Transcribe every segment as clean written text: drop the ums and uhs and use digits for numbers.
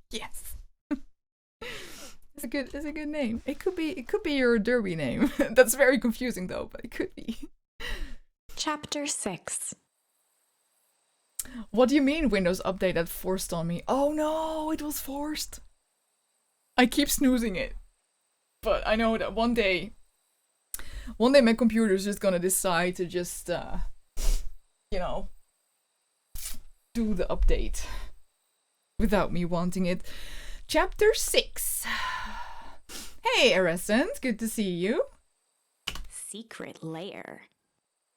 Yes. It's a good name. It could be your derby name. That's very confusing though, but it could be. Chapter 6. What do you mean Windows Update that forced on me? Oh no, it was forced. I keep snoozing it. But I know that one day my computer's just gonna decide to just, you know, do the update without me wanting it. Chapter 6. Hey, Arescent, good to see you. Secret lair.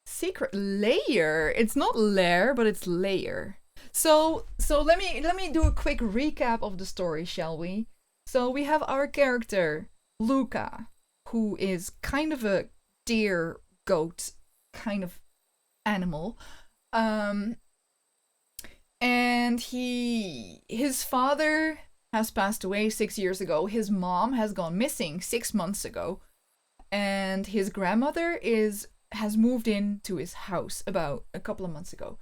Secret layer. It's not lair, but it's layer. So let me do a quick recap of the story, shall we? So we have our character Luca, who is kind of a deer goat kind of animal. And his father has passed away 6 years ago. His mom has gone missing 6 months ago. And his grandmother has moved into his house about a couple of months ago.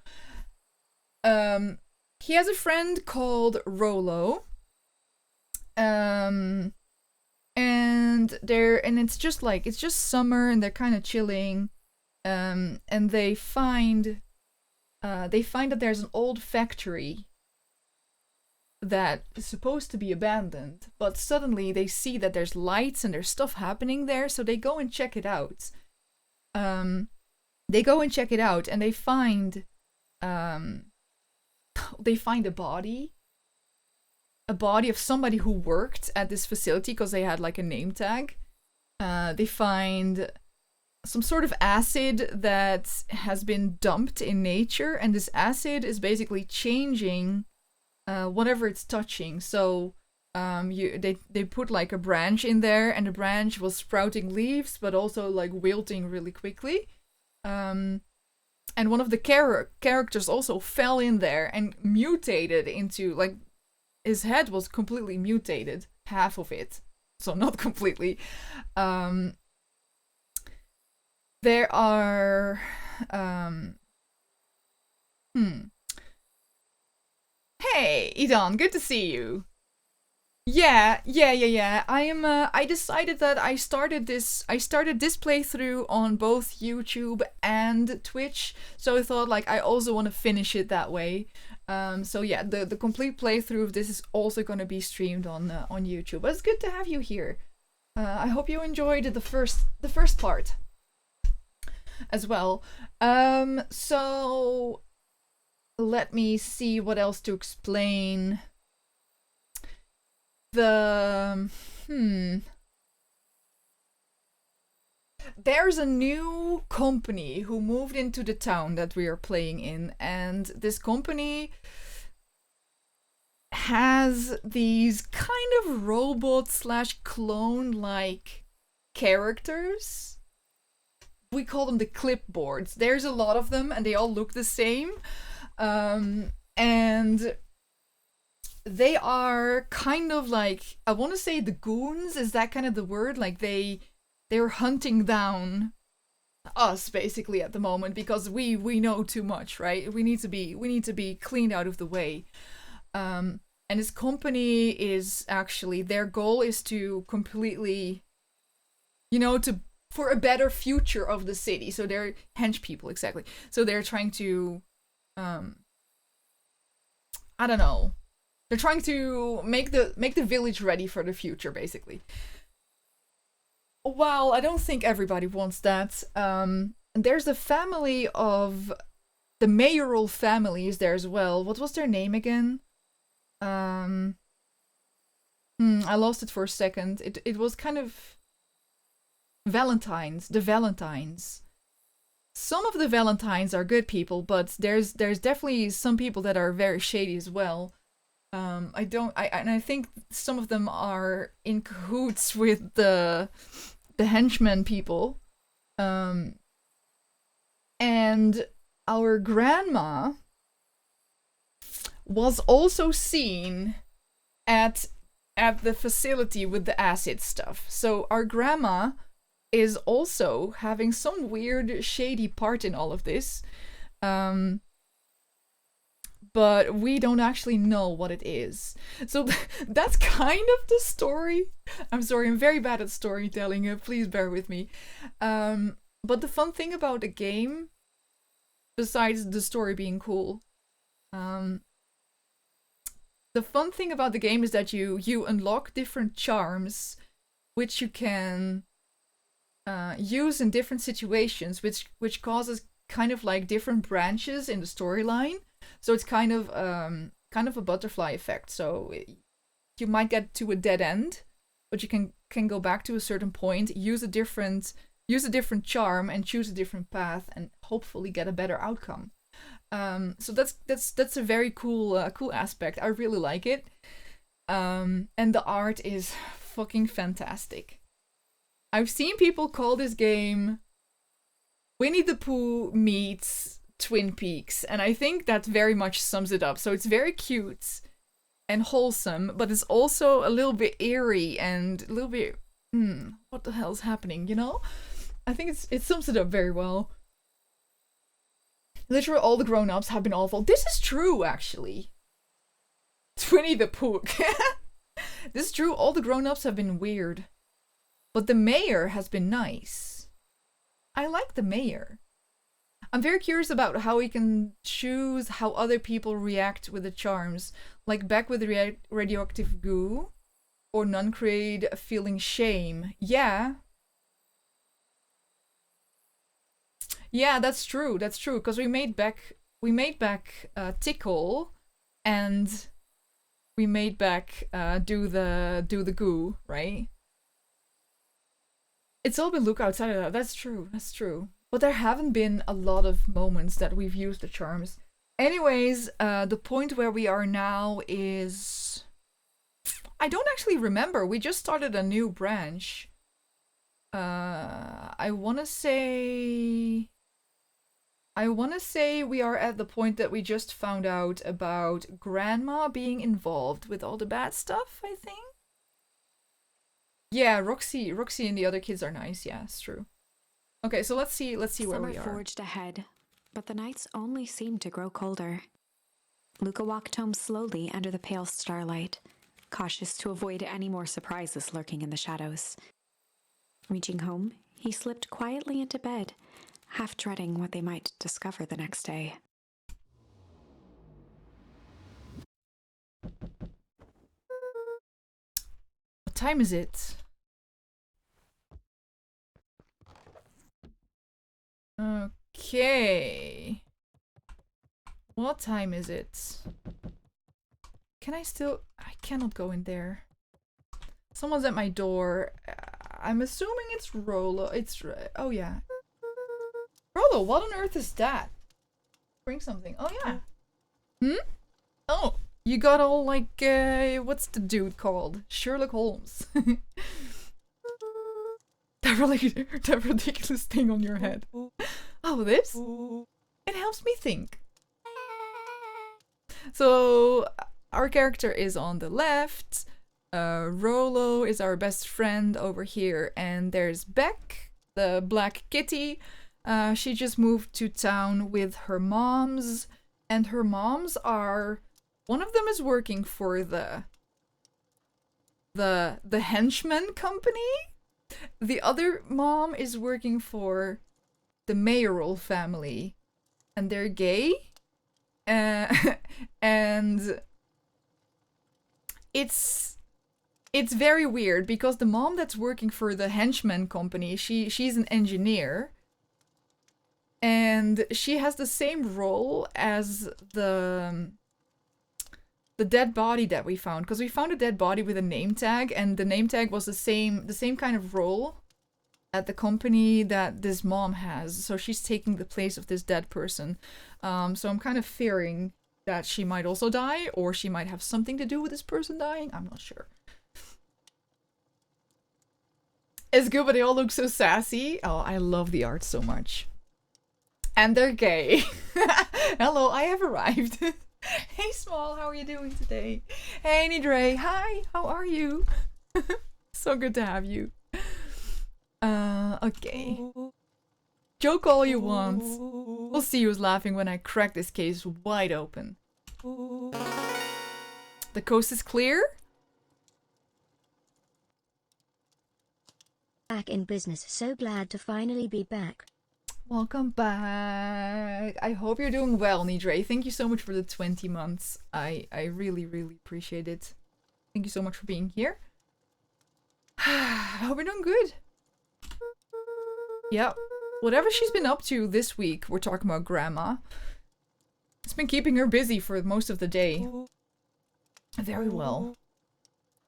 He has a friend called Rolo. And it's just summer and they're kind of chilling. And they find that there's an old factory that is supposed to be abandoned, but suddenly they see that there's lights and there's stuff happening there, so they go and check it out. And they find a body of somebody who worked at this facility because they had like a name tag. They find some sort of acid that has been dumped in nature, and this acid is basically changing whatever it's touching. So they put like a branch in there, and the branch was sprouting leaves, but also like wilting really quickly. And one of the characters also fell in there and mutated into, like, his head was completely mutated, half of it, so not completely. There are Hey, Idan, good to see you. Yeah. I decided that I started this playthrough on both YouTube and Twitch, so I thought like I also want to finish it that way. So yeah, the complete playthrough of this is also going to be streamed on YouTube. But it's good to have you here. I hope you enjoyed the first part as well. So let me see what else to explain. There's a new company who moved into the town that we are playing in, and this company has these kind of robot / clone like characters. We call them the clipboards. There's a lot of them and they all look the same. And they are kind of like, I want to say the goons, is that kind of the word? Like they're hunting down us basically at the moment because we know too much, right? We need to be cleaned out of the way. And this company is actually, their goal is to completely, for a better future of the city. So they're hench people, exactly. So they're trying to, I don't know. They're trying to make the village ready for the future, basically. Well, I don't think everybody wants that. There's the family of the mayoral family is there as well. What was their name again? I lost it for a second. It was kind of Valentines. The Valentines. Some of the Valentines are good people, but there's definitely some people that are very shady as well. I think some of them are in cahoots with the henchmen people. And our grandma was also seen at the facility with the acid stuff. So our grandma is also having some weird shady part in all of this. but we don't actually know what it is. So that's kind of the story. I'm sorry, I'm very bad at storytelling. Please bear with me. But the fun thing about the game, besides the story being cool, the fun thing about the game is that you unlock different charms, which you can use in different situations, which causes kind of like different branches in the storyline. So it's kind of a butterfly effect. So you might get to a dead end, but you can go back to a certain point, use a different charm, and choose a different path, and hopefully get a better outcome. So that's a very cool aspect. I really like it, and the art is fucking fantastic. I've seen people call this game Winnie the Pooh meets Twin Peaks, and I think that very much sums it up. So it's very cute and wholesome, but it's also a little bit eerie and a little bit, what the hell's happening, you know? I think it sums it up very well. Literally all the grown-ups have been awful. This is true, actually. Winnie the Pooh. This is true, all the grown-ups have been weird. But the mayor has been nice. I like the mayor. I'm very curious about how we can choose how other people react with the charms. Like back with the radioactive goo. Or Nuncrade feeling shame. Yeah. Yeah, that's true. That's true. Because we made back Tickle, and we made back do the goo, right? It's all been look outside of that. That's true. That's true. But there haven't been a lot of moments that we've used the charms. Anyways, the point where we are now is... I don't actually remember. We just started a new branch. I want to say we are at the point that we just found out about Grandma being involved with all the bad stuff, I think. Yeah, Roxy and the other kids are nice. Yeah, it's true. Okay, so let's see where we are. Summer forged ahead, but the nights only seemed to grow colder. Luca walked home slowly under the pale starlight, cautious to avoid any more surprises lurking in the shadows. Reaching home, he slipped quietly into bed, half dreading what they might discover the next day. What time is it? Okay. What time is it? I cannot go in there. Someone's at my door. I'm assuming it's Rolo. Oh yeah. Rolo, what on earth is that? Bring something. Oh yeah. Oh, you got all like, what's the dude called? Sherlock Holmes. That ridiculous thing on your head. Oh, this? It helps me think. So, our character is on the left. Rolo is our best friend over here. And there's Beck, the black kitty. She just moved to town with her moms. And her moms are... One of them is working for the henchman company. The other mom is working for the mayoral family. And they're gay. And it's very weird because the mom that's working for the henchman company, she's an engineer. And she has the same role as the dead body that we found, because we found a dead body with a name tag, and the name tag was the same kind of role at the company that this mom has. So she's taking the place of this dead person. So I'm kind of fearing that she might also die, or she might have something to do with this person dying. I'm not sure. It's good, but they all look so sassy. Oh, I love the art so much. And they're gay. Hello, I have arrived. Hey Small, how are you doing today? Hey Nidre, hi, how are you? So good to have you. Okay. Joke all you want. We'll see who's laughing when I crack this case wide open. The coast is clear? Back in business. So glad to finally be back. Welcome back. I hope you're doing well, Nidre. Thank you so much for the 20 months. I really, really appreciate it. Thank you so much for being here. I hope you're doing good. Yeah, whatever she's been up to this week, we're talking about Grandma. It's been keeping her busy for most of the day. Very well.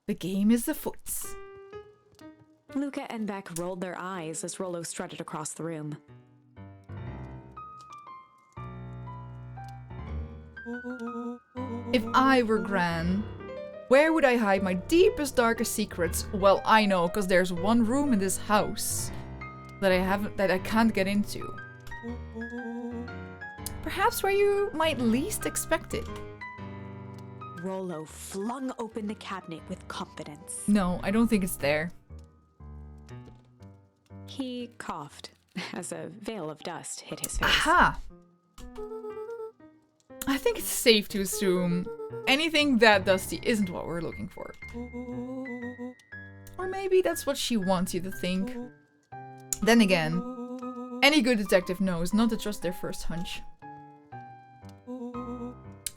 The game is afoot. Luca and Beck rolled their eyes as Rollo strutted across the room. If I were Gran, where would I hide my deepest, darkest secrets? Well, I know, because there's one room in this house that I can't get into. Perhaps where you might least expect it. Rollo flung open the cabinet with confidence. No, I don't think it's there. He coughed as a veil of dust hit his face. Aha! I think it's safe to assume anything that dusty isn't what we're looking for. Or maybe that's what she wants you to think. Then again, any good detective knows not to trust their first hunch.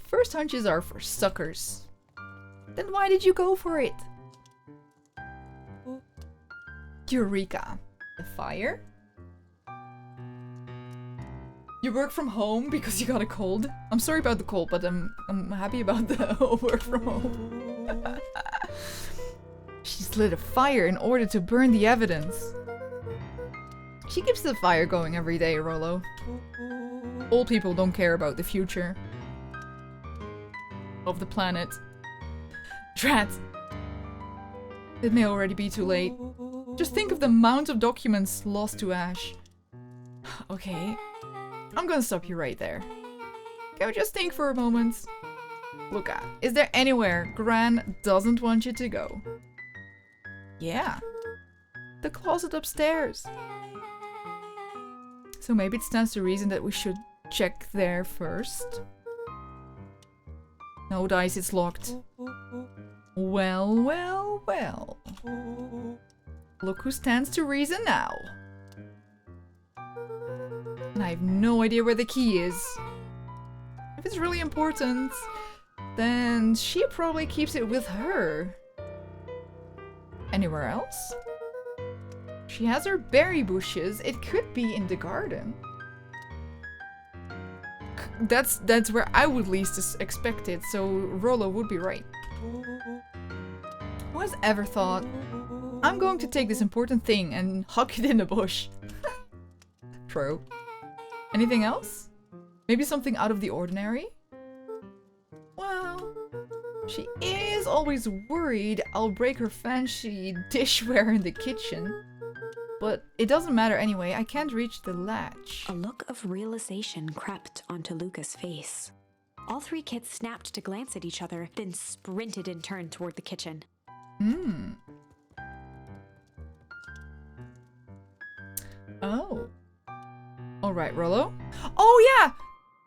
First hunches are for suckers. Then why did you go for it? Eureka. The fire? You work from home because you got a cold? I'm sorry about the cold, but I'm happy about the work from home. She's lit a fire in order to burn the evidence. She keeps the fire going every day, Rollo. Old people don't care about the future of the planet. Drat! It may already be too late. Just think of the amount of documents lost to ash. Okay, I'm gonna stop you right there. Can we just think for a moment? Look at, is there anywhere Gran doesn't want you to go? Yeah, the closet upstairs. So maybe it stands to reason that we should check there first. No dice, it's locked. Well, well, well. Look who stands to reason now. And I have no idea where the key is. If it's really important, then she probably keeps it with her. Anywhere else? She has her berry bushes. It could be in the garden. That's where I would least expect it, so Rollo would be right. Who has ever thought, I'm going to take this important thing and huck it in the bush? True. Anything else? Maybe something out of the ordinary? Well, she is always worried I'll break her fancy dishware in the kitchen. But it doesn't matter anyway, I can't reach the latch. A look of realization crept onto Luca's face. All three kids snapped to glance at each other, then sprinted in turn toward the kitchen. Oh. Alright, Rollo. Oh yeah!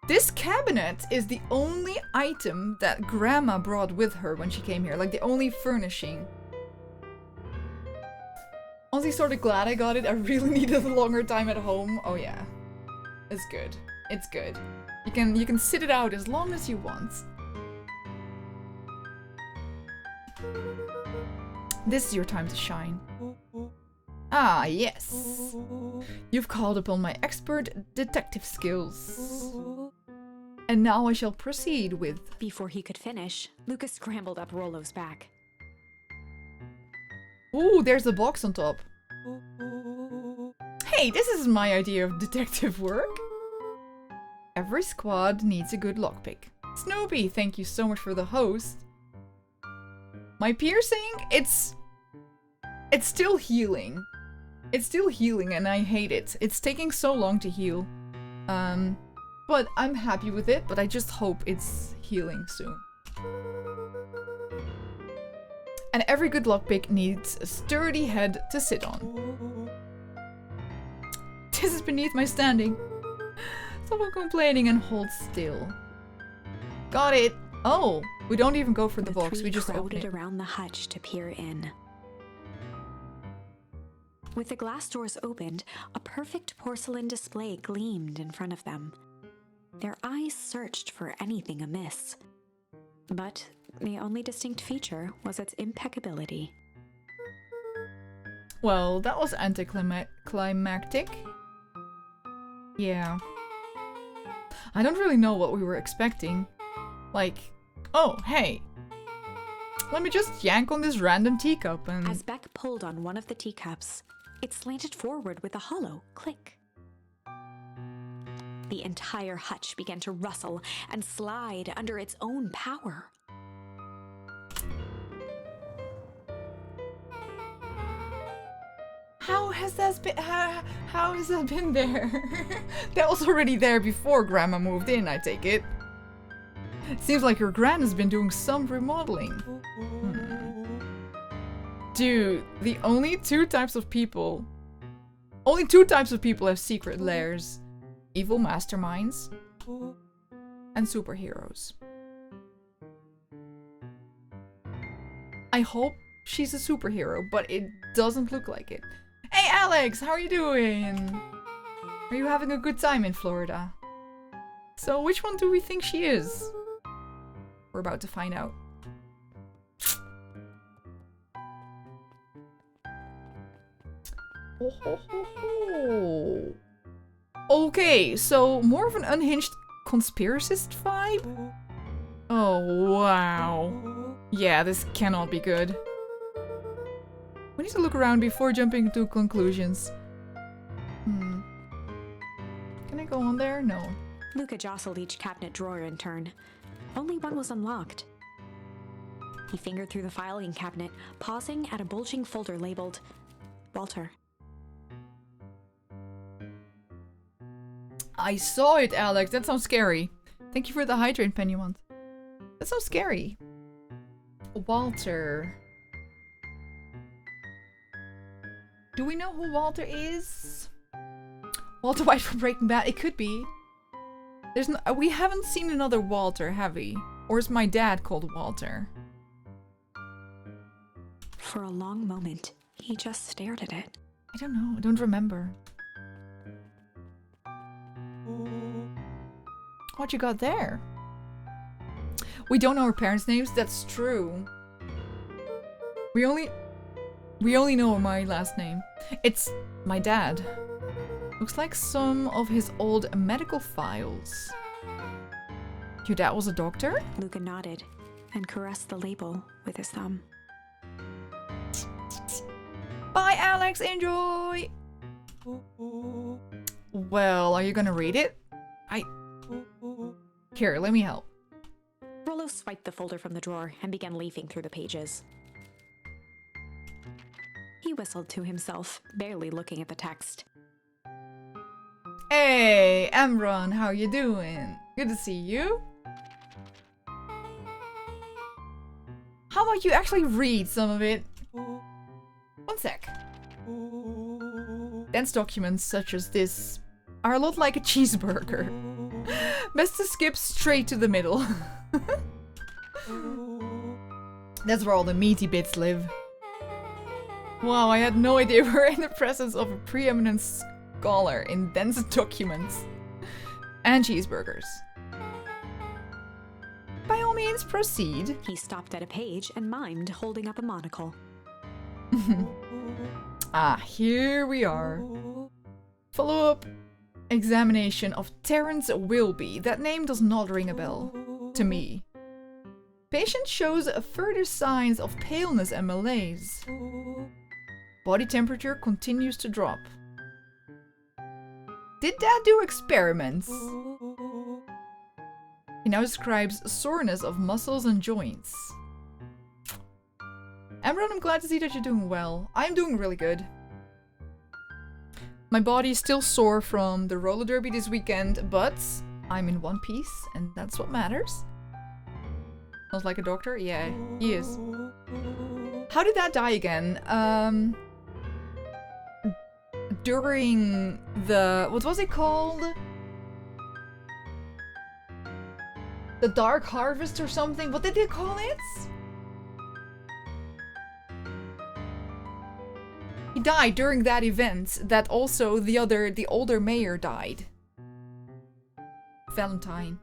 This cabinet is the only item that Grandma brought with her when she came here. Like, the only furnishing. Honestly, sort of glad I got it. I really needed a longer time at home. Oh yeah. It's good. It's good. You can sit it out as long as you want. This is your time to shine. Ah, yes. You've called upon my expert detective skills. And now I shall proceed with... Before he could finish, Luca scrambled up Rollo's back. Ooh, there's a box on top. Hey, this is my idea of detective work. Every squad needs a good lockpick. Snoopy, thank you so much for the host. My piercing, it's still healing. It's still healing and I hate it. It's taking so long to heal. But I'm happy with it, but I just hope it's healing soon. And every good lockpick needs a sturdy head to sit on. This is beneath my standing. Stop complaining and hold still. Got it. Oh, we don't even go for the box. three We just open crowded it. around the hutch to peer in. With the glass doors opened, a perfect porcelain display gleamed in front of them. Their eyes searched for anything amiss. But the only distinct feature was its impeccability. Well, that was anticlimactic. Yeah. I don't really know what we were expecting. Like, oh, hey. Let me just yank on this random teacup and... As Beck pulled on one of the teacups, it slanted forward with a hollow click. The entire hutch began to rustle and slide under its own power. How has that been? How has that been there? That was already there before Grandma moved in, I take it. Seems like your gran has been doing some remodeling. Dude, the only two types of people have secret lairs. Evil masterminds and superheroes. I hope she's a superhero, but it doesn't look like it. Hey Alex, how are you doing? Are you having a good time in Florida? So which one do we think she is? We're about to find out. Oh, ho, ho, ho. Okay, so more of an unhinged conspiracist vibe? Oh, wow. Yeah, this cannot be good. We need to look around before jumping to conclusions. Can I go on there? No. Luca jostled each cabinet drawer in turn. Only one was unlocked. He fingered through the filing cabinet, pausing at a bulging folder labeled Walter. I saw it, Alex. That sounds scary. Thank you for the hydrant, Pennywant. That sounds scary. Walter. Do we know who Walter is? Walter White from Breaking Bad? It could be. There's no, we haven't seen another Walter, have we? Or is my dad called Walter? For a long moment, he just stared at it. I don't know. I don't remember. What you got there? We don't know our parents' names. That's true. We only know my last name. It's my dad. Looks like some of his old medical files. Your dad was a doctor? Luca nodded and caressed the label with his thumb. Bye, Alex. Enjoy. Well, are you gonna read it? Here, let me help. Rollo swiped the folder from the drawer and began leafing through the pages. He whistled to himself, barely looking at the text. Hey, Amron, how you doing? Good to see you. How about you actually read some of it? One sec. Dense documents such as this are a lot like a cheeseburger. Best to skip straight to the middle. That's where all the meaty bits live. Wow, I had no idea we were in the presence of a preeminent scholar in dense documents. And cheeseburgers. By all means, proceed. He stopped at a page and mimed holding up a monocle. Ah, here we are. Follow-up examination of Terence Wilby. That name does not ring a bell. To me. Patient shows further signs of paleness and malaise. Body temperature continues to drop. Did Dad do experiments? He now describes soreness of muscles and joints. Amron, I'm glad to see that you're doing well. I'm doing really good. My body is still sore from the roller derby this weekend, but I'm in one piece, and that's what matters. Sounds like a doctor? Yeah, he is. How did Dad die again? During the... what was it called? The Dark Harvest or something. What did they call it? He died during that event that also the older mayor died. Valentine.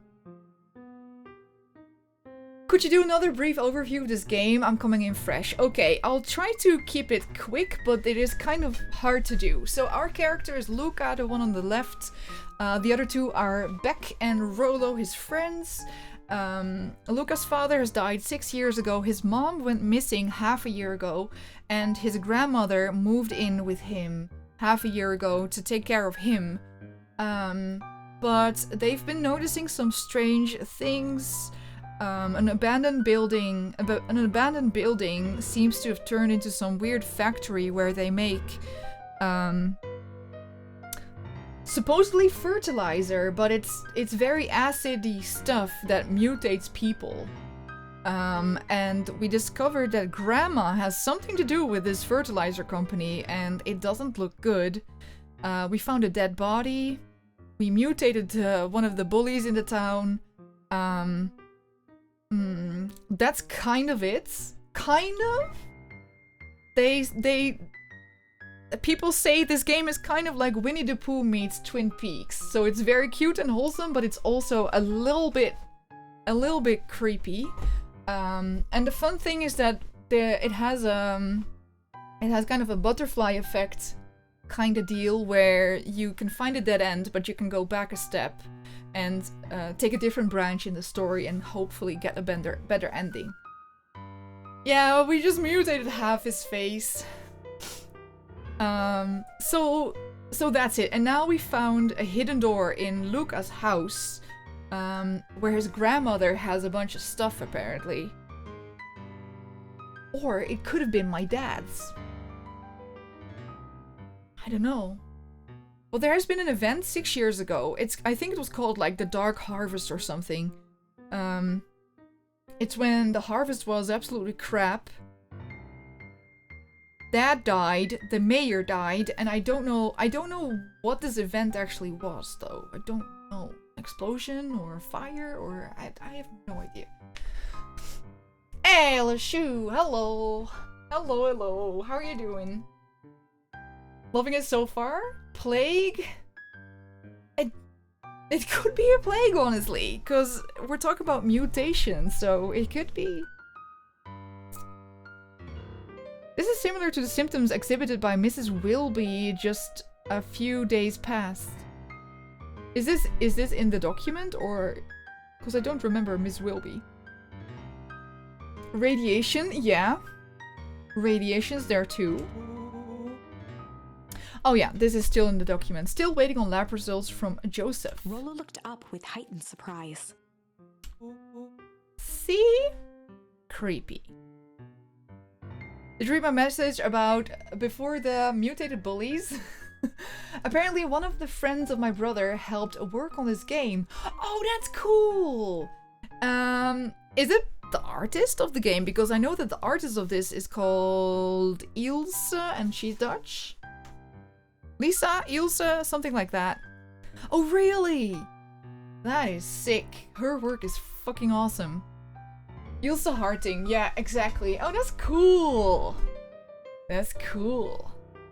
Could you do another brief overview of this game? I'm coming in fresh. Okay, I'll try to keep it quick, but it is kind of hard to do. So our character is Luca, the one on the left. The other two are Beck and Rolo, his friends. Luca's father has died 6 years ago. His mom went missing half a year ago, and his grandmother moved in with him half a year ago to take care of him. But they've been noticing some strange things. An abandoned building seems to have turned into some weird factory where they make supposedly fertilizer, but it's very acidy stuff that mutates people. And we discovered that Grandma has something to do with this fertilizer company, and it doesn't look good. We found a dead body. We mutated one of the bullies in the town. That's kind of it. Kind of? People say this game is kind of like Winnie the Pooh meets Twin Peaks. So it's very cute and wholesome, but it's also a little bit creepy. And the fun thing is that it has kind of a butterfly effect kind of deal where you can find a dead end, but you can go back a step and take a different branch in the story and hopefully get a better ending. Yeah, we just mutated half his face. So that's it. And now we found a hidden door in Luca's house, where his grandmother has a bunch of stuff apparently. Or it could have been my dad's. I don't know. Well, there has been an event 6 years ago. I think it was called like the Dark Harvest or something. It's when the harvest was absolutely crap. Dad died, the mayor died, and I don't know what this event actually was though. I don't know. Explosion or fire or I have no idea. Hey, LaShu, hello. Hello. How are you doing? Loving it so far? Plague? It could be a plague, honestly, because we're talking about mutations, so it could be. This is similar to the symptoms exhibited by Mrs. Wilby just a few days past. Is this in the document, or... Because I don't remember Miss Wilby. Radiation, yeah. Radiation's there too. Oh yeah, this is still in the document. Still waiting on lab results from Joseph. Rolo looked up with heightened surprise. See? Creepy. Did you read my message about before the mutated bullies? Apparently one of the friends of my brother helped work on this game. Oh, that's cool! Is it the artist of the game? Because I know that the artist of this is called Ilse, and she's Dutch. Lisa, Ilse, something like that. Oh, really? That is sick. Her work is fucking awesome. Ilse Harting, yeah, exactly. Oh, that's cool. That's cool.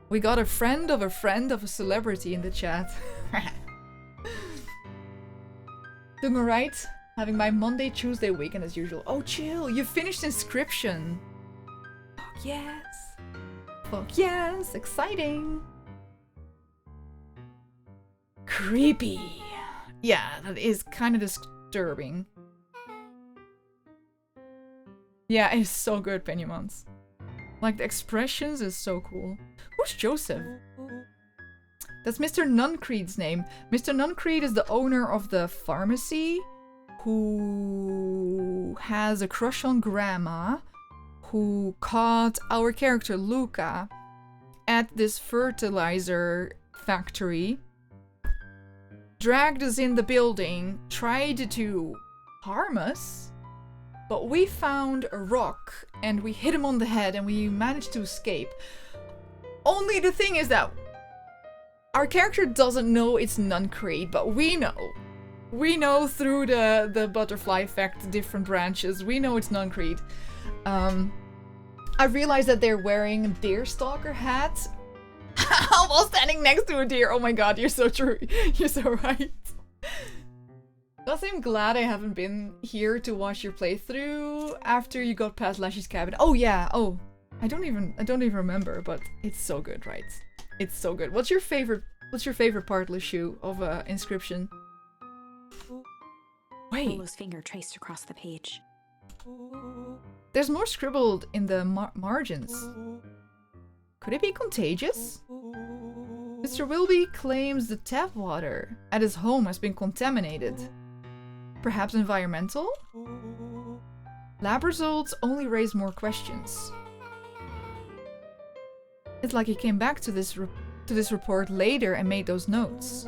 We got a friend of a celebrity in the chat. Doing alright? Having my Monday, Tuesday weekend as usual. Oh, chill. You finished Inscription. Fuck yes. Fuck yes. Exciting. Creepy. Yeah, that is kind of disturbing. Yeah, it's so good, Penumans. Like, the expressions is so cool. Who's Joseph? That's Mr. Nuncreed's name. Mr. Nuncreed is the owner of the pharmacy, who has a crush on Grandma, who caught our character Luca at this fertilizer factory, dragged us in the building, tried to harm us, but we found a rock and we hit him on the head and we managed to escape. Only the thing is that our character doesn't know it's Nuncreed, but we know. We know through the butterfly effect, different branches. We know it's non-creed. I realized that they're wearing deerstalker hats while standing next to a deer. Oh my god, you're so true. You're so right. Plus, I'm glad I haven't been here to watch your playthrough after you got past Lashie's cabin. Oh yeah. Oh, I don't even remember, but it's so good, right? It's so good. What's your favorite part, Lashu, of Inscription? Wait. Rolo's finger traced across the page. There's more scribbled in the margins. Could it be contagious? Mr. Wilby claims the tap water at his home has been contaminated. Perhaps environmental? Lab results only raise more questions. It's like he came back to this report later and made those notes.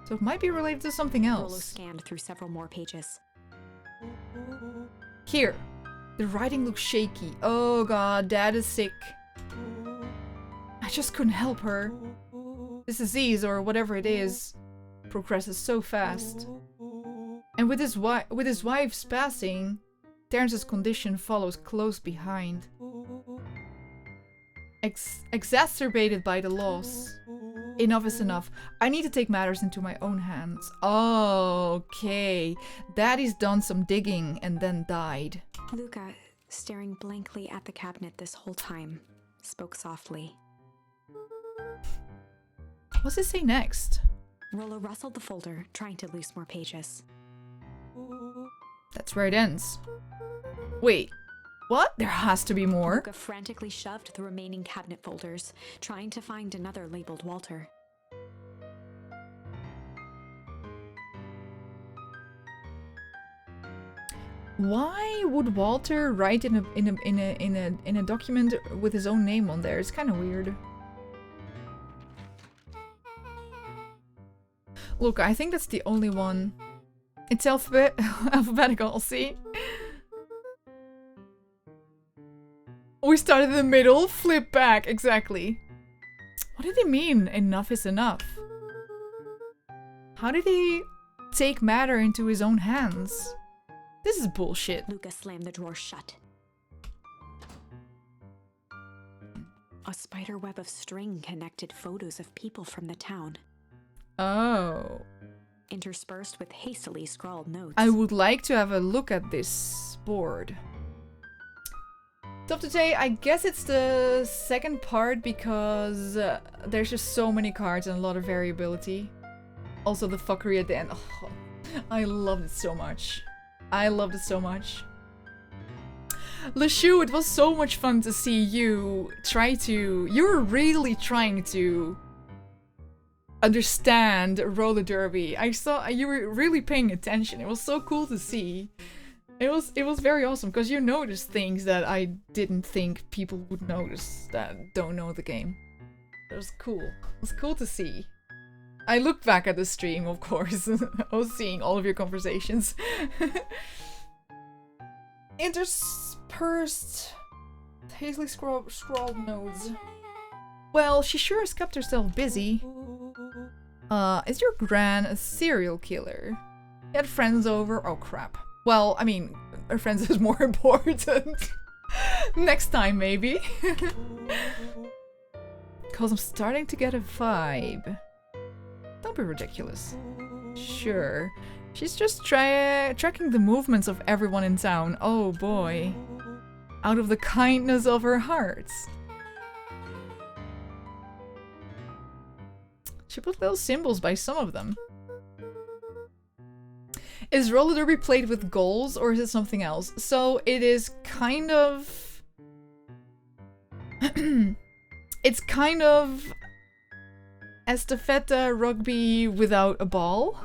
So it might be related to something Rolo else. scanned through several more pages. Here. The writing looks shaky. Oh god, Dad is sick. I just couldn't help her. This disease, or whatever it is, progresses so fast. And with his wife's passing, Terrence's condition follows close behind. Exacerbated by the loss. Enough is enough. I need to take matters into my own hands. Okay. Daddy's done some digging and then died. Luca, staring blankly at the cabinet this whole time, spoke softly. What's it say next? Rolo rustled the folder, trying to loose more pages. That's where it ends. Wait. What? There has to be more. Luca frantically shoved the remaining cabinet folders, trying to find another labeled Walter. Why would Walter write in a document with his own name on there? It's kind of weird. Look, I think that's the only one. It's alphabetical, see? We started in the middle, flip back, exactly. What did he mean, enough is enough? How did he take matter into his own hands? This is bullshit. Luca slammed the drawer shut. A spider web of string connected photos of people from the town, Oh. interspersed with hastily scrawled notes. I would like to have a look at this board. Top to say, I guess it's the second part because there's just so many cards and a lot of variability. Also the fuckery at the end. Oh, I loved it so much. I loved it so much. Lashu, it was so much fun to see you try to... You were really trying to understand roller derby. I saw you were really paying attention. It was so cool to see. It was very awesome because you noticed things that I didn't think people would notice that don't know the game. It was cool. It was cool to see. I looked back at the stream, of course. I was seeing all of your conversations. Interspersed hastily scrawled notes. Well, she sure has kept herself busy. Is your gran a serial killer? You had friends over? Oh crap. Well, I mean, her friends is more important. Next time, maybe. Because I'm starting to get a vibe. Don't be ridiculous. Sure. She's just tracking the movements of everyone in town. Oh boy. Out of the kindness of her heart. She put little symbols by some of them. Is roller derby played with goals or is it something else? So it is kind of... it's kind of estafeta rugby without a ball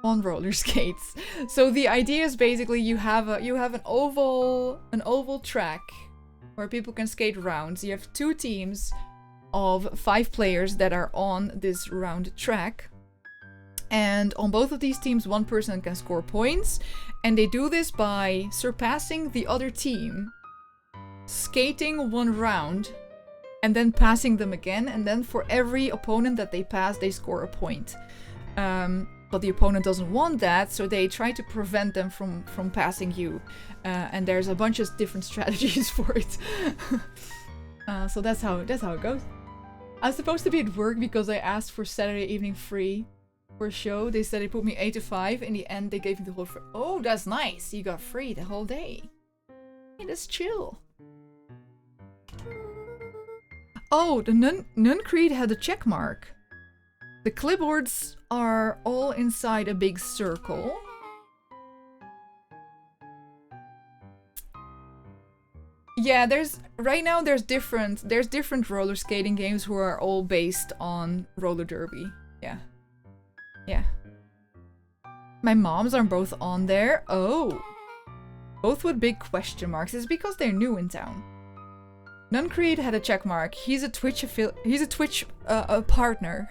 on roller skates. So the idea is basically you have an oval track where people can skate around. So you have two teams of 5 players that are on this round track. And on both of these teams, one person can score points. And they do this by surpassing the other team, skating one round, and then passing them again. And then for every opponent that they pass, they score a point. but the opponent doesn't want that, so they try to prevent them from passing you. And there's a bunch of different strategies for it. So that's how it goes. I was supposed to be at work because I asked for Saturday evening free for a show. They said they put me 8 to 5. In the end, they gave me the whole free. Oh, that's nice. You got free the whole day. Hey, that's chill. Oh, the Nun Creed had a check mark. The clipboards are all inside a big circle. Yeah, right now there's different roller skating games who are all based on roller derby. Yeah. Yeah. My moms are both on there. Oh. Both with big question marks. It's because they're new in town. Nuncreed had a check mark. He's a Twitch partner.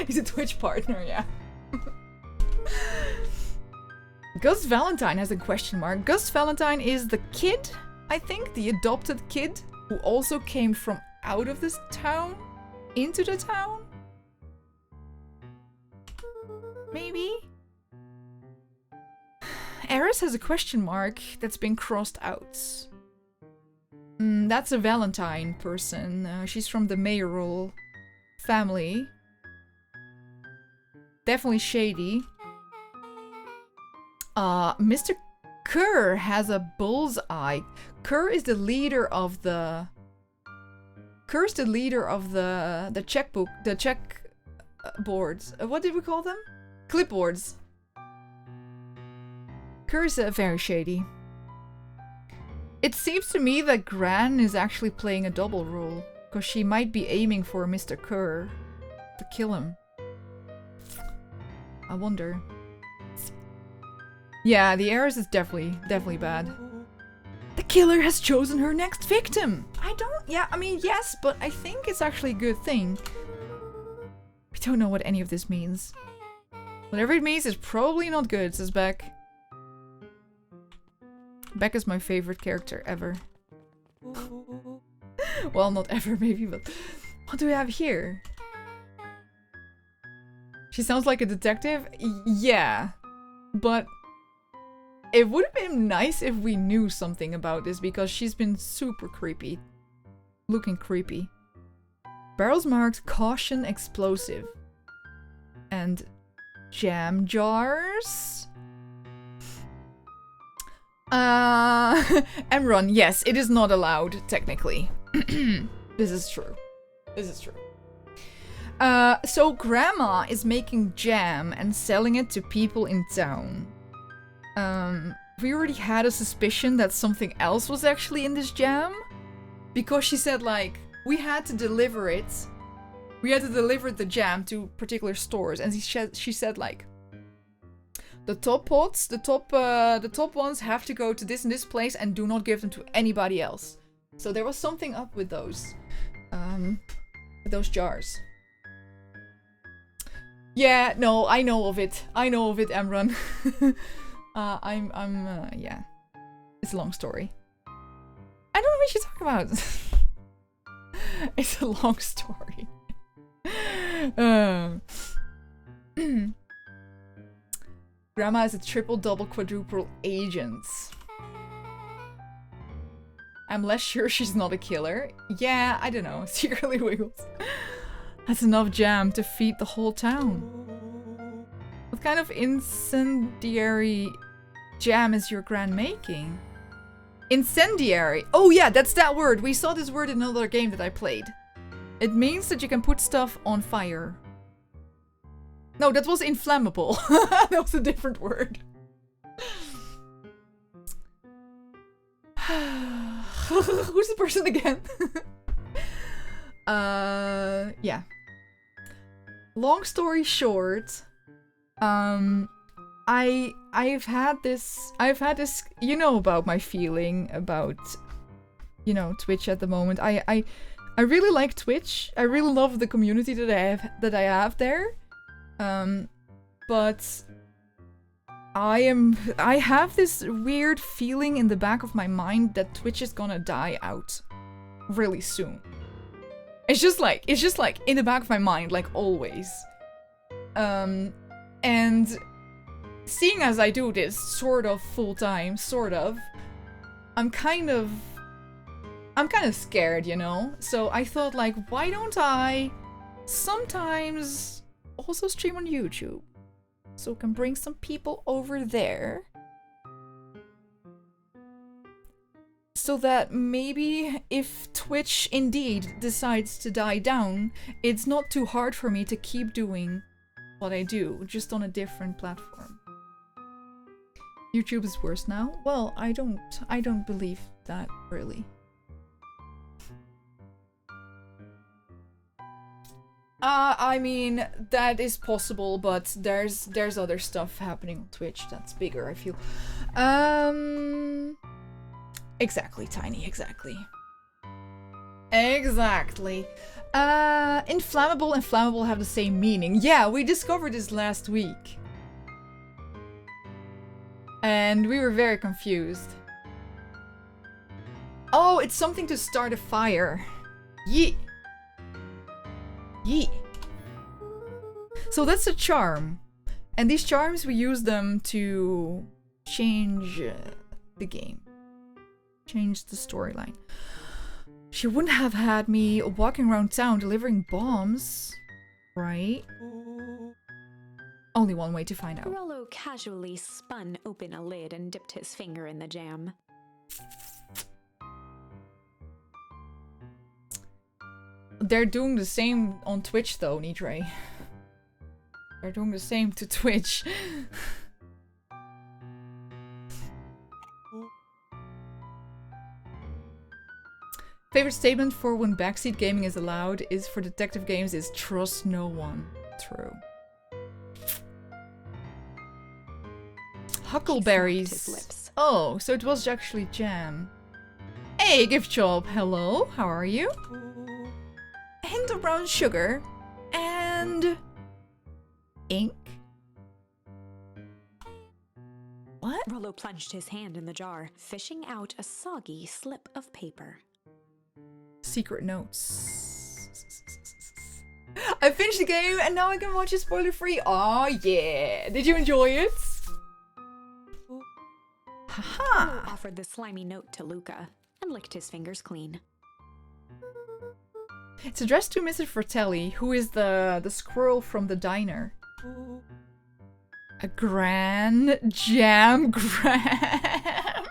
He's a Twitch partner, yeah. Gus Valentine has a question mark. Gus Valentine is the kid, I think, the adopted kid who also came from out of this town into the town. Maybe. Eris has a question mark that's been crossed out. That's a Valentine person. She's from the mayoral family. Definitely shady. Mr. Kerr has a bullseye. Kerr is the leader of the... Kerr's the leader of the checkbook, the check boards. What did we call them? Clipboards. Kerr's very shady. It seems to me that Gran is actually playing a double role, because she might be aiming for Mr. Kerr to kill him. I wonder. Yeah, the Heiress is definitely bad. The killer has chosen her next victim! I mean, yes, but I think it's actually a good thing. We don't know what any of this means. Whatever it means is probably not good, says Beck. Beck is my favorite character ever. Well, not ever, maybe, but... What do we have here? She sounds like a detective? Yeah. But... it would have been nice if we knew something about this, because she's been super creepy. Looking creepy. Barrels marked caution explosive. And... jam jars? Emron, yes, it is not allowed, technically. This is true. This is true. So Grandma is making jam and selling it to people in town. We already had a suspicion that something else was actually in this jam. Because she said, like, we had to deliver it. We had to deliver the jam to particular stores. And she said, like, the top pots, the top ones have to go to this and this place and do not give them to anybody else. So there was something up with those jars. Yeah, no, I know of it. I know of it, Emran. Yeah. It's a long story. I don't know what you're talking about. It's a long story. Grandma is a triple, double, quadruple agent. I'm less sure she's not a killer. Yeah, I don't know. Secretly wiggles. That's enough jam to feed the whole town. What kind of incendiary jam is your gran making? Incendiary. Oh yeah, that's that word. We saw this word in another game that I played. It means that you can put stuff on fire. No, that was inflammable. That was a different word. Who's the person again? Yeah. Long story short, I've had this, you know about my feeling about, you know, Twitch at the moment. I really like Twitch. I really love the community that I have there. But I have this weird feeling in the back of my mind that Twitch is gonna die out really soon. It's just like in the back of my mind, like always. And seeing as I do this sort of full time, I'm kind of scared, you know? So I thought, like, why don't I sometimes also stream on YouTube? So can bring some people over there. So that maybe if Twitch indeed decides to die down, it's not too hard for me to keep doing what I do, just on a different platform. YouTube is worse now? Well, I don't believe that, really. I mean, that is possible, but there's other stuff happening on Twitch that's bigger, I feel. Exactly, Tiny, exactly. Exactly. Inflammable and flammable have the same meaning. Yeah, we discovered this last week. And we were very confused. Oh, it's something to start a fire. Yeet. Yeet. So that's a charm. And these charms, we use them to change the game. Change the storyline. She wouldn't have had me walking around town delivering bombs, right? Only one way to find out. Rollo casually spun open a lid and dipped his finger in the jam. They're doing the same on Twitch though, Nidre. They're doing the same to Twitch. Favorite statement for when backseat gaming is allowed is for detective games is trust no one. True. Huckleberries. Oh, so it was actually jam. Hey, gift shop. Hello, how are you? A hint of brown sugar and ink. What? Rollo plunged his hand in the jar, fishing out a soggy slip of paper. Secret notes. I finished the game and now I can watch it spoiler free. Oh yeah. Did you enjoy it? Haha. Offered the slimy note to Luca and licked his fingers clean. It's addressed to Mr. Fratelli, who is the squirrel from the diner. A grand jam gram.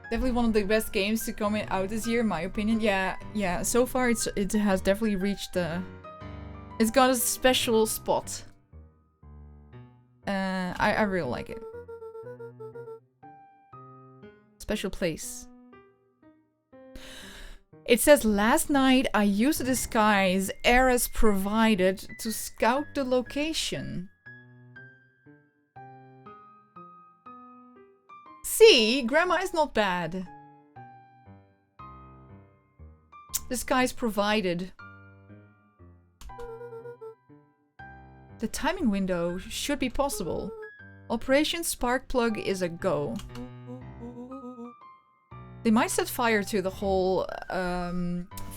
Definitely one of the best games to come out this year, in my opinion. Yeah. So far, it has definitely reached the. It's got a special spot. I really like it. Special place. It says, last night I used a disguise Ares provided to scout the location. See, Grandma is not bad. Disguise provided. The timing window should be possible. Operation Sparkplug is a go. They might set fire to the whole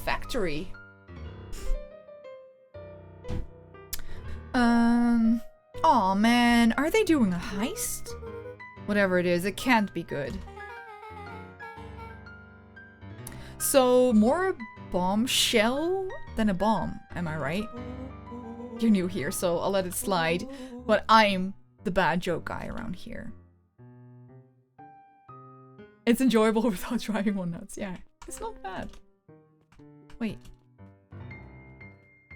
factory. Aw man, are they doing a heist? Whatever it is, it can't be good. So, more a bombshell than a bomb, am I right? You're new here, so I'll let it slide. But I'm the bad joke guy around here. It's enjoyable without driving one nuts. Yeah, it's not bad. Wait.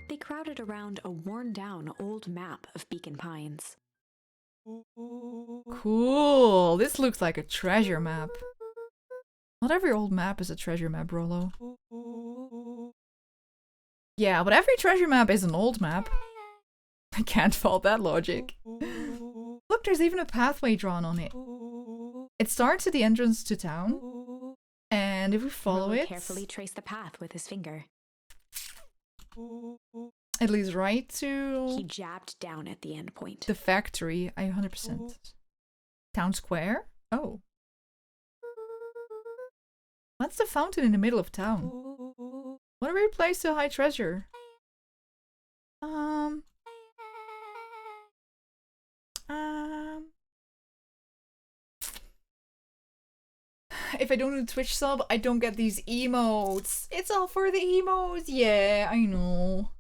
They crowded around a worn-down old map of Beacon Pines. Cool. This looks like a treasure map. Not every old map is a treasure map, Rollo. Yeah, but every treasure map is an old map. I can't fault that logic. Look, there's even a pathway drawn on it. It starts at the entrance to town, and if we follow Rollo it... carefully traced the path with his finger. It leads right to He jabbed down at the end point. the factory. I 100%. Town square? Oh. What's the fountain in the middle of town? What a weird place to hide treasure. If I don't do the Twitch sub, I don't get these emotes. It's all for the emotes. Yeah, I know.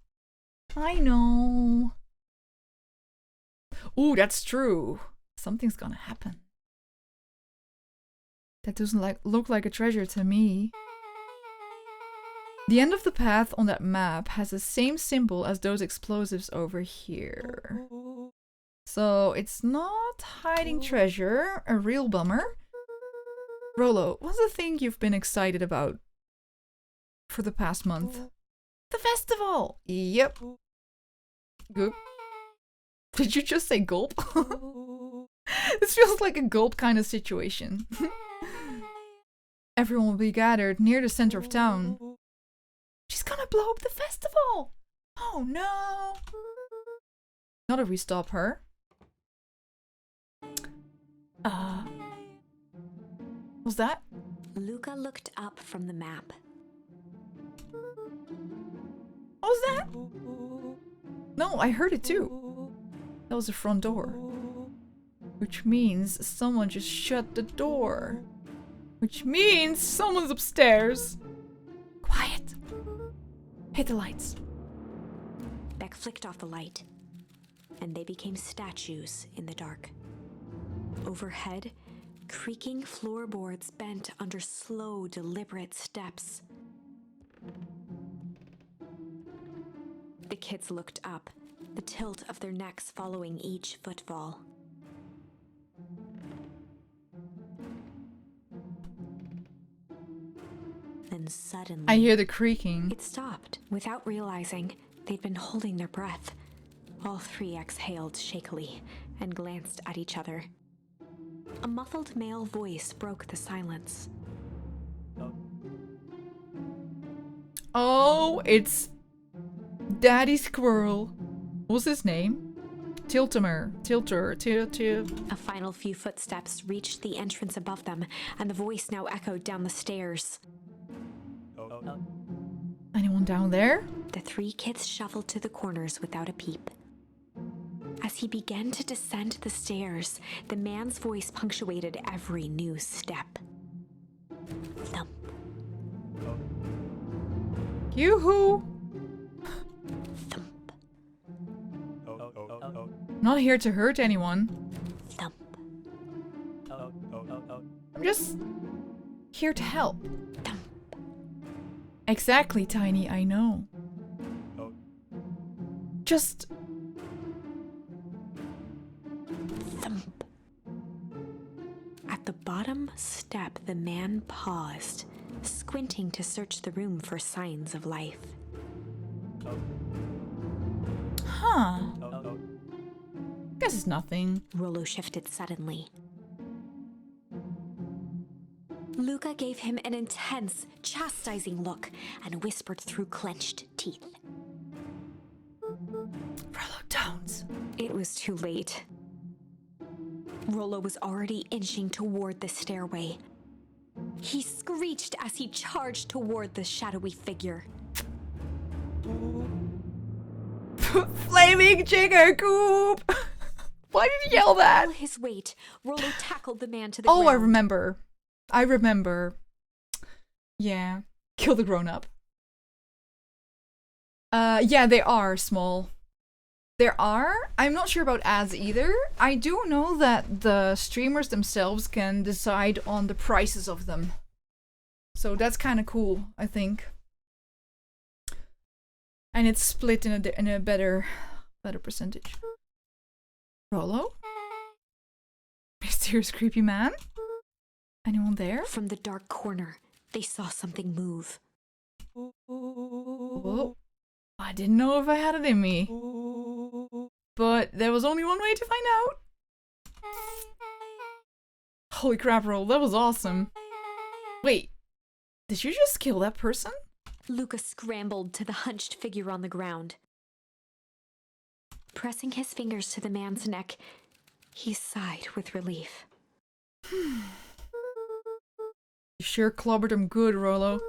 I know. Ooh, that's true. Something's gonna happen. That doesn't look like a treasure to me. The end of the path on that map has the same symbol as those explosives over here. So it's not hiding treasure, a real bummer. Rollo, what's the thing you've been excited about for the past month? The festival! Yep. Good. Did you just say gulp? This feels like a gulp kind of situation. Everyone will be gathered near the center of town. She's gonna blow up the festival! Oh no! Not if we stop her. Was that? Luca looked up from the map. What was that? No, I heard it too. That was the front door. Which means someone just shut the door. Which means someone's upstairs. Quiet. Hit the lights. Beck flicked off the light, and they became statues in the dark. Overhead, creaking floorboards bent under slow, deliberate steps. The kids looked up, the tilt of their necks following each footfall. Then suddenly, I hear the creaking. it stopped. Without realizing, they'd been holding their breath. All three exhaled shakily and glanced at each other. A muffled male voice broke the silence. Oh, it's Daddy Squirrel. What was his name? Tilter. A final few footsteps reached the entrance above them, and the voice now echoed down the stairs. Anyone down there? The three kids shuffled to the corners without a peep. As he began to descend the stairs, the man's voice punctuated every new step. Thump, Yoo-hoo! thump, Not here to hurt anyone. thump, I'm just here to help. thump. Exactly, Tiny, I know. Just Thump. At the bottom step, the man paused, squinting to search the room for signs of life. huh. Guess it's nothing. Rollo shifted suddenly. Luca gave him an intense, chastising look and whispered through clenched teeth. Rollo, don't. It was too late. Rollo was already inching toward the stairway. He screeched as he charged toward the shadowy figure. Flaming chicken coop! Why did he yell With that? all his weight, Rollo tackled the man to the Oh, ground. I remember. I remember. Yeah. Kill the grown-up. Yeah, they are small. There are. I'm not sure about ads either. I do know that the streamers themselves can decide on the prices of them. So that's kind of cool, I think. And it's split in a better percentage. Rollo? Mysterious creepy man? Anyone there? From the dark corner, they saw something move. Whoa. I didn't know if I had it in me. But there was only one way to find out. Holy crap, Roll, that was awesome. Wait, did you just kill that person? Luca scrambled to the hunched figure on the ground. Pressing his fingers to the man's neck, he sighed with relief. You sure clobbered him good, Rollo.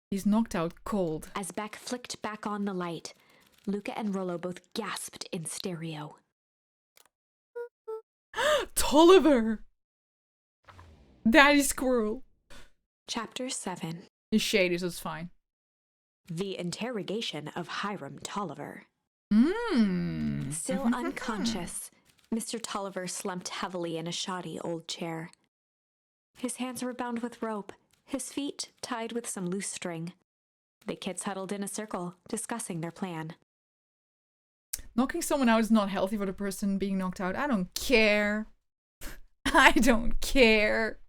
He's knocked out cold. As Beck flicked back on the light, Luca and Rollo both gasped in stereo. Tolliver! Daddy Squirrel. Chapter 7. He's shady, so it's fine. The Interrogation of Hiram Tolliver. Mmm. Still unconscious, Mr. Tolliver slumped heavily in a shoddy old chair. His hands were bound with rope, his feet tied with some loose string. The kids huddled in a circle, discussing their plan. Knocking someone out is not healthy for the person being knocked out. I don't care. I don't care.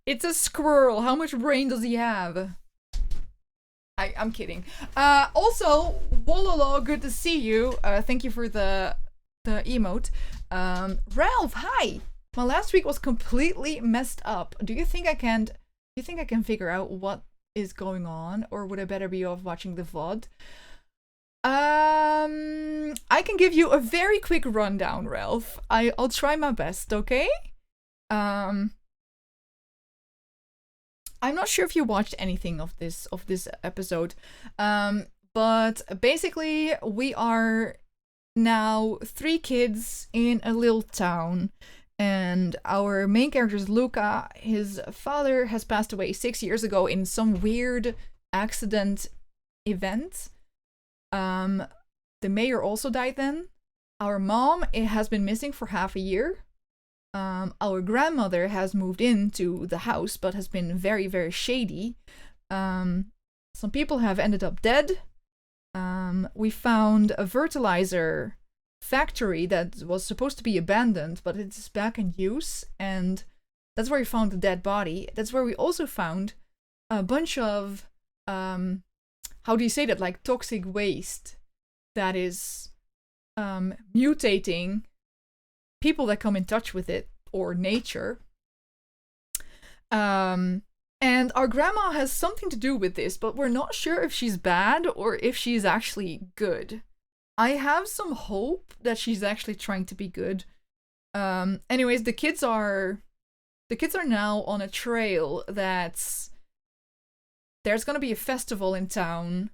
It's a squirrel. How much brain does he have? I'm kidding. Also, Wololo, good to see you. Thank you for the emote. Ralph, hi. My last week was completely messed up. Do you think I can figure out what is going on, or would I better be off watching the VOD? I can give you a very quick rundown, Ralph. I'll try my best, okay? I'm not sure if you watched anything of this episode, but basically we are now 3 kids in a little town, and our main character is Luca. His father has passed away 6 years ago in some weird accident event. The mayor also died then. Our mom has been missing for half a year. Our grandmother has moved into the house, but has been very, very shady. Some people have ended up dead. We found a fertilizer factory that was supposed to be abandoned, but it's back in use, and that's where we found the dead body. That's where we also found a bunch of, how do you say that, like toxic waste that is mutating people that come in touch with it, or nature. And our grandma has something to do with this, but we're not sure if she's bad or if she's actually good. I have some hope that she's actually trying to be good. Anyways, the kids are now on a trail that's... There's gonna be a festival in town,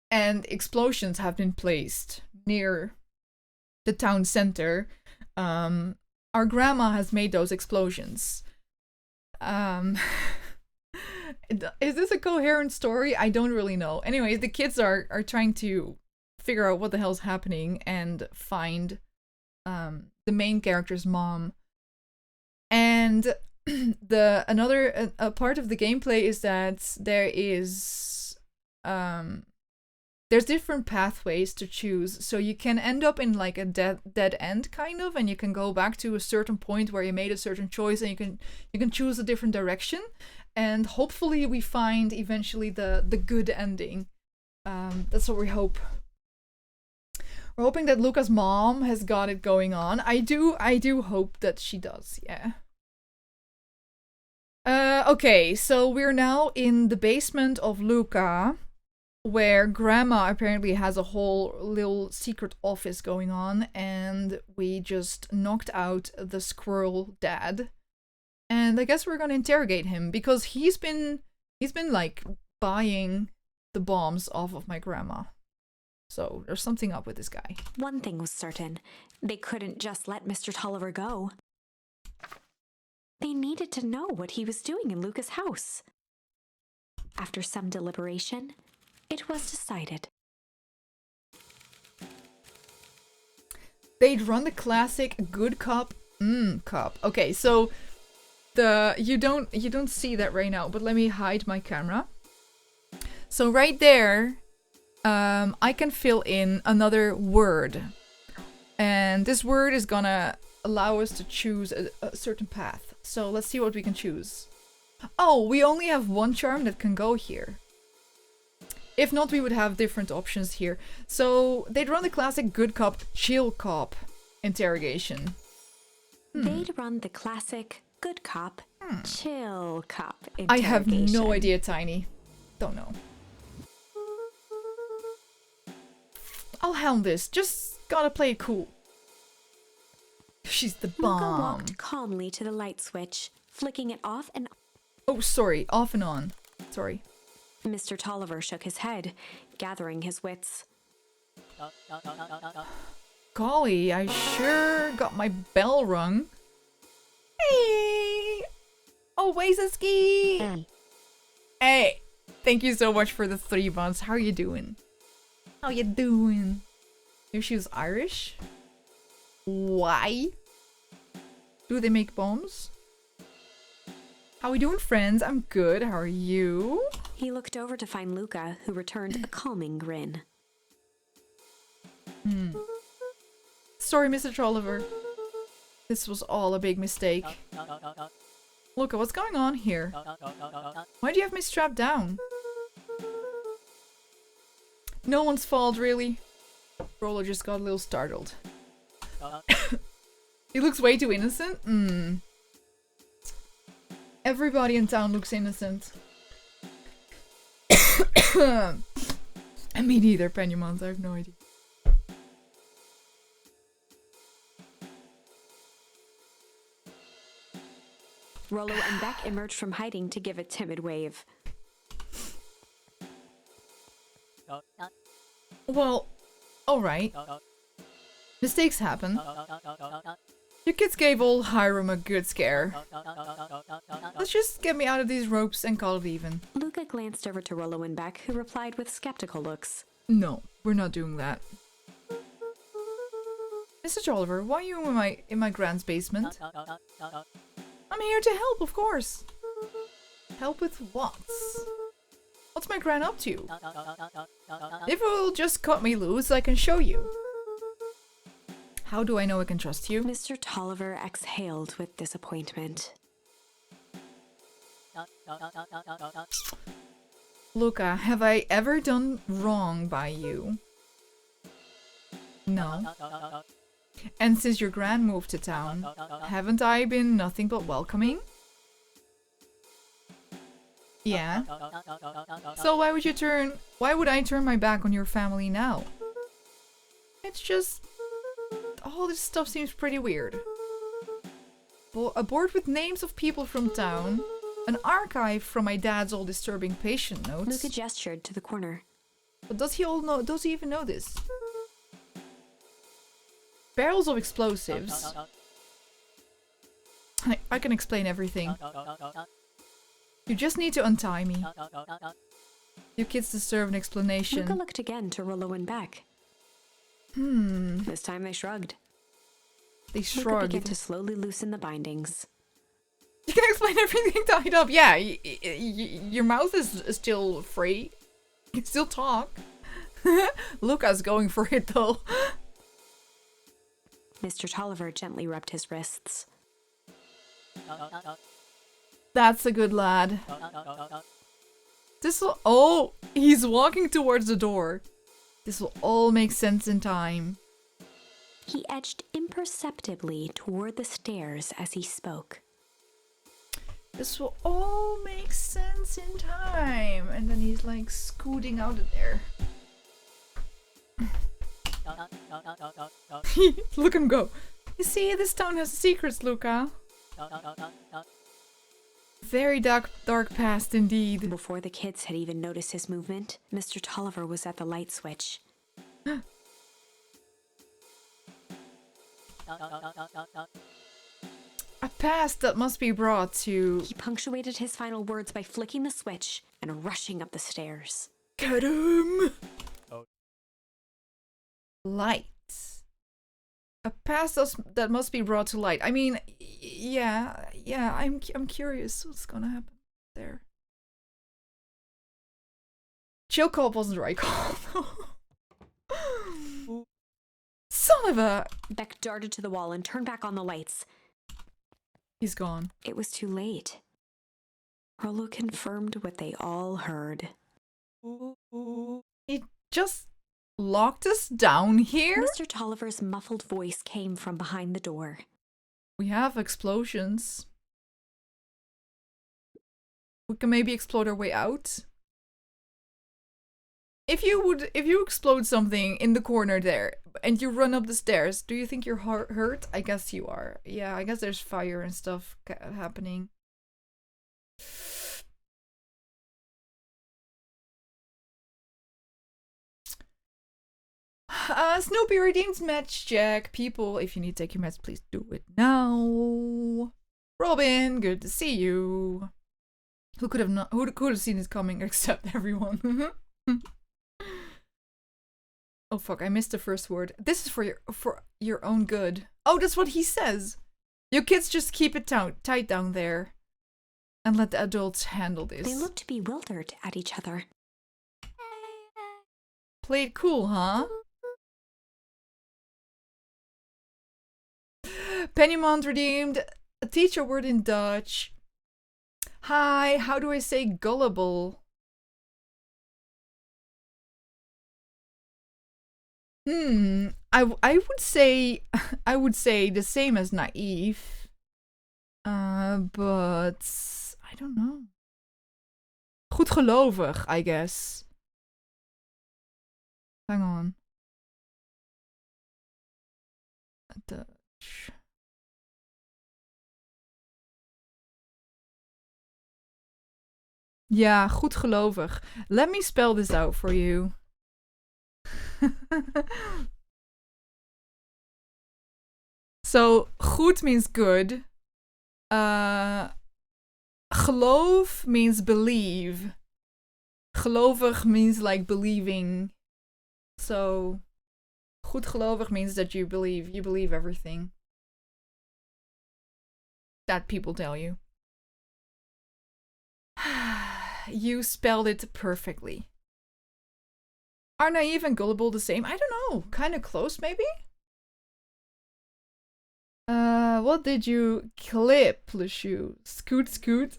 and explosions have been placed near the town center. Our grandma has made those explosions. Is this a coherent story? I don't really know. Anyways, the kids are trying to figure out what the hell's happening and find the main character's mom. And another part of the gameplay is that there's different pathways to choose, so you can end up in like a dead end kind of, and you can go back to a certain point where you made a certain choice, and you can choose a different direction, and hopefully we find eventually the good ending. That's what we hope. We're hoping that Luca's mom has got it going on. I do hope that she does, yeah. Okay, so we're now in the basement of Luca, where Grandma apparently has a whole little secret office going on, and we just knocked out the squirrel dad. And I guess we're gonna interrogate him, because he's been like buying the bombs off of my grandma. So there's something up with this guy. One thing was certain. They couldn't just let Mr. Tolliver go. They needed to know what he was doing in Luca's house. After some deliberation, it was decided. They'd run the classic good cop, cop. Okay, so you don't see that right now, but let me hide my camera. So right there, I can fill in another word, and this word is gonna allow us to choose a certain path. So let's see what we can choose. Oh, we only have one charm that can go here. If not, we would have different options here. So they'd run the classic good cop, chill cop interrogation. They'd run the classic good cop, chill cop interrogation. I have no idea, Tiny. Don't know. I'll helm this. Just gotta play it cool. She's the Luca bomb. walked calmly to the light switch, flicking it off and Oh, sorry. Off and on. Sorry. Mr. Tolliver shook his head, gathering his wits. Golly, I sure got my bell rung. Hey! Always a ski! Hey! Thank you so much for the 3 months. How are you doing? How you doing? Maybe she was Irish? Why? Do they make bombs? How we doing, friends? I'm good. How are you? He looked over to find Luca, who returned a calming grin. Sorry, Mr. Trolliver. This was all a big mistake. Luca, what's going on here? Why do you have me strapped down? No one's fault, really. Rollo just got a little startled. He looks way too innocent? Everybody in town looks innocent. Me neither, Penumons. I have no idea. Rollo and Beck emerged from hiding to give a timid wave. Well, alright. Mistakes happen. You kids gave old Hiram a good scare. Let's just get me out of these ropes and call it even. Luca glanced over to Rollo and Beck, who replied with skeptical looks. No, we're not doing that. Mr. Tolliver, why are you in my grand's basement? I'm here to help, of course. Help with what? What's my gran up to? If you will just cut me loose, I can show you. How do I know I can trust you? Mr. Tolliver exhaled with disappointment. Luca, have I ever done wrong by you? No. And since your gran moved to town, haven't I been nothing but welcoming? Yeah. So why would I turn my back on your family now? It's just, all this stuff seems pretty weird. A board with names of people from town, an archive from my dad's old disturbing patient notes. Luca gestured to the corner. But does he even know this? Barrels of explosives. I can explain everything. You just need to untie me. You kids deserve an explanation. Luca looked again to Rollo and Beck. This time they shrugged. They Luca shrugged. began to slowly loosen the bindings. You can explain everything tied up. Yeah, your mouth is still free. You can still talk. Luca's going for it though. Mr. Tolliver gently rubbed his wrists. That's a good lad. Oh, he's walking towards the door. This will all make sense in time. He edged imperceptibly toward the stairs as he spoke. This will all make sense in time. And then he's like scooting out of there. Look him go. You see, this town has secrets, Luca. Very dark past indeed. Before the kids had even noticed his movement, Mr. Tolliver was at the light switch. A past that must be brought to... He punctuated his final words by flicking the switch and rushing up the stairs. Get him! Light. A past that must be brought to light. I mean, yeah, I'm curious what's gonna happen there. Chill call wasn't the right call. Son of a... Beck darted to the wall and turned back on the lights. He's gone. It was too late. Rollo confirmed what they all heard. He just locked us down here? Mr. Tolliver's muffled voice came from behind the door. We have explosions. We can maybe explode our way out. if you explode something in the corner there and you run up the stairs, do you think you're hurt? I guess you are. Yeah, I guess there's fire and stuff happening. Snoopy redeems match Jack. People, if you need to take your meds, please do it now. Robin, good to see you. Who could have seen this coming except everyone? Oh fuck, I missed the first word. This is for your own good. Oh, that's what he says. You kids just keep it tight down there. And let the adults handle this. They looked bewildered at each other. Play it cool, huh? Pennymont redeemed. Teach a word in Dutch. Hi, how do I say gullible? I would say the same as naive. But I don't know. Goedgelovig, I guess. Hang on. Dutch. Ja, goedgelovig. Let me spell this out for you. So, goed means good. Geloof means believe. Gelovig means like believing. So, goedgelovig means that you believe everything that people tell you. You spelled it perfectly. Are naive and gullible the same? I don't know. Kind of close, maybe? What did you clip, LeShoe? Scoot?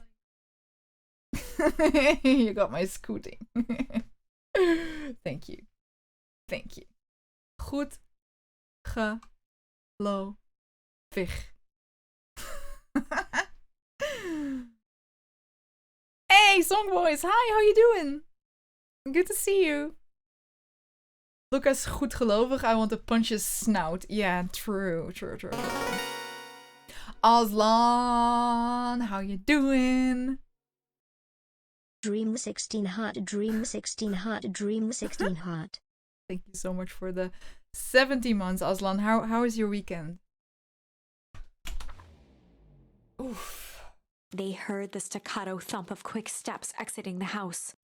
You got my scooting. Thank you. Goed gelovig. Hey, Songboys! Hi, how you doing? Good to see you. Lucas, goedgelovig. I want to punch his snout. Yeah, true. Aslan, how you doing? Dream 16 heart, dream 16 heart, dream 16 heart. Thank you so much for the 70 months, Aslan. How is your weekend? Oof. They heard the staccato thump of quick steps exiting the house.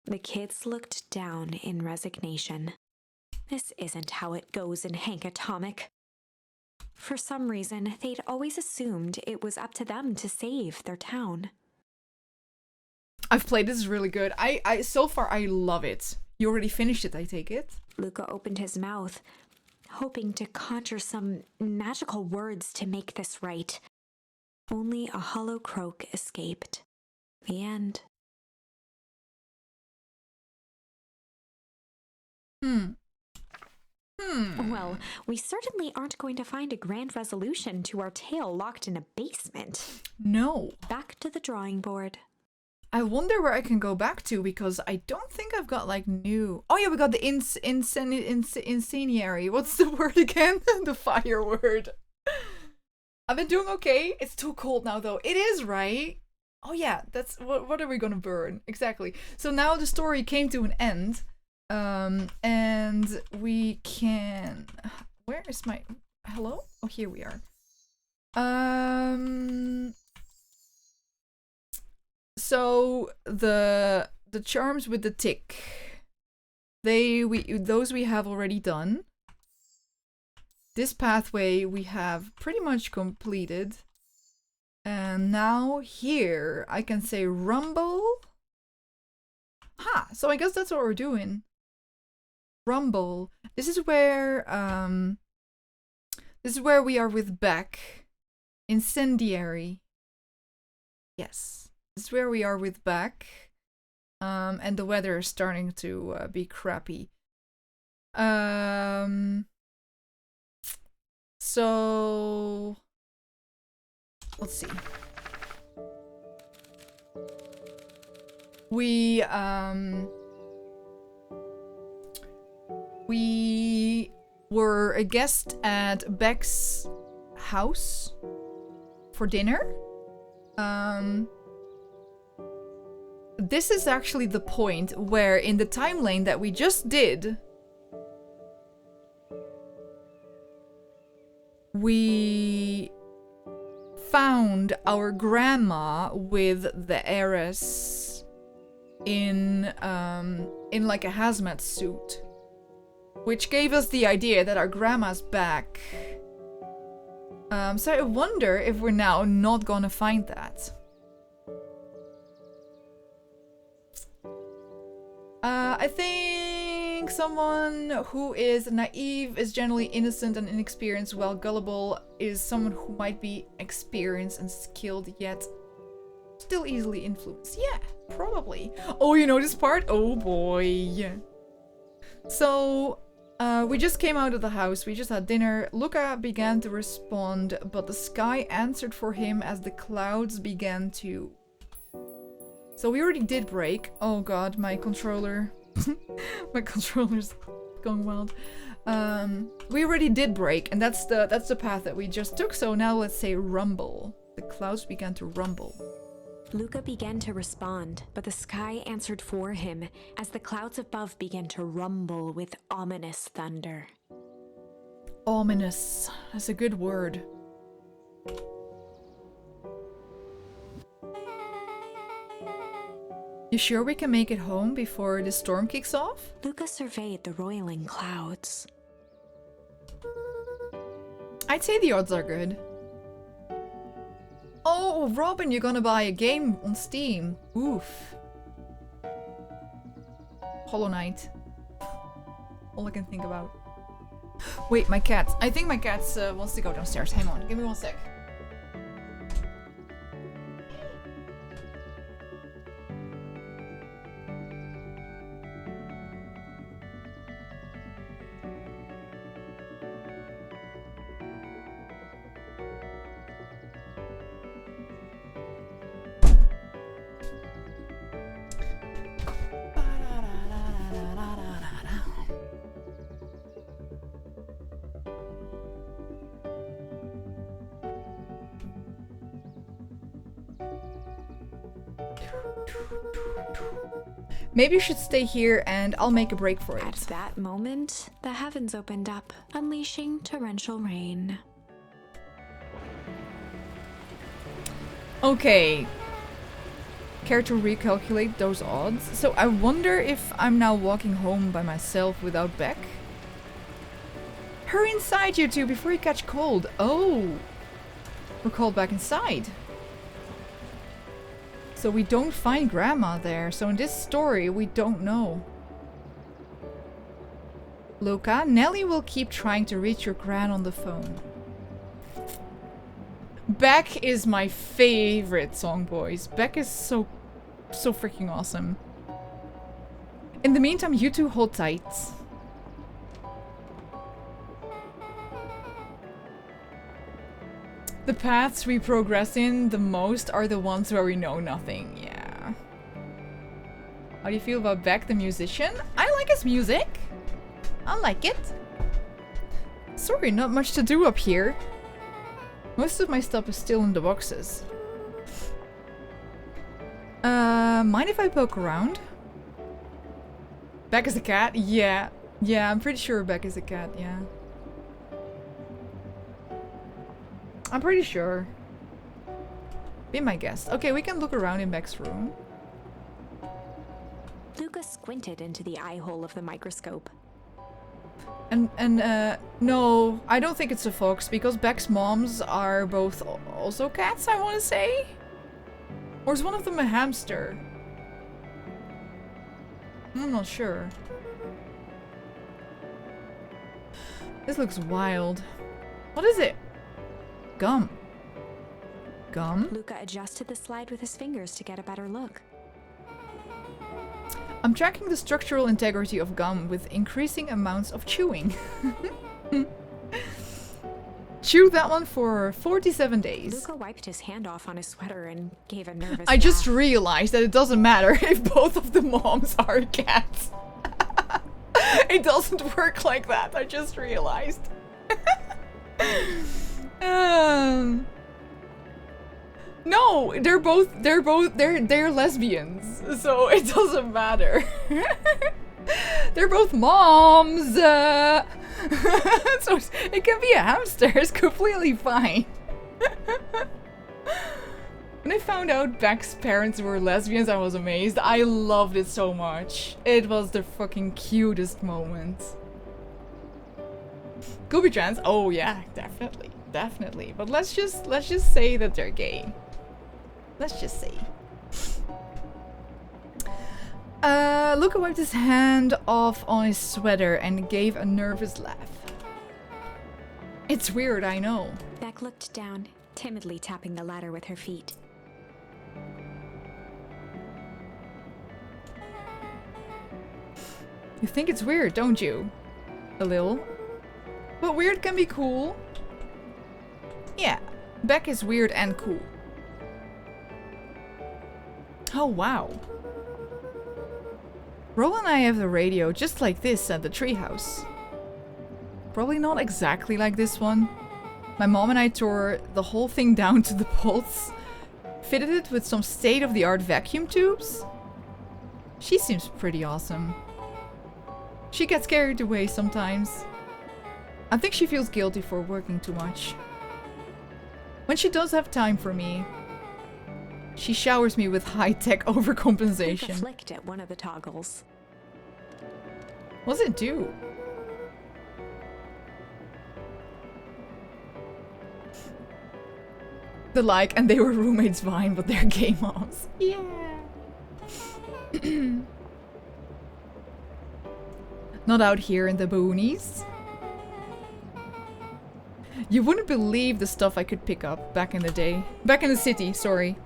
The kids looked down in resignation. This isn't how it goes in Hank Atomic. For some reason, they'd always assumed it was up to them to save their town. I've played this really good. I so far I love it. You already finished it, I take it? Luca opened his mouth, hoping to conjure some magical words to make this right. Only a hollow croak escaped. The end. Well, we certainly aren't going to find a grand resolution to our tale locked in a basement. No. Back to the drawing board. I wonder where I can go back to, because I don't think I've got like new... Oh yeah, we got the incendiary. What's the word again? The fire word. I've been doing okay. It's too cold now though. It is, right? Oh yeah, that's... What are we gonna burn? Exactly. So now the story came to an end. And we can... Where is my... Hello? Oh, here we are. So the charms with the tick, those we have already done. This pathway we have pretty much completed. And now here I can say rumble. Ha! So I guess that's what we're doing. Rumble. This is where we are with Beck. Incendiary. Yes. This is where we are with Beck. And the weather is starting to be crappy. So let's see. We were a guest at Beck's house for dinner. This is actually the point where in the time lane that we just did, we found our grandma with the heiress in like a hazmat suit, which gave us the idea that our grandma's back. So I wonder if we're now not gonna find that. I think someone who is naive is generally innocent and inexperienced, while gullible is someone who might be experienced and skilled, yet still easily influenced. Yeah, probably. Oh, you know this part? Oh boy. So, we just came out of the house, we just had dinner. Luca began to respond, but the sky answered for him as the clouds began to. So we already did break. Oh god, my controller. My controller's going wild. We already did break, and that's the path that we just took. So now let's say rumble. The clouds began to rumble. Luca began to respond, but the sky answered for him as the clouds above began to rumble with ominous thunder. Ominous. That's a good word. You sure we can make it home before the storm kicks off? Luca surveyed the roiling clouds. I'd say the odds are good. Oh, Robin, you're gonna buy a game on Steam. Oof. Hollow Knight. All I can think about. Wait, my cat. I think my cat wants to go downstairs. Hang on, give me 1 sec. Maybe you should stay here and I'll make a break for At it. that moment, the heavens opened up, unleashing torrential rain. Okay. Care to recalculate those odds? So I wonder if I'm now walking home by myself without Beck? Hurry inside, you two, before you catch cold. Oh. We're called back inside. So we don't find Grandma there. So in this story, we don't know. Luca, Nelly will keep trying to reach your gran on the phone. Beck is my favorite song, boys. Beck is so freaking awesome. In the meantime, you two hold tight. The paths we progress in the most are the ones where we know nothing. Yeah. How do you feel about Beck the musician? I like his music. I like it. Sorry, not much to do up here. Most of my stuff is still in the boxes. Mind if I poke around? Beck is a cat? Yeah. Yeah, I'm pretty sure Beck is a cat, yeah. I'm pretty sure. Be my guest. Okay, we can look around in Beck's room. Luca squinted into the eye hole of the microscope. No, I don't think it's a fox, because Beck's moms are both also cats, I want to say? Or is one of them a hamster? I'm not sure. This looks wild. What is it? Gum. Gum? Luca adjusted the slide with his fingers to get a better look. I'm tracking the structural integrity of gum with increasing amounts of chewing. Chew that one for 47 days. Luca wiped his hand off on his sweater and gave a nervous I just laugh. realized that it doesn't matter if both of the moms are cats. It doesn't work like that. I just realized. No, they're lesbians, so it doesn't matter. They're both moms. So it can be a hamster. It's completely fine. When I found out Beck's parents were lesbians, I was amazed. I loved it so much. It was the fucking cutest moment. Could be trans. Oh yeah, definitely, definitely. But let's just say that they're gay. Let's just say. Luca wiped his hand off on his sweater and gave a nervous laugh. It's weird, I know. Beck looked down, timidly tapping the ladder with her feet. You think it's weird, don't you? A little. But weird can be cool. Yeah, Beck is weird and cool. Oh, wow. Roll and I have the radio just like this at the treehouse. Probably not exactly like this one. My mom and I tore the whole thing down to the bolts, fitted it with some state-of-the-art vacuum tubes. She seems pretty awesome. She gets carried away sometimes. I think she feels guilty for working too much. When she does have time for me, she showers me with high-tech overcompensation. Luca flicked at one of the toggles. What's it do? The like, and they were roommates fine, but they're gay moms. Yeah. Not out here in the boonies. You wouldn't believe the stuff I could pick up back in the day. Back in the city, sorry.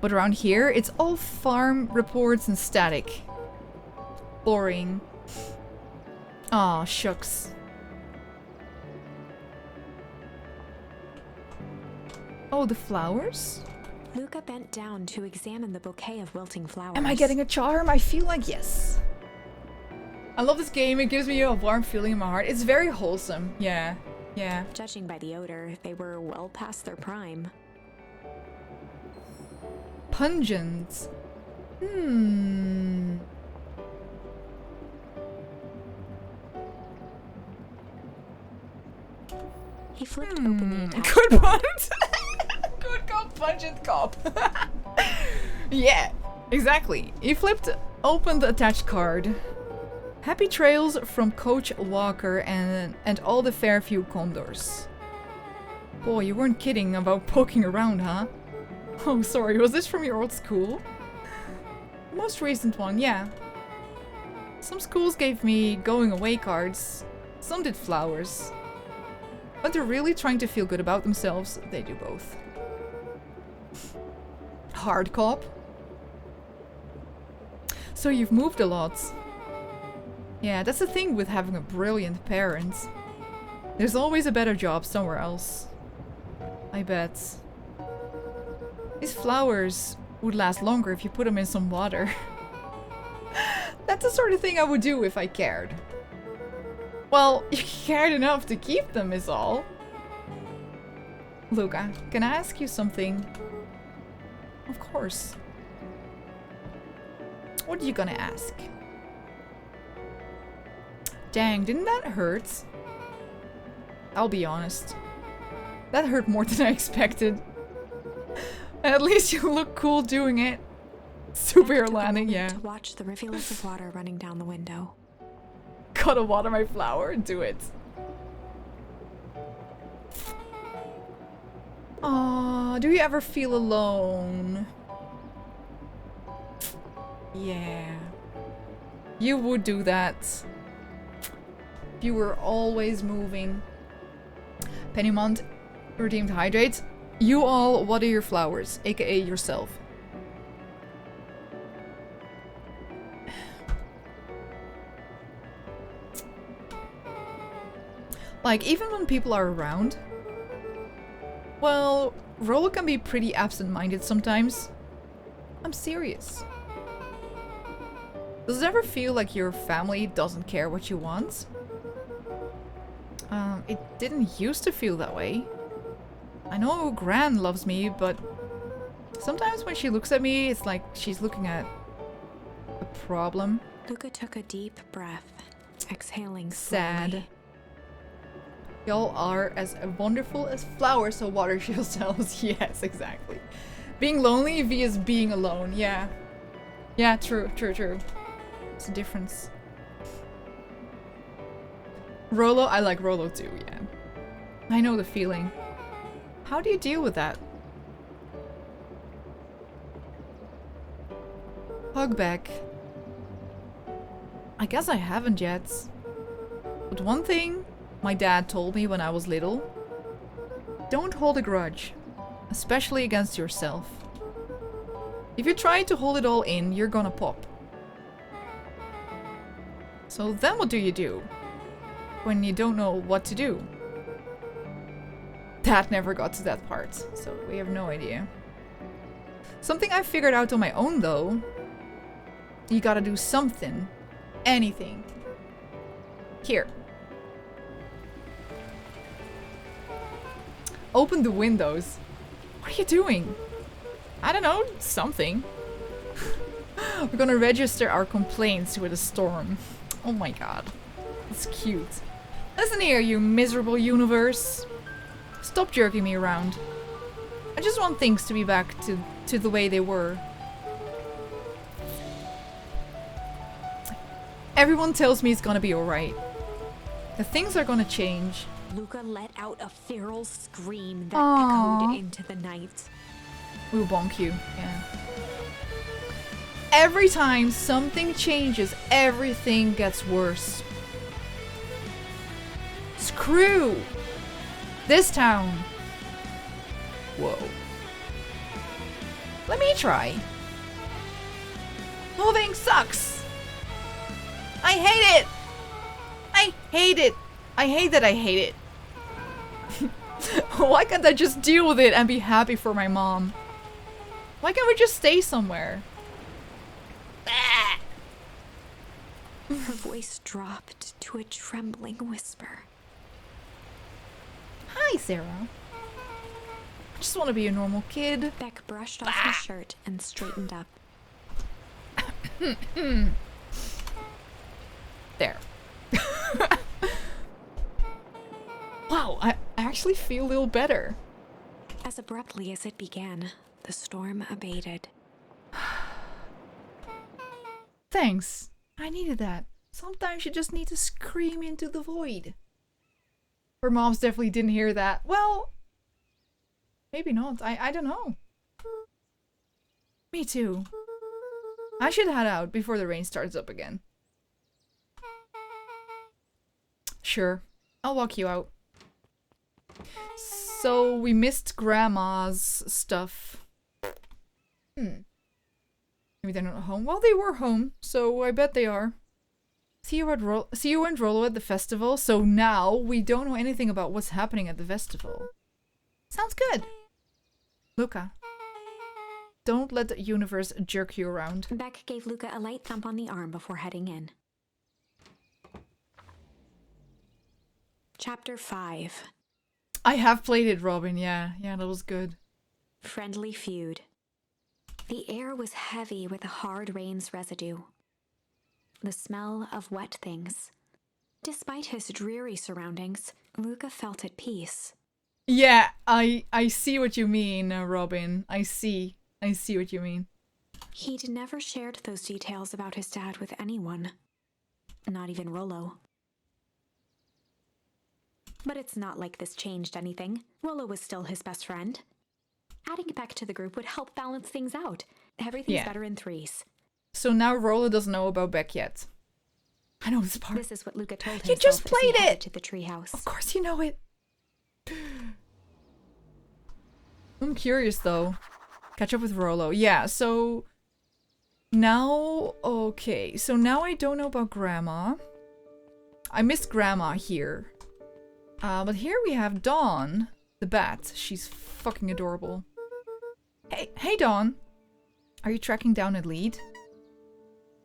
But around here, it's all farm reports and static. Boring. Aw, shucks. Oh, the flowers? Luca bent down to examine the bouquet of wilting flowers. Am I getting a charm? I feel like yes. I love this game. It gives me a warm feeling in my heart. It's very wholesome. Yeah. Yeah. Judging by the odor, they were well past their prime. Pungent. He flipped open the attached Good card. one. Good cop, pungent cop. Yeah, exactly. He flipped open the attached card. Happy trails from Coach Walker and all the Fairview Condors. Boy, you weren't kidding about poking around, huh? Oh, sorry, was this from your old school? Most recent one, yeah. Some schools gave me going away cards. Some did flowers. But they're really trying to feel good about themselves. They do both. Hard cop. So you've moved a lot. Yeah, that's the thing with having a brilliant parent. There's always a better job somewhere else. I bet. These flowers would last longer if you put them in some water. That's the sort of thing I would do if I cared. Well, you cared enough to keep them is all. Luca, can I ask you something? Of course. What are you gonna ask? Dang, didn't that hurt? I'll be honest. That hurt more than I expected. At least you look cool doing it. Superhero landing, yeah. To watch the rivulets of water running down the window. Gotta water my flower? Do it. Aww, do you ever feel alone? Yeah. You would do that. If you were always moving. Pennymont redeemed hydrate. You all water your flowers, aka yourself. Like, even when people are around. Well, Rolo can be pretty absent-minded sometimes. I'm serious. Does it ever feel like your family doesn't care what you want? It didn't used to feel that way. I know Gran loves me, but sometimes when she looks at me, it's like she's looking at a problem. Luca took a deep breath, exhaling Sad. slowly. Y'all are as wonderful as flowers, so water yourselves. Yes, exactly. Being lonely vs being alone. Yeah. Yeah, true. It's a difference. Rolo, I like Rolo too, yeah. I know the feeling. How do you deal with that? Hogback. I guess I haven't yet. But one thing my dad told me when I was little: don't hold a grudge, especially against yourself. If you try to hold it all in, you're gonna pop. So then what do you do when you don't know what to do? Dad never got to that part, so we have no idea. Something I figured out on my own though: you gotta do something. Anything. Here. Open the windows. What are you doing? I don't know, something. We're gonna register our complaints with a storm. Oh my god. That's cute. Listen here, you miserable universe. Stop jerking me around. I just want things to be back to the way they were. Everyone tells me it's gonna be alright. That things are gonna change. Luca let out a feral scream that Aww. echoed into the night. We'll bonk you, yeah. Every time something changes, everything gets worse. Screw this town. Whoa. Let me try. Moving sucks. I hate it. I hate it. I hate that I hate it. Why can't I just deal with it and be happy for my mom? Why can't we just stay somewhere? Her voice dropped to a trembling whisper. Hi, Sarah. I just want to be a normal kid. Beck brushed off his shirt and straightened up. There. Wow, I actually feel a little better. As abruptly as it began, the storm abated. Thanks. I needed that. Sometimes you just need to scream into the void. Her moms definitely didn't hear that. Well, maybe not. I don't know. Me too. I should head out before the rain starts up again. Sure. I'll walk you out. So we missed Grandma's stuff. Maybe they're not home. Well, they were home, so I bet they are. See you and Rolo at the festival. So now we don't know anything about what's happening at the festival. Sounds good. Luca, don't let the universe jerk you around. Beck gave Luca a light thump on the arm before heading in. Chapter 5. I have played it, Robin. Yeah, that was good. Friendly Feud. The air was heavy with the hard rain's residue. The smell of wet things. Despite his dreary surroundings, Luca felt at peace. Yeah, I see what you mean, Robin. I see what you mean. He'd never shared those details about his dad with anyone. Not even Rolo. But it's not like this changed anything. Rolo was still his best friend. Adding Beck to the group would help balance things out. Everything's better in threes. So now Rolo doesn't know about Beck yet. I know this part. This is what Luca told himself. You just played as he headed it! to the treehouse. Of course you know it. I'm curious though. Catch up with Rolo. Yeah, so now, okay. So now I don't know about Grandma. I missed Grandma here. But here we have Dawn, the bat. She's fucking adorable. Hey Dawn. Are you tracking down a lead?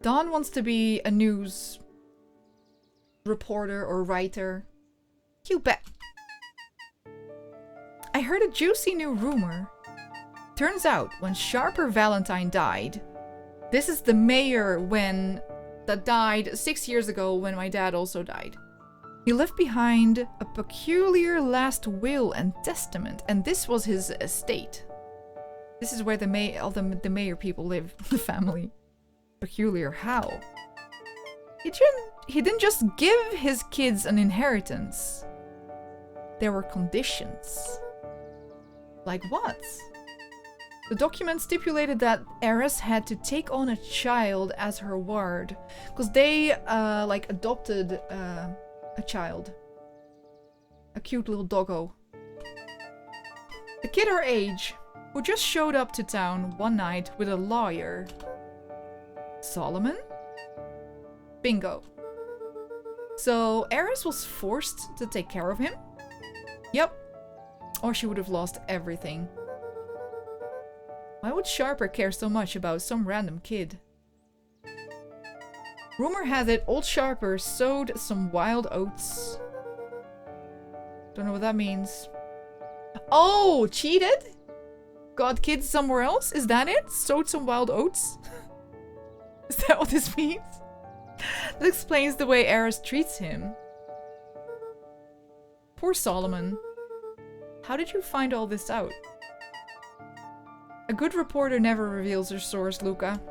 Dawn wants to be a news reporter or writer. You bet. I heard a juicy new rumor. Turns out, when Sharper Valentine died, this is the mayor that died 6 years ago when my dad also died. He left behind a peculiar last will and testament, and this was his estate. This is where the mayor people live, the family. Peculiar how? He didn't just give his kids an inheritance. There were conditions. Like what? The document stipulated that Eris had to take on a child as her ward, because they like adopted a child, a cute little doggo. The kid her age, who just showed up to town one night with a lawyer. Solomon? Bingo. So Eris was forced to take care of him? Yep. Or she would have lost everything. Why would Sharper care so much about some random kid? Rumor has it old Sharper sowed some wild oats. Don't know what that means. Oh, cheated? Got kids somewhere else? Is that it? Sowed some wild oats? Is that what this means? That explains the way Eris treats him. Poor Solomon. How did you find all this out? A good reporter never reveals her source, Luca.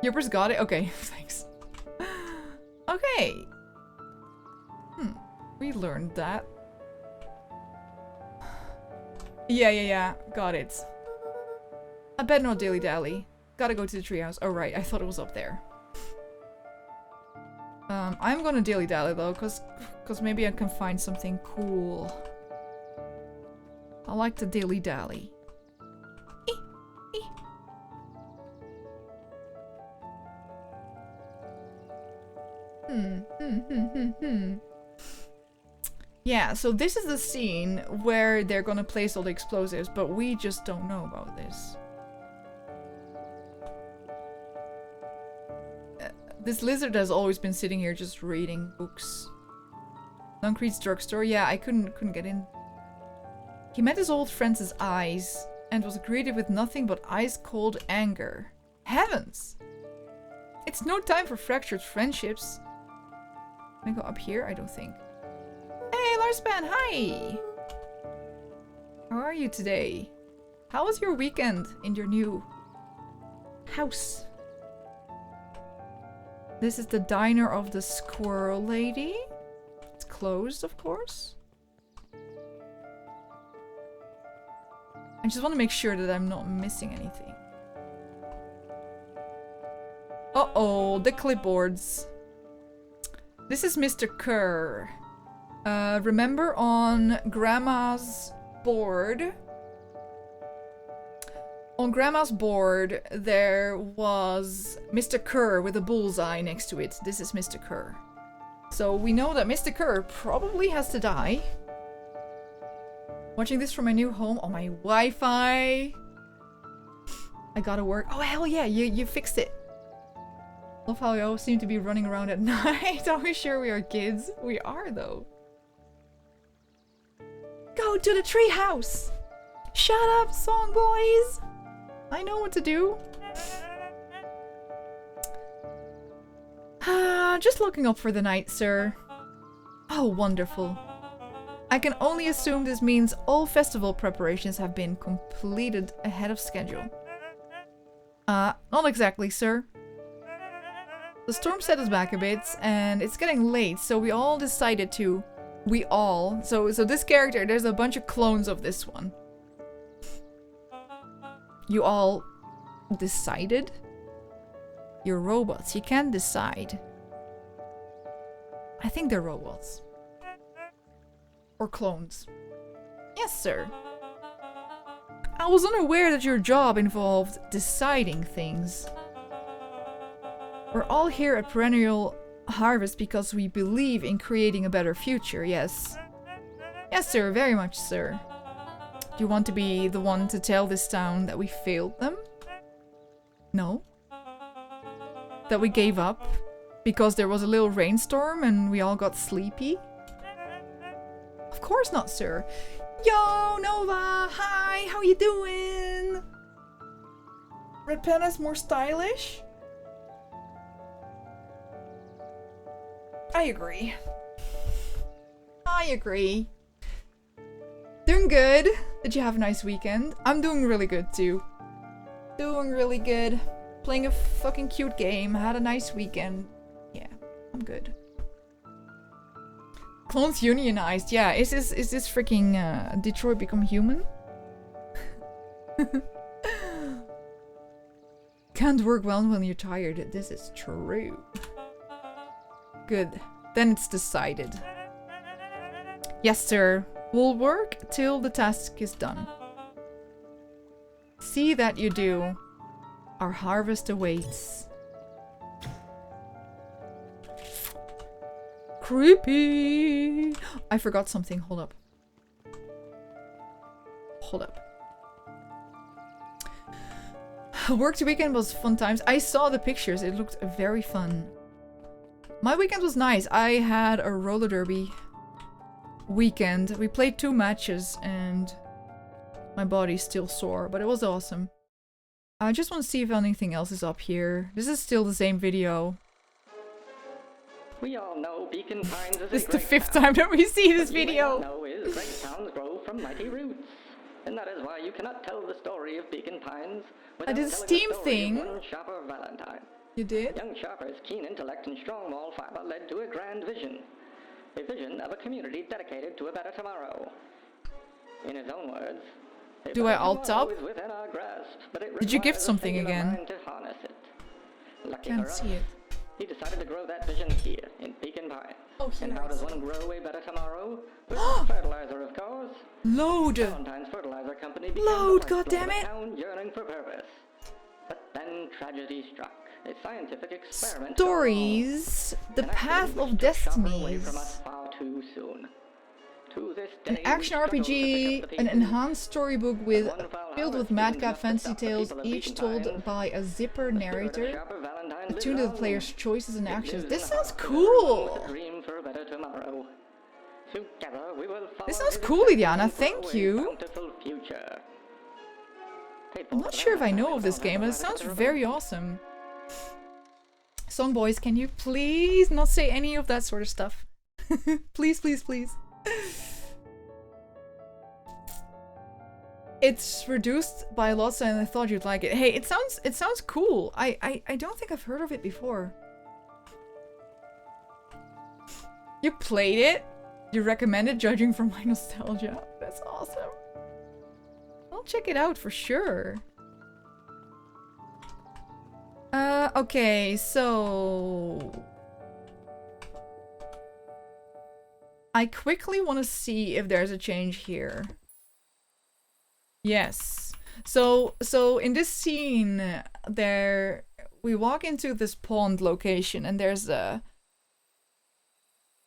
Yipper's got it? Okay, thanks. Okay. We learned that. Yeah. Got it. I bet not dilly-dally. Gotta go to the treehouse. Oh, right. I thought it was up there. I'm gonna dilly-dally, though, because maybe I can find something cool. I like to dilly-dally. Yeah, so this is the scene where they're gonna place all the explosives, but we just don't know about this. This lizard has always been sitting here just reading books. Duncrete's drugstore, yeah, I couldn't get in. He met his old friend's eyes and was greeted with nothing but ice-cold anger. Heavens! It's no time for fractured friendships. Can I go up here? I don't think. Hey, Larspan, hi! How are you today? How was your weekend in your new house? This is the diner of the squirrel lady. It's closed, of course. I just want to make sure that I'm not missing anything. Uh-oh, the clipboards. This is Mr. Kerr. Remember on Grandma's board? On Grandma's board, there was Mr. Kerr with a bullseye next to it. This is Mr. Kerr. So we know that Mr. Kerr probably has to die. Watching this from my new home on my Wi-Fi. I gotta work. Oh, hell yeah, you fixed it. Love how we all seem to be running around at night. Are we sure we are kids? We are, though. Go to the treehouse! Shut up, song boys! I know what to do. Just looking up for the night, sir. Oh, wonderful. I can only assume this means all festival preparations have been completed ahead of schedule. Not exactly, sir. The storm set us back a bit, and it's getting late, so we all decided to... So this character, there's a bunch of clones of this one. You all decided? You're robots. You can't decide. I think they're robots. Or clones. Yes, sir. I was unaware that your job involved deciding things. We're all here at Perennial Harvest because we believe in creating a better future, yes. Yes, sir, very much, sir. Do you want to be the one to tell this town that we failed them? No? that we gave up because there was a little rainstorm and we all got sleepy? Of course not, sir. Yo, Nova! Hi, how you doing? Red pen is more stylish? I agree. I agree. Doing good. Did you have a nice weekend? I'm doing really good too. Doing really good. Playing a fucking cute game. Had a nice weekend. Yeah, I'm good. Clones unionized. Yeah, is this freaking Detroit Become Human? Can't work well when you're tired. This is true. Good. Then it's decided. Yes, sir. We'll work till the task is done. See that you do. Our harvest awaits. Creepy. I forgot something. Hold up. Hold up. Worked weekend was fun times. I saw the pictures. It looked very fun. My weekend was nice. I had a roller derby weekend. We played 2 matches and my body's still sore, but it was awesome. I just want to see if anything else is up here. This is still the same video. We all know Beacon Pines is This is the 5th time that we see this video. What you know is great towns grow from mighty roots. And that is why you cannot tell the story of Beacon Pines without did a telling Steam the story thing. of one Sharper Valentine. You did? Young Sharper's keen intellect and strong moral fiber led to a grand vision. A vision of a community dedicated to a better tomorrow. In his own words, a Do I better alt tomorrow tab? is within our grasp, but it Did you gift requires a something singular again? mind to harness it. Lucky Can't for us, see it. he decided to grow that vision here in Beacon Pines. Oh, and here how it does is. one grow a better tomorrow? With fertilizer, of course. Load! Valentine's Fertilizer Company became Load, the lifeblood of a goddammit! town yearning for purpose. But then tragedy struck. A scientific experiment. Stories. The An Path accident of which took Sharper away Destinies. from us far too soon. To this An day, action we struggle to RPG, pick up the an pieces. enhanced storybook with One foul filled with harvest isn't madcap enough to fantasy stop the tales, people of each Beacon told Pines. by a zipper The spirit of narrator, Sharper Valentine lives attuned to the on. player's choices and It actions. lives This in the sounds hearts of everyone with cool! a dream for a better tomorrow. Together we will follow This sounds his cool, exciting Iliana. and Thank grow a you. bountiful future. I'm not sure if I know of this game, but it sounds very awesome. Songboys, can you please not say any of that sort of stuff? Please, please, please. It's reduced by lots and I thought you'd like it. Hey, it sounds cool. I don't think I've heard of it before. You played it? You recommend it judging from my nostalgia? That's awesome. I'll check it out for sure. Okay, so I quickly want to see if there's a change here. Yes. So in this scene there we walk into this pond location and there's a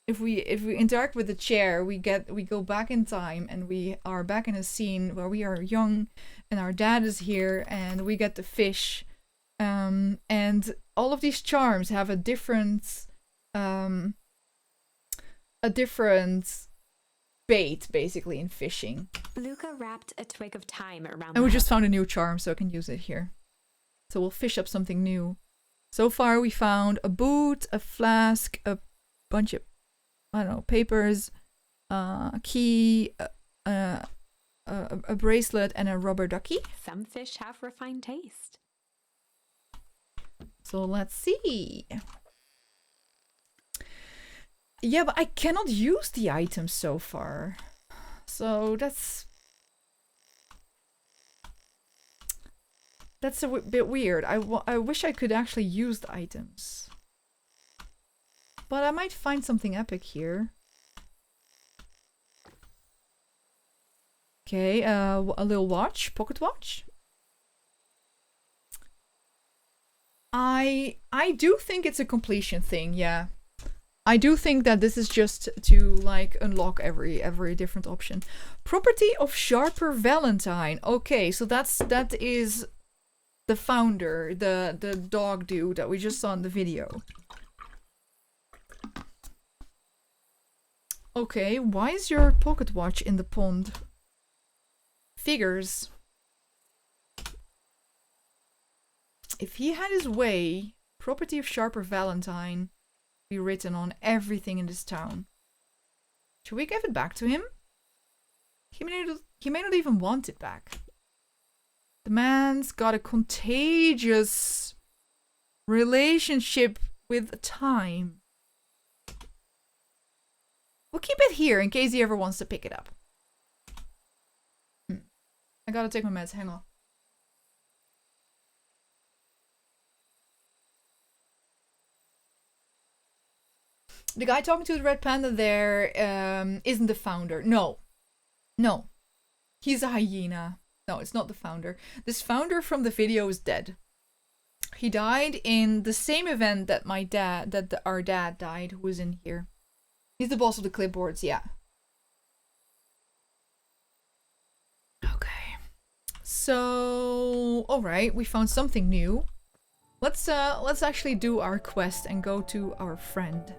if we interact with the chair, we go back in time and we are back in a scene where we are young and our dad is here and we get the fish. And all of these charms have a different bait basically in fishing. Luca wrapped a twig of thyme around And we the just found a new charm so I can use it here. So we'll fish up something new. So far we found a boot, a flask, a bunch of, I don't know, papers, a key, a bracelet, and a rubber ducky. Some fish have refined taste. So let's see. Yeah, but I cannot use the items so far. So that's a bit weird. I wish I could actually use the items. But I might find something epic here. Okay, a little watch, pocket watch. I do think it's a completion thing, yeah. I do think that this is just to like unlock every different option. Property of Sharper Valentine. Okay, so that is the founder, the dog dude that we just saw in the video. Okay, why is your pocket watch in the pond? Figures. If he had his way, property of Sharper Valentine be written on everything in this town. Should we give it back to him? He may not even want it back. The man's got a contagious relationship with time. We'll keep it here in case he ever wants to pick it up. I gotta take my meds, hang on. The guy talking to the red panda there isn't the founder. No. No. He's a hyena. No, it's not the founder. This founder from the video is dead. He died in the same event that our dad died, who was in here. He's the boss of the clipboards, yeah. Okay. So, alright, we found something new. Let's actually do our quest and go to our friend.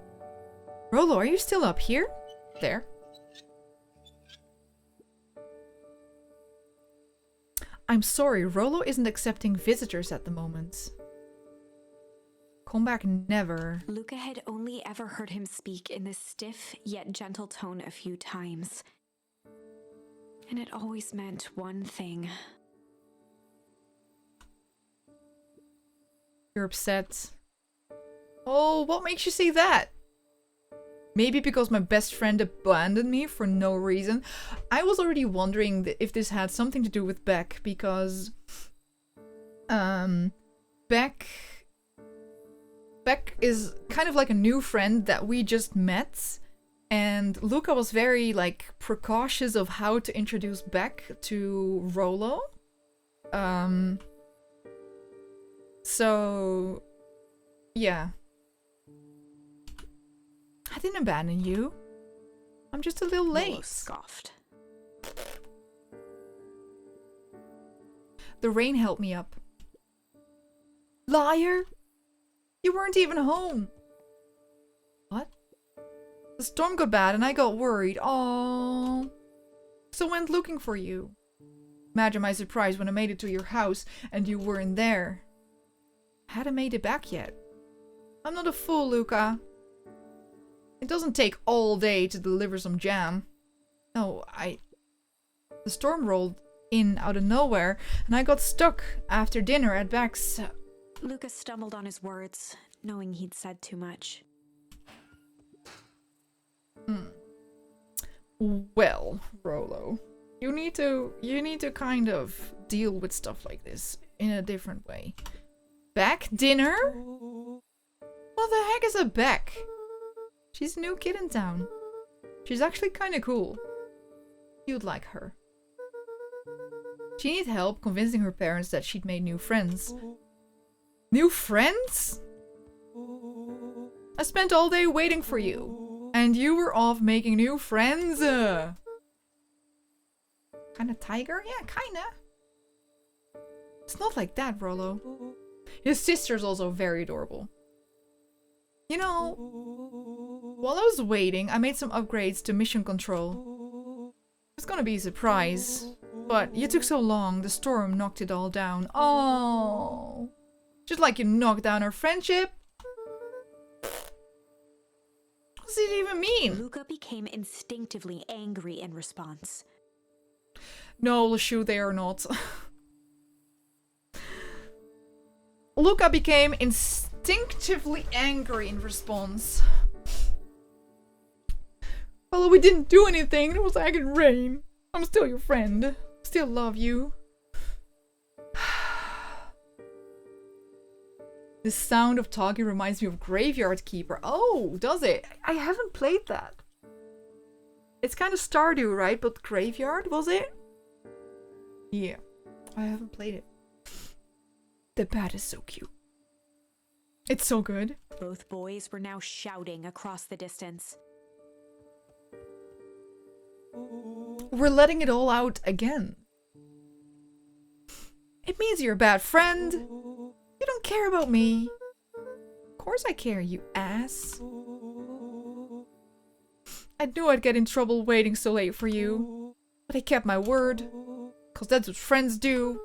Rollo, are you still up here? There. I'm sorry, Rollo isn't accepting visitors at the moment. Come back never. Luca had only ever heard him speak in this stiff yet gentle tone a few times. And it always meant one thing. You're upset. Oh, what makes you say that? Maybe because my best friend abandoned me for no reason. I was already wondering if this had something to do with Beck, because Beck is kind of like a new friend that we just met, and Luca was very like precautious of how to introduce Beck to Rollo. So yeah. I didn't abandon you. I'm just a little late. Rollo scoffed. The rain helped me up. Liar! You weren't even home. What? The storm got bad and I got worried. Aww. So went looking for you. Imagine my surprise when I made it to your house and you weren't there. I hadn't made it back yet. I'm not a fool, Luca. It doesn't take all day to deliver some jam. No, the storm rolled in out of nowhere, and I got stuck after dinner at Beck's. Luca stumbled on his words, knowing he'd said too much. Well, Rollo, you need to kind of deal with stuff like this in a different way. Beck dinner? What the heck is a Beck? She's a new kid in town. She's actually kind of cool. You'd like her. She needed help convincing her parents that she'd made new friends. New friends? I spent all day waiting for you. And you were off making new friends. Kinda tiger? Yeah, kinda. It's not like that, Rollo. His sister's also very adorable. You know, while I was waiting, I made some upgrades to mission control. It's gonna be a surprise. But you took so long, the storm knocked it all down. Oh, just like you knocked down our friendship. What does it even mean? Luca became instinctively angry in response. No, LeChou, they are not. Luca became instinctively angry in response. Well, we didn't do anything. It was like in rain. I'm still your friend. Still love you. The sound of talking reminds me of Graveyard Keeper. Oh, does it? I haven't played that. It's kind of Stardew, right? But Graveyard, was it? Yeah, I haven't played it. The bat is so cute. It's so good. Both boys were now shouting across the distance. We're letting it all out again. It means you're a bad friend. You don't care about me. Of course I care, you ass. I knew I'd get in trouble waiting so late for you. But I kept my word. 'Cause that's what friends do.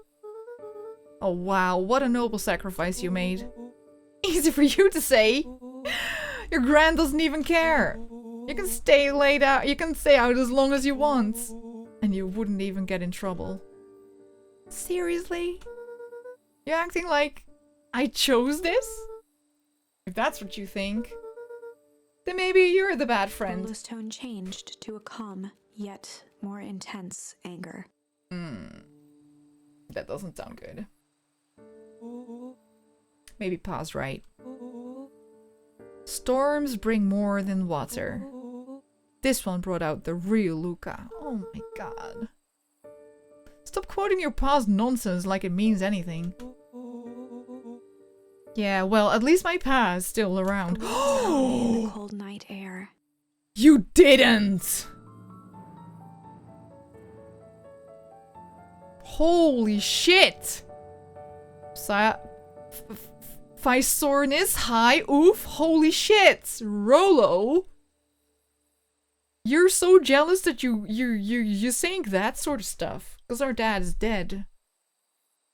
Oh wow, what a noble sacrifice you made. Easy for you to say. Your gran doesn't even care. You can stay late out. You can stay out as long as you want. And you wouldn't even get in trouble. Seriously? You're acting like I chose this? If that's what you think, then maybe you're the bad friend. Rolo's tone changed to a calm, yet more intense anger. That doesn't sound good. Maybe Pa's right. Storms bring more than water. This one brought out the real Luca. Oh my god. Stop quoting your past nonsense like it means anything. Yeah, well, at least my pa is still around. In the cold night air. You didn't! Holy shit! Physornis, hi, oof, holy shit! Rolo! You're so jealous that you saying that sort of stuff. Because our dad is dead.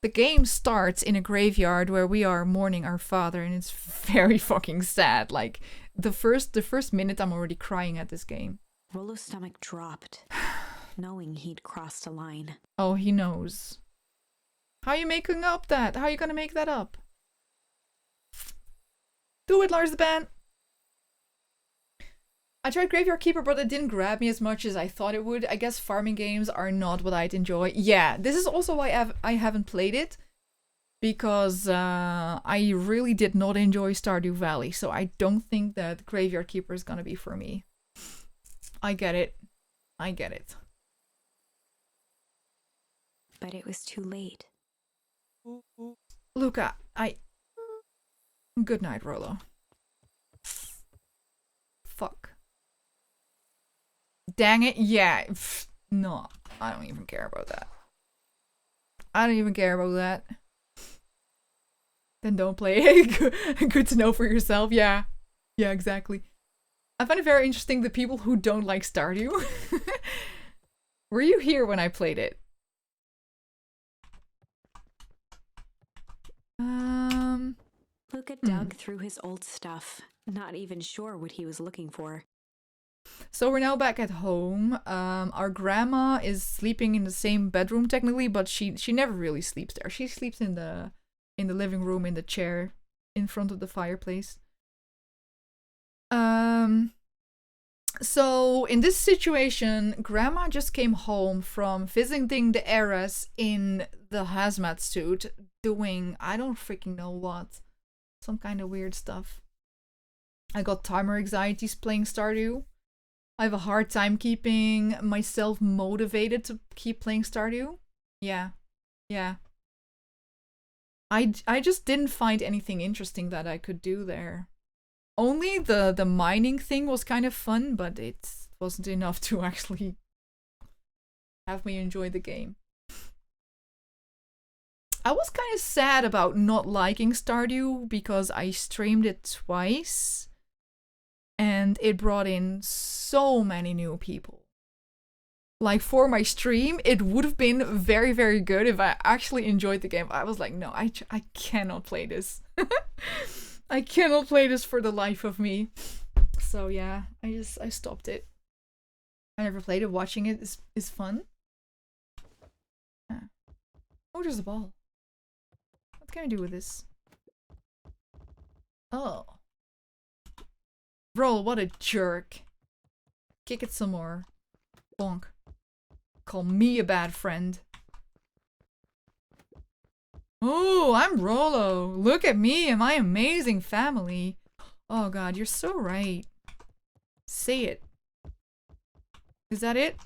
The game starts in a graveyard where we are mourning our father, and it's very fucking sad. Like, the first minute I'm already crying at this game. Rolo's stomach dropped, knowing he'd crossed a line. Oh, he knows. How are you making up that? How are you gonna make that up? Do it, Lars the Band! I tried Graveyard Keeper, but it didn't grab me as much as I thought it would. I guess farming games are not what I'd enjoy. Yeah, this is also why I haven't played it. Because I really did not enjoy Stardew Valley. So I don't think that Graveyard Keeper is gonna be for me. I get it. I get it. But it was too late. Luca, Good night, Rolo. Fuck. Dang it, yeah. No, I don't even care about that. I don't even care about that. Then don't play it. Good to know for yourself, yeah. Yeah, exactly. I find it very interesting the people who don't like Stardew. Were you here when I played it? Luca dug through his old stuff, not even sure what he was looking for. So we're now back at home. Our grandma is sleeping in the same bedroom technically, but she never really sleeps there. She sleeps in the living room in the chair in front of the fireplace. So in this situation, grandma just came home from visiting the heiress in the hazmat suit, doing I don't freaking know what. Some kind of weird stuff. I got timer anxieties playing Stardew. I have a hard time keeping myself motivated to keep playing Stardew. Yeah. Yeah. I just didn't find anything interesting that I could do there. Only the mining thing was kind of fun, but it wasn't enough to actually have me enjoy the game. I was kind of sad about not liking Stardew because I streamed it twice and it brought in so many new people. Like for my stream, it would have been very, very good if I actually enjoyed the game. I was like, no, I cannot play this. I cannot play this for the life of me. So yeah, I stopped it. I never played it. Watching it is fun. Yeah. Oh, there's a ball. What can I do with this? Oh. Bro, what a jerk. Kick it some more. Bonk. Call me a bad friend. Oh, I'm Rolo. Look at me and my amazing family. Oh god, you're so right. Say it. Is that it?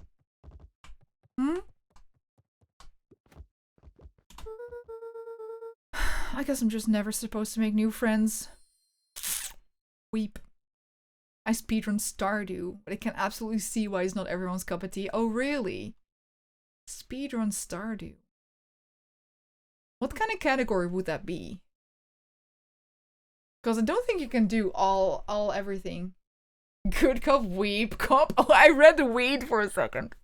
Hmm? I guess I'm just never supposed to make new friends. Weep. I speedrun Stardew, but I can absolutely see why it's not everyone's cup of tea. Oh, really? Speedrun Stardew. What kind of category would that be? Because I don't think you can do all everything. Good cop, weep cop. Oh, I read the weed for a second.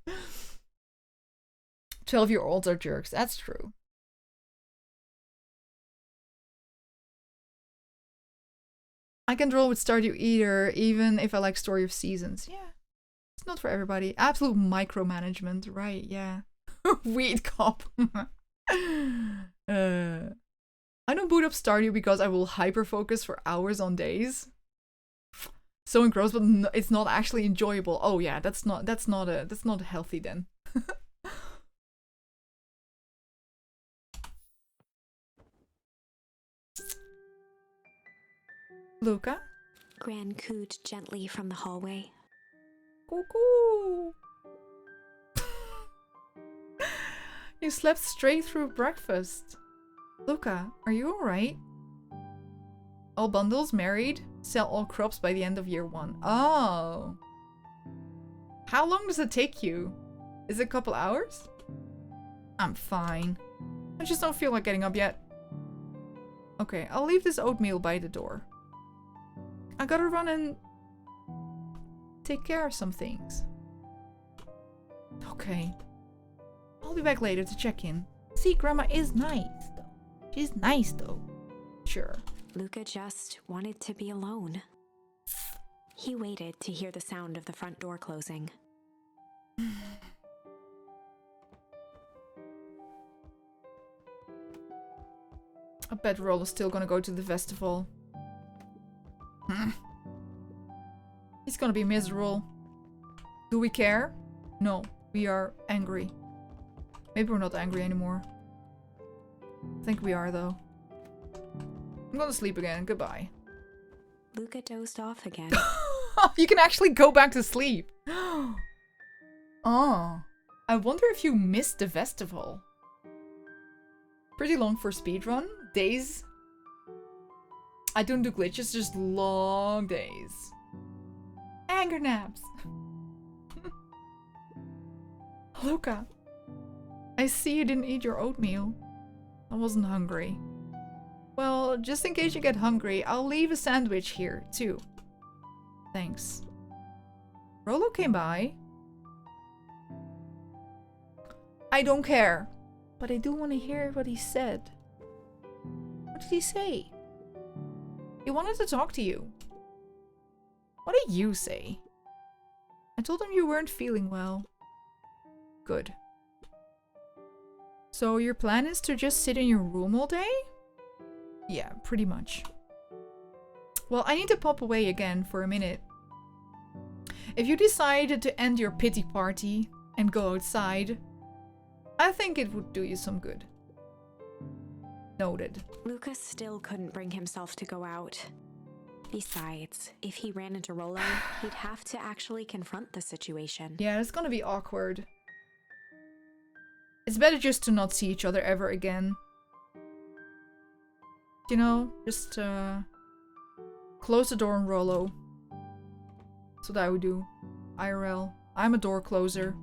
12-year-olds are jerks. That's true. I can roll with Stardew Eater, even if I like Story of Seasons. Yeah. It's not for everybody. Absolute micromanagement. Right, yeah. Weed cop. I don't boot up Stardew because I will hyper-focus for hours on days. So engrossed, but it's not actually enjoyable. Oh yeah, that's not healthy then. Luca? Gran cooed gently from the hallway. Cuckoo! You slept straight through breakfast. Luca, are you alright? All bundles, married, sell all crops by the end of year 1. Oh. How long does it take you? Is it a couple hours? I'm fine. I just don't feel like getting up yet. Okay, I'll leave this oatmeal by the door. I gotta run and take care of some things. Okay. I'll be back later to check in. See, Grandma is nice, though. She's nice, though. Sure. Luca just wanted to be alone. He waited to hear the sound of the front door closing. I bet Rollo's still gonna go to the festival. He's gonna be miserable. Do we care? No, we are angry. Maybe we're not angry anymore. I think we are, though. I'm gonna sleep again. Goodbye. Luca dozed off again. You can actually go back to sleep. Oh. I wonder if you missed the festival. Pretty long for speedrun. Days. I don't do glitches, just long days. Anger naps. Luca. I see you didn't eat your oatmeal. I wasn't hungry. Well, just in case you get hungry, I'll leave a sandwich here, too. Thanks. Rollo came by. I don't care. But I do want to hear what he said. What did he say? He wanted to talk to you. What did you say? I told him you weren't feeling well. Good. So your plan is to just sit in your room all day? Yeah, pretty much. Well, I need to pop away again for a minute. If you decided to end your pity party and go outside, I think it would do you some good. Noted. Lucas still couldn't bring himself to go out. Besides, if he ran into Rollo, he'd have to actually confront the situation. Yeah, it's gonna be awkward. It's better just to not see each other ever again. You know, just close the door on Rollo. That's what I would do. IRL. I'm a door closer.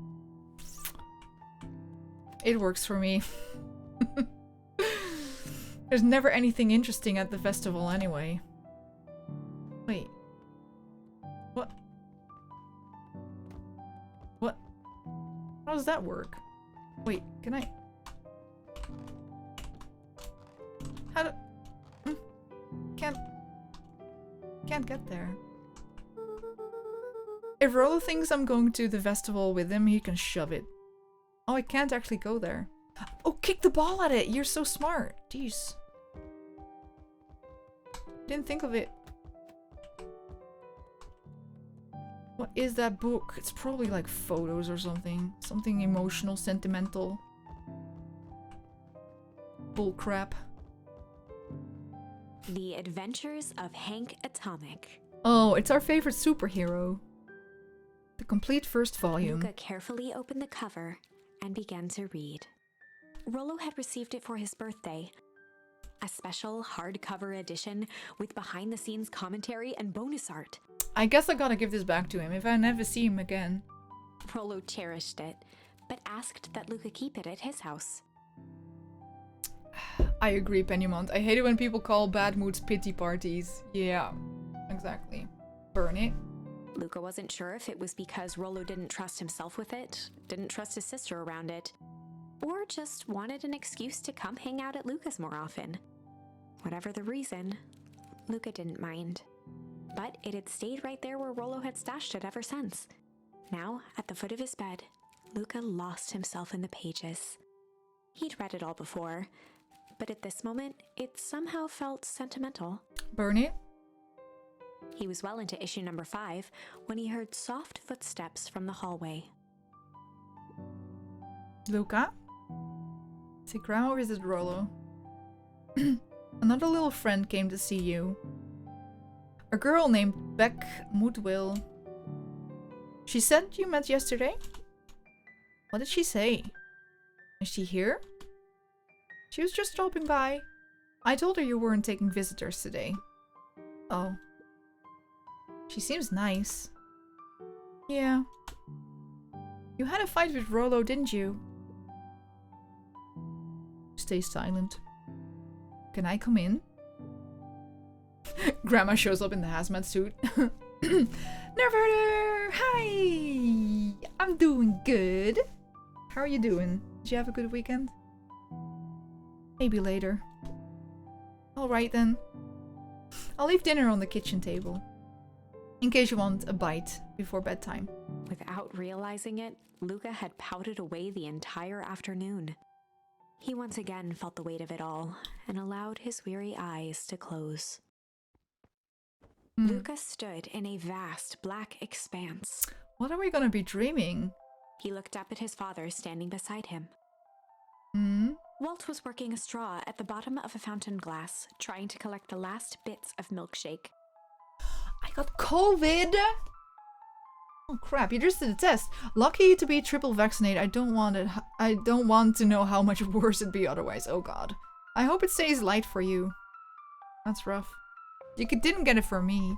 It works for me. There's never anything interesting at the festival anyway. Wait. What? What? How does that work? Wait, can I? How do? Can't get there. If Rollo thinks I'm going to the festival with him, he can shove it. Oh, I can't actually go there. Oh, kick the ball at it! You're so smart. Jeez. Didn't think of it. What is that book? It's probably like photos or something. Something emotional, sentimental. Bullcrap. The Adventures of Hank Atomic. Oh, it's our favorite superhero. The complete first volume. Luca carefully opened the cover and began to read. Rollo had received it for his birthday. A special hardcover edition with behind-the-scenes commentary and bonus art. I guess I gotta give this back to him if I never see him again. Rollo cherished it, but asked that Luca keep it at his house. I agree, Pennymont. I hate it when people call bad moods pity parties. Yeah, exactly. Burn it. Luca wasn't sure if it was because Rollo didn't trust himself with it, didn't trust his sister around it, or just wanted an excuse to come hang out at Luca's more often. Whatever the reason, Luca didn't mind. But it had stayed right there where Rollo had stashed it ever since. Now, at the foot of his bed, Luca lost himself in the pages. He'd read it all before, but at this moment, it somehow felt sentimental. Burn it. He was well into issue number 5 when he heard soft footsteps from the hallway. Luca? Is it Grandma or is it Rollo? Another little friend came to see you. A girl named Beck Moodwill. She said you met yesterday? What did she say? Is she here? She was just stopping by. I told her you weren't taking visitors today. Oh. She seems nice. Yeah. You had a fight with Rollo, didn't you? Stay silent. Can I come in? Grandma shows up in the hazmat suit. Nerfherder! Hi! I'm doing good. How are you doing? Did you have a good weekend? Maybe later. Alright then. I'll leave dinner on the kitchen table. In case you want a bite before bedtime. Without realizing it, Luca had pouted away the entire afternoon. He once again felt the weight of it all and allowed his weary eyes to close. Luca stood in a vast black expanse. What are we gonna be dreaming? He looked up at his father standing beside him. Walt was working a straw at the bottom of a fountain glass, trying to collect the last bits of milkshake. I got COVID! Oh crap, you just did a test. Lucky to be triple vaccinated. I don't want to know how much worse it'd be otherwise. Oh god. I hope it stays light for you. That's rough. You didn't get it for me.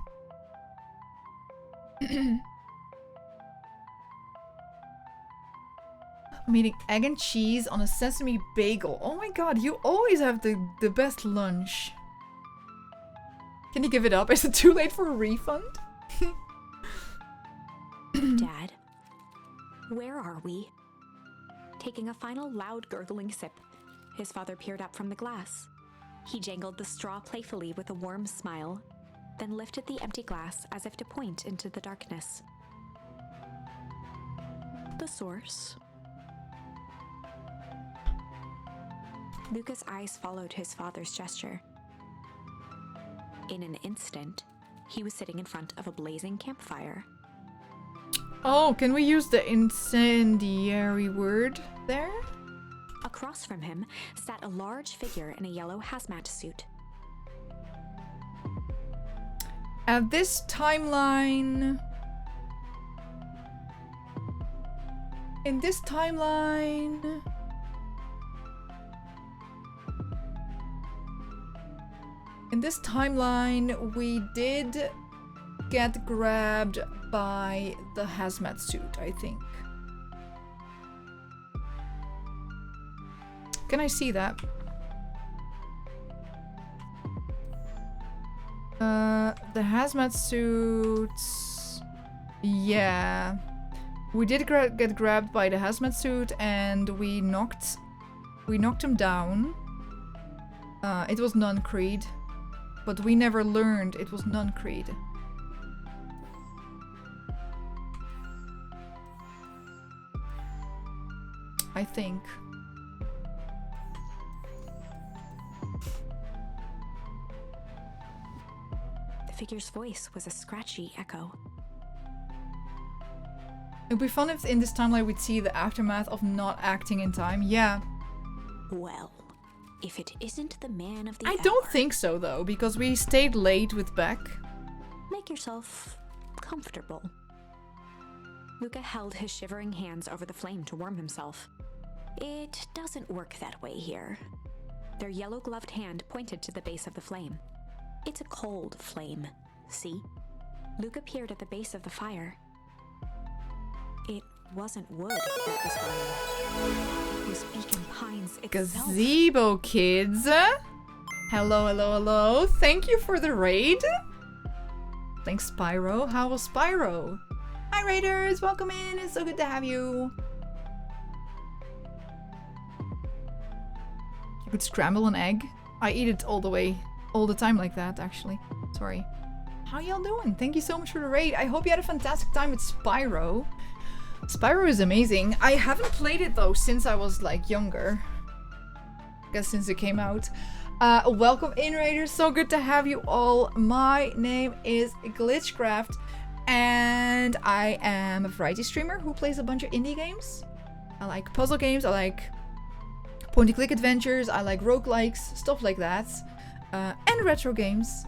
I'm eating egg and cheese on a sesame bagel. Oh my god, you always have the best lunch. Can you give it up? Is it too late for a refund? Dad, where are we? Taking a final loud gurgling sip, his father peered up from the glass. He jangled the straw playfully with a warm smile, then lifted the empty glass as if to point into the darkness. The source. Luca's eyes followed his father's gesture. In an instant, he was sitting in front of a blazing campfire. Oh, can we use the incendiary word there? Across from him sat a large figure in a yellow hazmat suit. At this timeline... In this timeline... In this timeline, we did get grabbed by the hazmat suit, I think. Can I see that? The hazmat suits... Yeah. We did get grabbed by the hazmat suit and we knocked him down. It was non-Creed. But we never learned it was non-Creed. I think. The figure's voice was a scratchy echo. It'd be fun if in this timeline we'd see the aftermath of not acting in time. Yeah. Well, if it isn't the man of the I hour, don't think so though, because we stayed late with Beck. make yourself comfortable. Luca held his shivering hands over the flame to warm himself. It doesn't work that way here. Their yellow-gloved hand pointed to the base of the flame. It's a cold flame, see? Luca peered at the base of the fire. It wasn't wood that was burning. It was Beacon Pines itself. Gazebo kids. Hello, hello, hello. Thank you for the raid. Thanks, Spyro. How was Spyro? Hi, raiders. Welcome in. It's so good to have you. You could scramble an egg. I eat it all the time like that, actually. Sorry. How y'all doing? Thank you so much for the raid. I hope you had a fantastic time with Spyro. Spyro is amazing. I haven't played it though since I was like younger. I guess since it came out. Welcome in, raiders. So good to have you all. My name is Glitchcraft and I am a variety streamer who plays a bunch of indie games. I like puzzle games, I like point-and-click adventures, I like roguelikes, stuff like that. And retro games.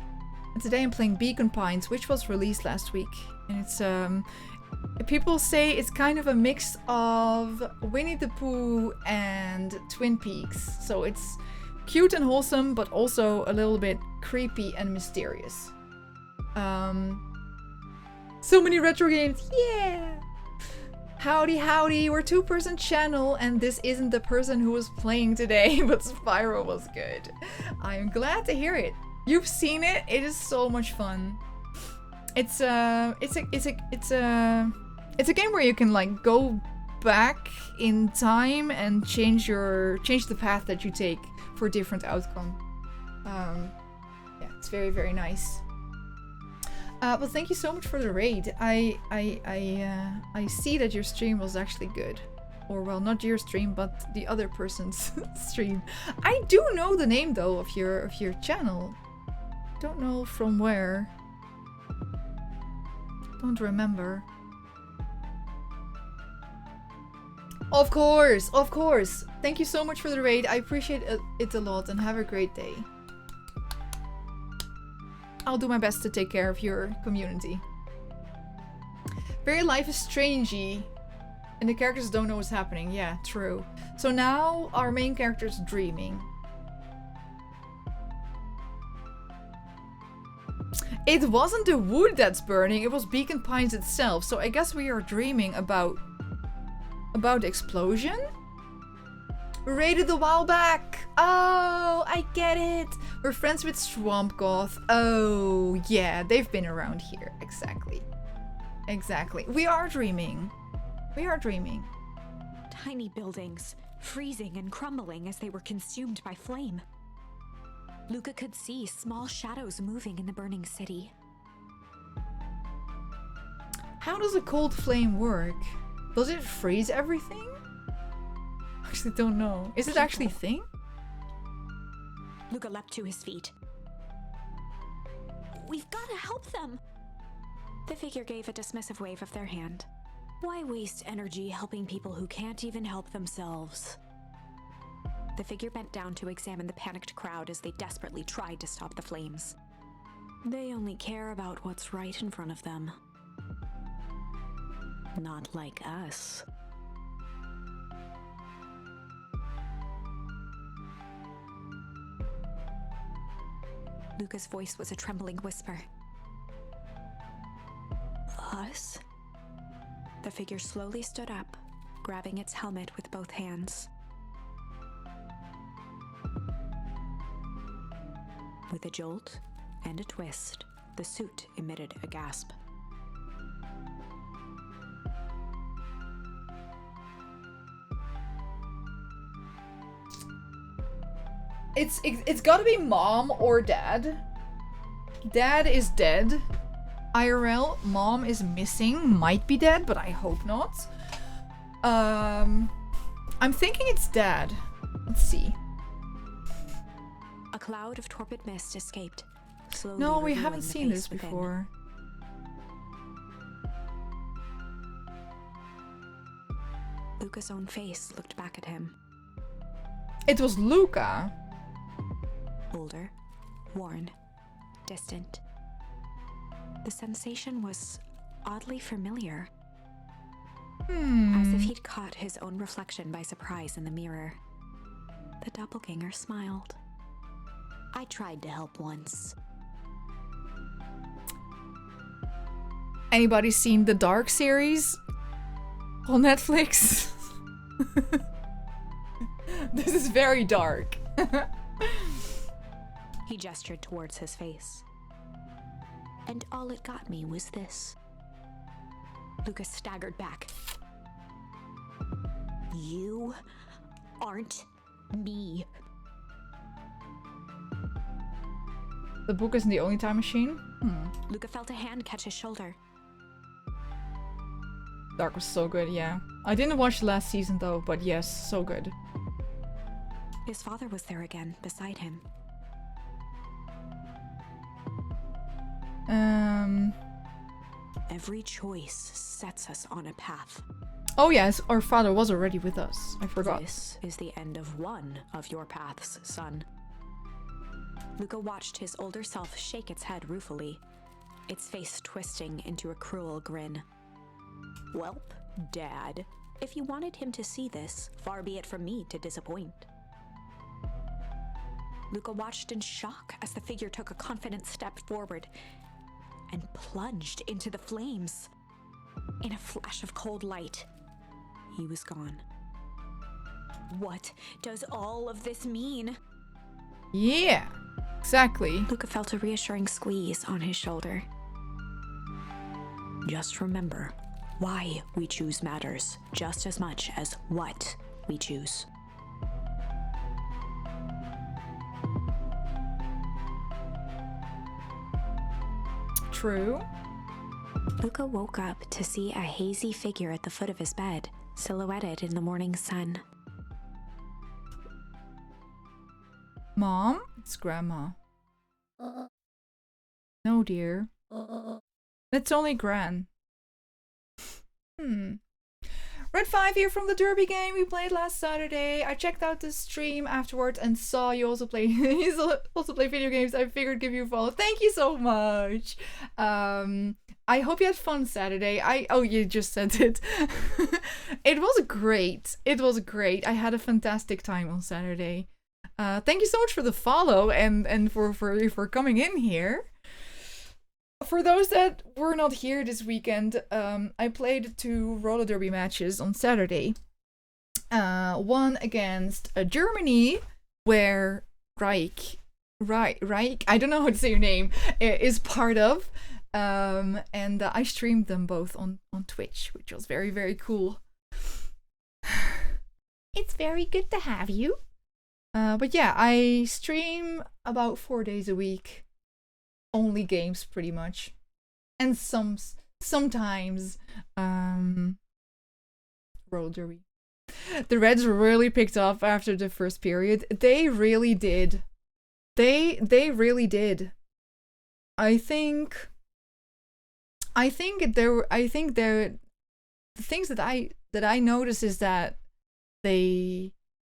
And today I'm playing Beacon Pines, which was released last week. And it's people say it's kind of a mix of Winnie the Pooh and Twin Peaks. So it's cute and wholesome, but also a little bit creepy and mysterious. So many retro games, yeah! Howdy, howdy, we're a two-person channel, and this isn't the person who was playing today, but Spyro was good. I'm glad to hear it. You've seen it, it is so much fun. It's a game where you can like go back in time and change the path that you take for a different outcome. Yeah, it's very, very nice. Well, thank you so much for the raid. I see that your stream was actually good, or well, not your stream, but the other person's stream. I do know the name though of your channel. Don't know from where. Don't remember. Of course, of course. Thank you so much for the raid. I appreciate it a lot, and have a great day. I'll do my best to take care of your community. Very life is strangey, and the characters don't know what's happening. Yeah, true. So now our main character is dreaming. It wasn't the wood that's burning, it was Beacon Pines itself. So I guess we are dreaming about the explosion? We raided a while back. Oh, I get it. We're friends with Swamp Goth. Oh, yeah, they've been around here. Exactly. Exactly. We are dreaming. We are dreaming. Tiny buildings, freezing and crumbling as they were consumed by flame. Luca could see small shadows moving in the burning city. How does a cold flame work? Does it freeze everything? I actually don't know. Is it actually a thing? Luca leapt to his feet. We've got to help them! The figure gave a dismissive wave of their hand. Why waste energy helping people who can't even help themselves? The figure bent down to examine the panicked crowd as they desperately tried to stop the flames. They only care about what's right in front of them. Not like us. Luca's voice was a trembling whisper. Us? The figure slowly stood up, grabbing its helmet with both hands. With a jolt and a twist, the suit emitted a gasp. It's gotta be mom or dad. Dad is dead. IRL, mom is missing. Might be dead, but I hope not. I'm thinking it's dad. Let's see. A cloud of torpid mist escaped, slowly No, we revealing haven't the seen this face within. before. Luca's own face looked back at him. It was Luca. Older, worn, distant. The sensation was oddly familiar, as if he'd caught his own reflection by surprise in the mirror. The doppelganger smiled. I tried to help once. Anybody seen the Dark series? On Netflix. This is very dark. He gestured towards his face. And all it got me was this. Lucas staggered back. You aren't me. The book isn't the only time machine? Luca felt a hand catch his shoulder. Dark was so good, yeah. I didn't watch the last season though, but yes, so good. His father was there again, beside him. Every choice sets us on a path. Oh yes, our father was already with us. I forgot. This is the end of one of your paths, son. Luca watched his older self shake its head ruefully, its face twisting into a cruel grin. Welp, Dad, if you wanted him to see this, far be it from me to disappoint. Luca watched in shock as the figure took a confident step forward and plunged into the flames. In a flash of cold light, he was gone. What does all of this mean? Yeah, exactly. Luca felt a reassuring squeeze on his shoulder. Just remember, why we choose matters just as much as what we choose. True. Luca woke up to see a hazy figure at the foot of his bed, silhouetted in the morning sun. Mom? It's Grandma. No, dear. It's only Gran. Red 5 here from the Derby game we played last Saturday. I checked out the stream afterwards and saw you also play video games. I figured give you a follow. Thank you so much. I hope you had fun Saturday. Oh, you just said it. It was great. It was great. I had a fantastic time on Saturday. Thank you so much for the follow and for coming in here. For those that were not here this weekend, I played 2 roller derby matches on Saturday. One against Germany, where Reich, I don't know how to say your name, is part of. And I streamed them both on Twitch, which was very, very cool. It's very good to have you. But yeah, I stream about 4 days a week. Only games, pretty much. And sometimes roller derby. The Reds really picked up after the first period. They really did. They really did. I think the things that I noticed is that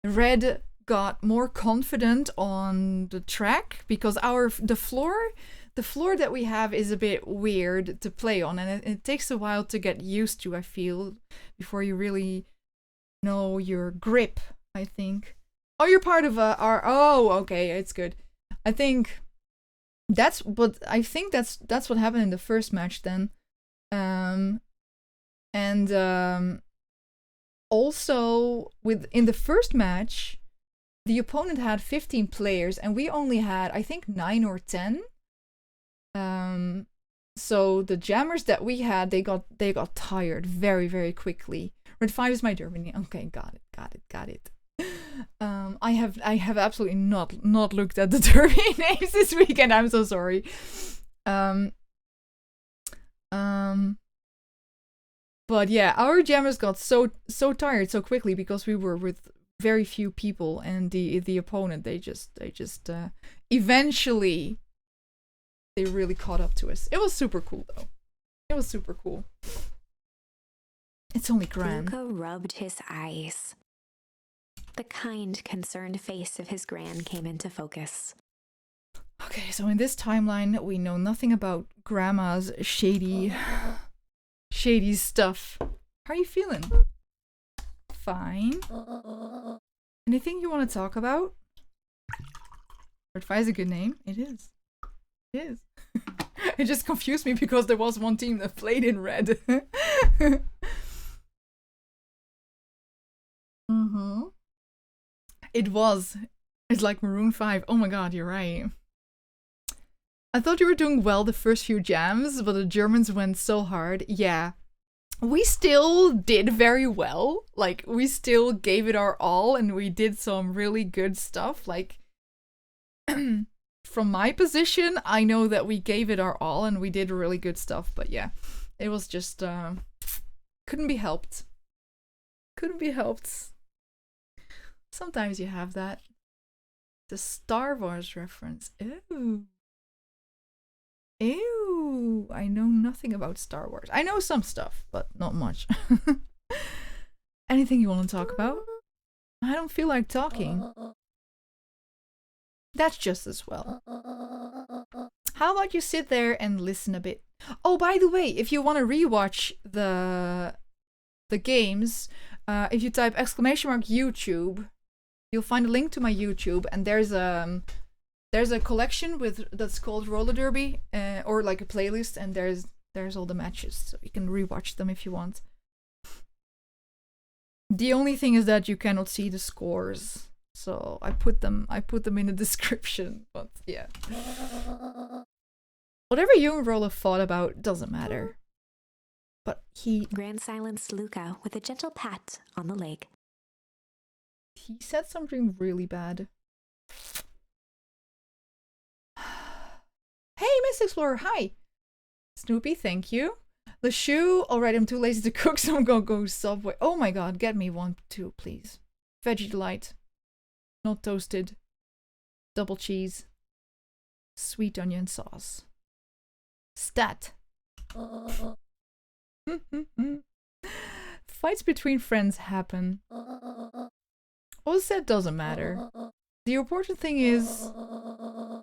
Red got more confident on the track because the floor that we have is a bit weird to play on, and it takes a while to get used to, I feel, before you really know your grip, I think. Oh, you're part of okay, it's good. I think that's what happened in the first match then. Also in the first match, the opponent had 15 players and we only had, I think, 9 or 10. So the jammers that we had, they got tired very, very quickly. Red 5 is my Germany. Okay, got it. I have absolutely not looked at the derby names this weekend. I'm so sorry. But yeah, our jammers got so tired so quickly because we were with very few people, and the opponent they just eventually they really caught up to us. It was super cool though. It was super cool. It's only Gran. Luca rubbed his eyes. The kind, concerned face of his Gran came into focus. Okay, so in this timeline, we know nothing about Grandma's shady stuff. How are you feeling? Fine. Anything you want to talk about? Red 5 is a good name. It is. It is. It just confused me because there was one team that played in red. It was. It's like Maroon 5. Oh my god, you're right. I thought you were doing well the first few jams, but the Germans went so hard. Yeah. We still did very well. Like, we still gave it our all, and we did some really good stuff. Like, from my position, I know that we gave it our all, and we did really good stuff. But yeah, it was just, couldn't be helped. Couldn't be helped. Sometimes you have that. The Star Wars reference. Ew. Ew. I know nothing about Star Wars. I know some stuff, but not much. Anything you want to talk about? I don't feel like talking. That's just as well. How about you sit there and listen a bit? Oh, by the way, if you want to rewatch the games, if you type !YouTube, you'll find a link to my YouTube, and there's a collection that's called Roller Derby, or like a playlist, and there's all the matches, so you can rewatch them if you want. The only thing is that you cannot see the scores, so I put them in the description. But yeah, whatever you and Roller fought about doesn't matter. But Gran silenced Luca with a gentle pat on the leg. He said something really bad. Hey, Miss Explorer, hi! Snoopy, thank you. The shoe, alright, I'm too lazy to cook, so I'm gonna go Subway. Oh my god, get me one too, please. Veggie Delight. Not toasted. Double cheese. Sweet onion sauce. Stat. Fights between friends happen. All said doesn't matter. The important thing is,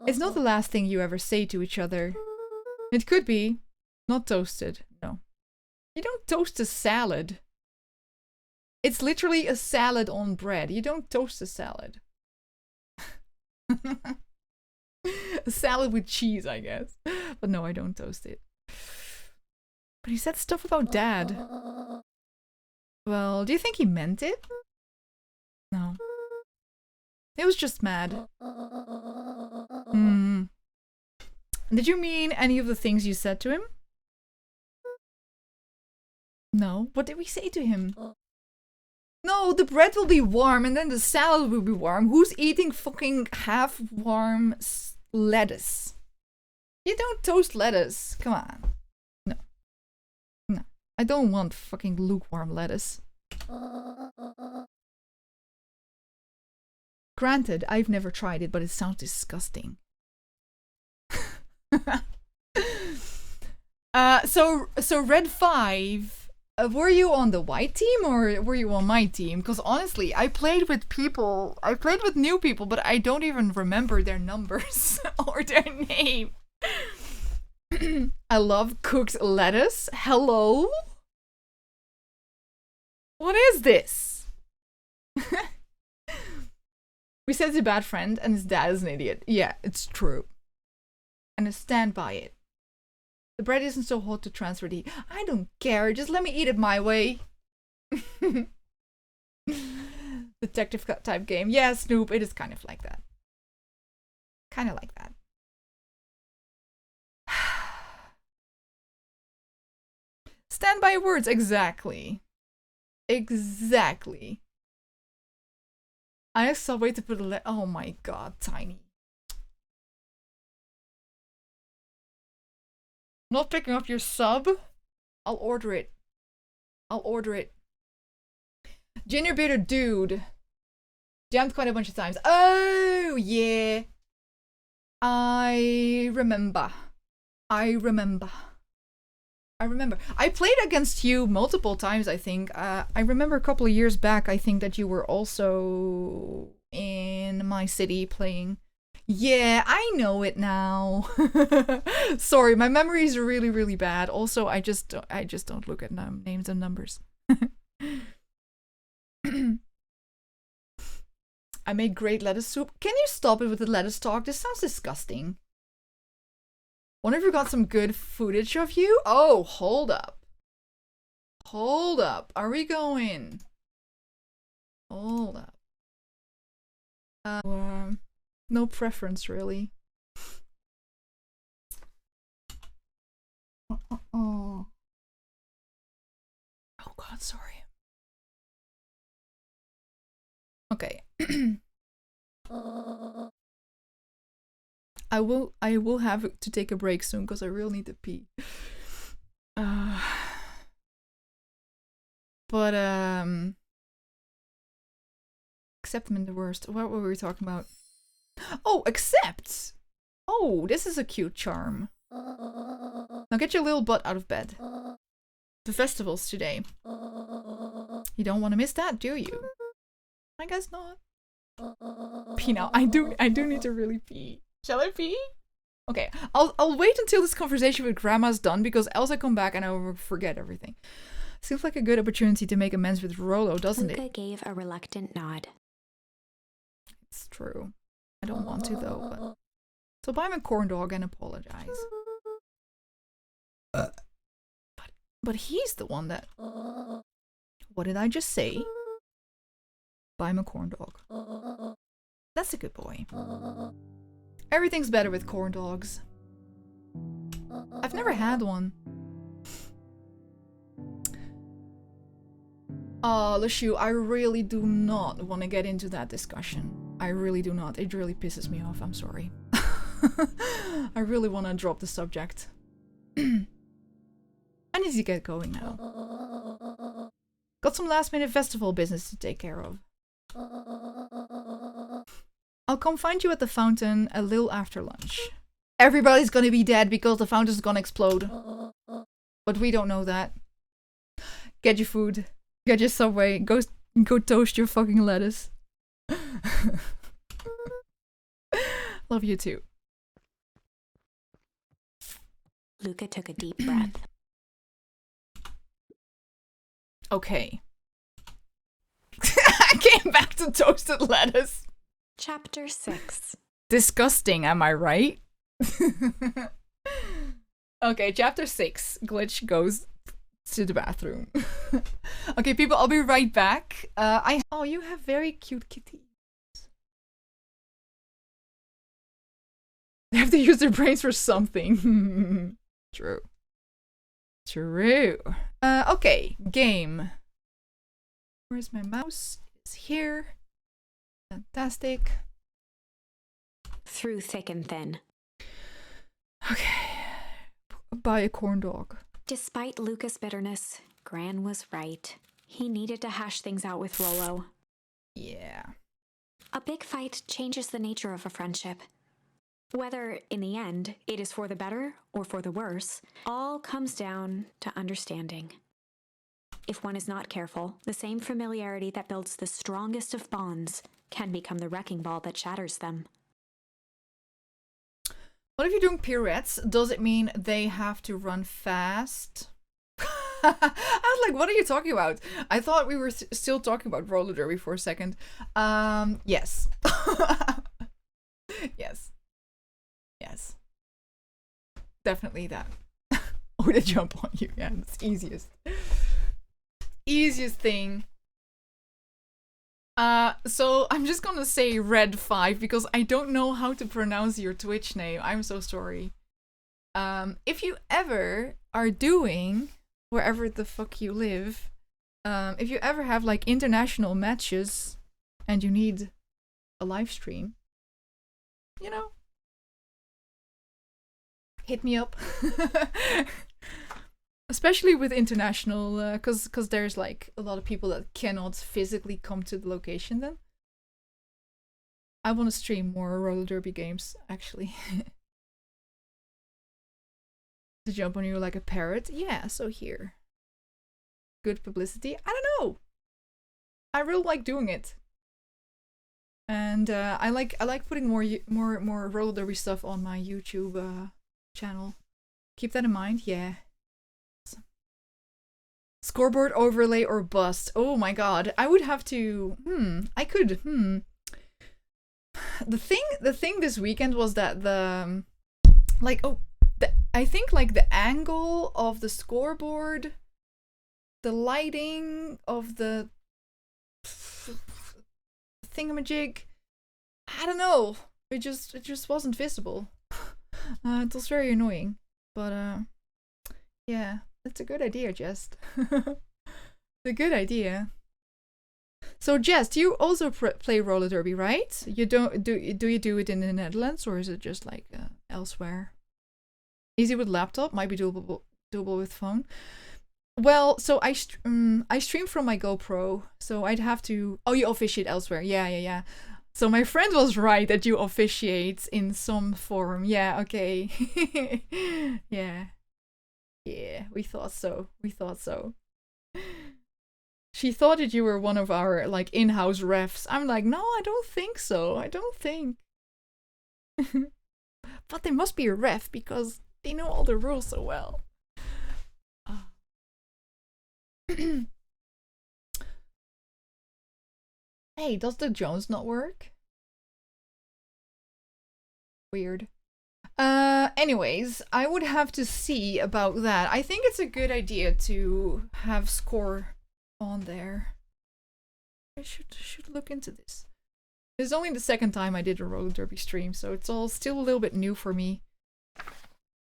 it's not the last thing you ever say to each other. It could be. Not toasted. No. You don't toast a salad. It's literally a salad on bread. You don't toast a salad. A salad with cheese, I guess. But no, I don't toast it. But he said stuff about Dad. Well, do you think he meant it? No. He was just mad. Did you mean any of the things you said to him? No. What did we say to him? No, the bread will be warm and then the salad will be warm. Who's eating fucking half-warm lettuce? You don't toast lettuce. Come on. No. No. I don't want fucking lukewarm lettuce. Granted, I've never tried it, but it sounds disgusting. So Red 5, were you on the white team or were you on my team? Because honestly, I played with new people, but I don't even remember their numbers or their name. I love cooked lettuce. Hello? What is this? We said he's a bad friend and his dad is an idiot. Yeah, it's true. And I stand by it. The bread isn't so hot to transfer the heat. I don't care. Just let me eat it my way. Detective type game. Yeah, Snoop, it is kind of like that. Kind of like that. Stand by your words. Exactly. Exactly. I asked Subway to put a oh my god, Tiny. Not picking up your sub? I'll order it. I'll order it. Ginger Bitter Dude. Jammed quite a bunch of times. Oh, yeah. I remember. I played against you multiple times, I think. I remember a couple of years back, I think that you were also in my city playing. Yeah, I know it now. Sorry, my memory is really, really bad. Also, I just don't look at names and numbers. I made great lettuce soup. Can you stop it with the lettuce talk? This sounds disgusting. Wonder if we got some good footage of you? Oh, hold up. Hold up. Are we going? Hold up. No preference really. Oh god, sorry. Okay. I will have to take a break soon because I really need to pee. But accept them in the worst. What were we talking about? Oh, accept. Oh, this is a cute charm. Now get your little butt out of bed. The festival's today. You don't want to miss that, do you? I guess not. Pee now. I do need to really pee. Shall I pee? Okay, I'll wait until this conversation with Grandma's done because else I come back and I will forget everything. Seems like a good opportunity to make amends with Rolo, doesn't Luca it? gave a reluctant nod. It's true. I don't want to though. But... So buy him a corn dog and apologize. But he's the one that... What did I just say? Buy him a corn dog. That's a good boy. Everything's better with corn dogs. I've never had one. Lashu, I really do not want to get into that discussion. I really do not. It really pisses me off. I'm sorry. I really want to drop the subject. I need to get going now. Got some last minute festival business to take care of. I'll come find you at the fountain a little after lunch. Everybody's gonna be dead because the fountain's gonna explode. But we don't know that. Get your food. Get your Subway. Go toast your fucking lettuce. Love you too. Luca took a deep breath. Okay. I came back to toasted lettuce. Chapter 6. Disgusting, am I right? Okay, chapter 6. Glitch goes to the bathroom. Okay, people, I'll be right back. Oh, you have very cute kitties. They have to use their brains for something. True. True. Okay, game. Where's my mouse? It's here. Fantastic. Through thick and thin. Okay. Buy a corn dog. Despite Luca's bitterness, Gran was right. He needed to hash things out with Rolo. Yeah. A big fight changes the nature of a friendship. Whether, in the end, it is for the better or for the worse, all comes down to understanding. If one is not careful, the same familiarity that builds the strongest of bonds can become the wrecking ball that shatters them. What if you're doing pirouettes? Does it mean they have to run fast? I was like, what are you talking about? I thought we were still talking about roller derby for a second. Yes. Yes. Yes. Definitely that. Or they jump on you. Yeah, it's easiest. Easiest thing. So I'm just gonna say Red5 because I don't know how to pronounce your Twitch name. I'm so sorry. If you ever are doing, wherever the fuck you live, if you ever have like international matches and you need a live stream, you know, hit me up. Especially with international, because there's like a lot of people that cannot physically come to the location then. I want to stream more roller derby games, actually. To jump on you like a parrot? Yeah, so here. Good publicity? I don't know! I really like doing it. And I like putting more roller derby stuff on my YouTube channel. Keep that in mind, yeah. Scoreboard overlay or bust. Oh my god. I would have to I could The thing this weekend was that I think like the angle of the scoreboard, the lighting of the thingamajig, I don't know. It just wasn't visible. It was very annoying. But yeah, that's a good idea, Jess. A good idea. So Jess, you also play roller derby, right? You don't do you do it in the Netherlands, or is it just like elsewhere? Easy with laptop, might be doable with phone. Well, so I stream from my GoPro, so I'd have to. Oh, you officiate elsewhere? Yeah. So my friend was right that you officiate in some form. Yeah. Okay. Yeah. We thought so. She thought that you were one of our like in-house refs. I'm like, no, I don't think so. I don't think. But they must be a ref because they know all the rules so well. Hey, does the Jones not work? Weird. Anyways, I would have to see about that. I think it's a good idea to have score on there. I should look into this. It's only the second time I did a roller derby stream, so it's all still a little bit new for me.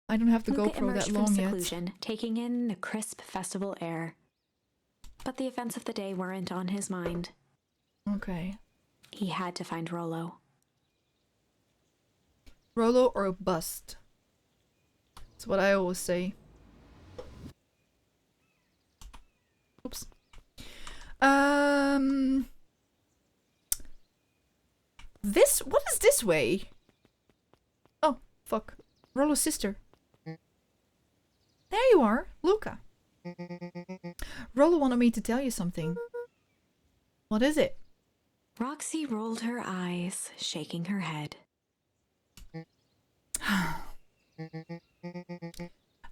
I don't have the Luca GoPro that long yet. seclusion, taking in the crisp festival air. But the events of the day weren't on his mind. Okay. He had to find Rollo. Rollo or bust. That's what I always say. Oops. What is this way? Oh, fuck. Rollo's sister. There you are, Luca. Rollo wanted me to tell you something. What is it? Roxy rolled her eyes, shaking her head.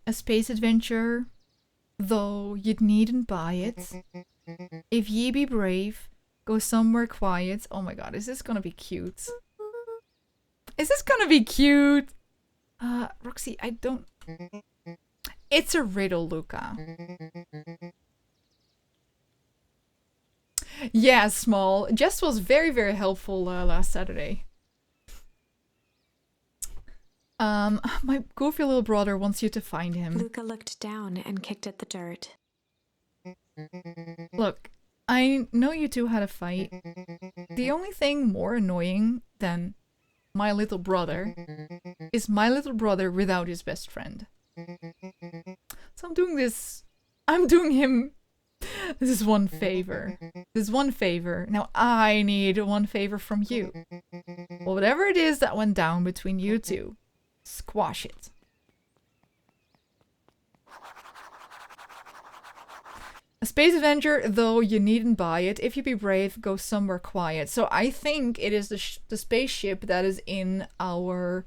A space adventure, though you needn't buy it. If ye be brave, go somewhere quiet. Oh my god, is this gonna be cute? Is this gonna be cute? Roxy, I don't... It's a riddle, Luca. Yeah, small. Jess was very, very helpful last Saturday. My goofy little brother wants you to find him. Luca looked down and kicked at the dirt. Look, I know you two had a fight. The only thing more annoying than my little brother is my little brother without his best friend. So I'm doing him this one favor. Now I need one favor from you. Well, whatever it is that went down between you two, squash it. A space adventure, though you needn't buy it. If you be brave, go somewhere quiet. So I think it is the spaceship that is in our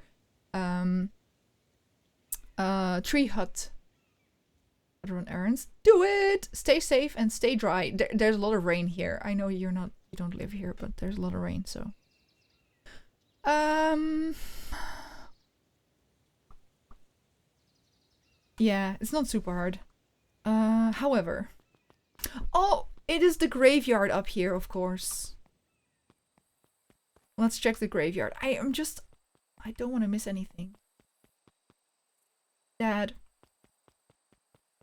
tree hut. Run errands. Do it! Stay safe and stay dry. There's a lot of rain here. I know you don't live here, but there's a lot of rain, so. Yeah, it's not super hard. However. Oh, it is the graveyard up here, of course. Let's check the graveyard. I don't want to miss anything. Dad.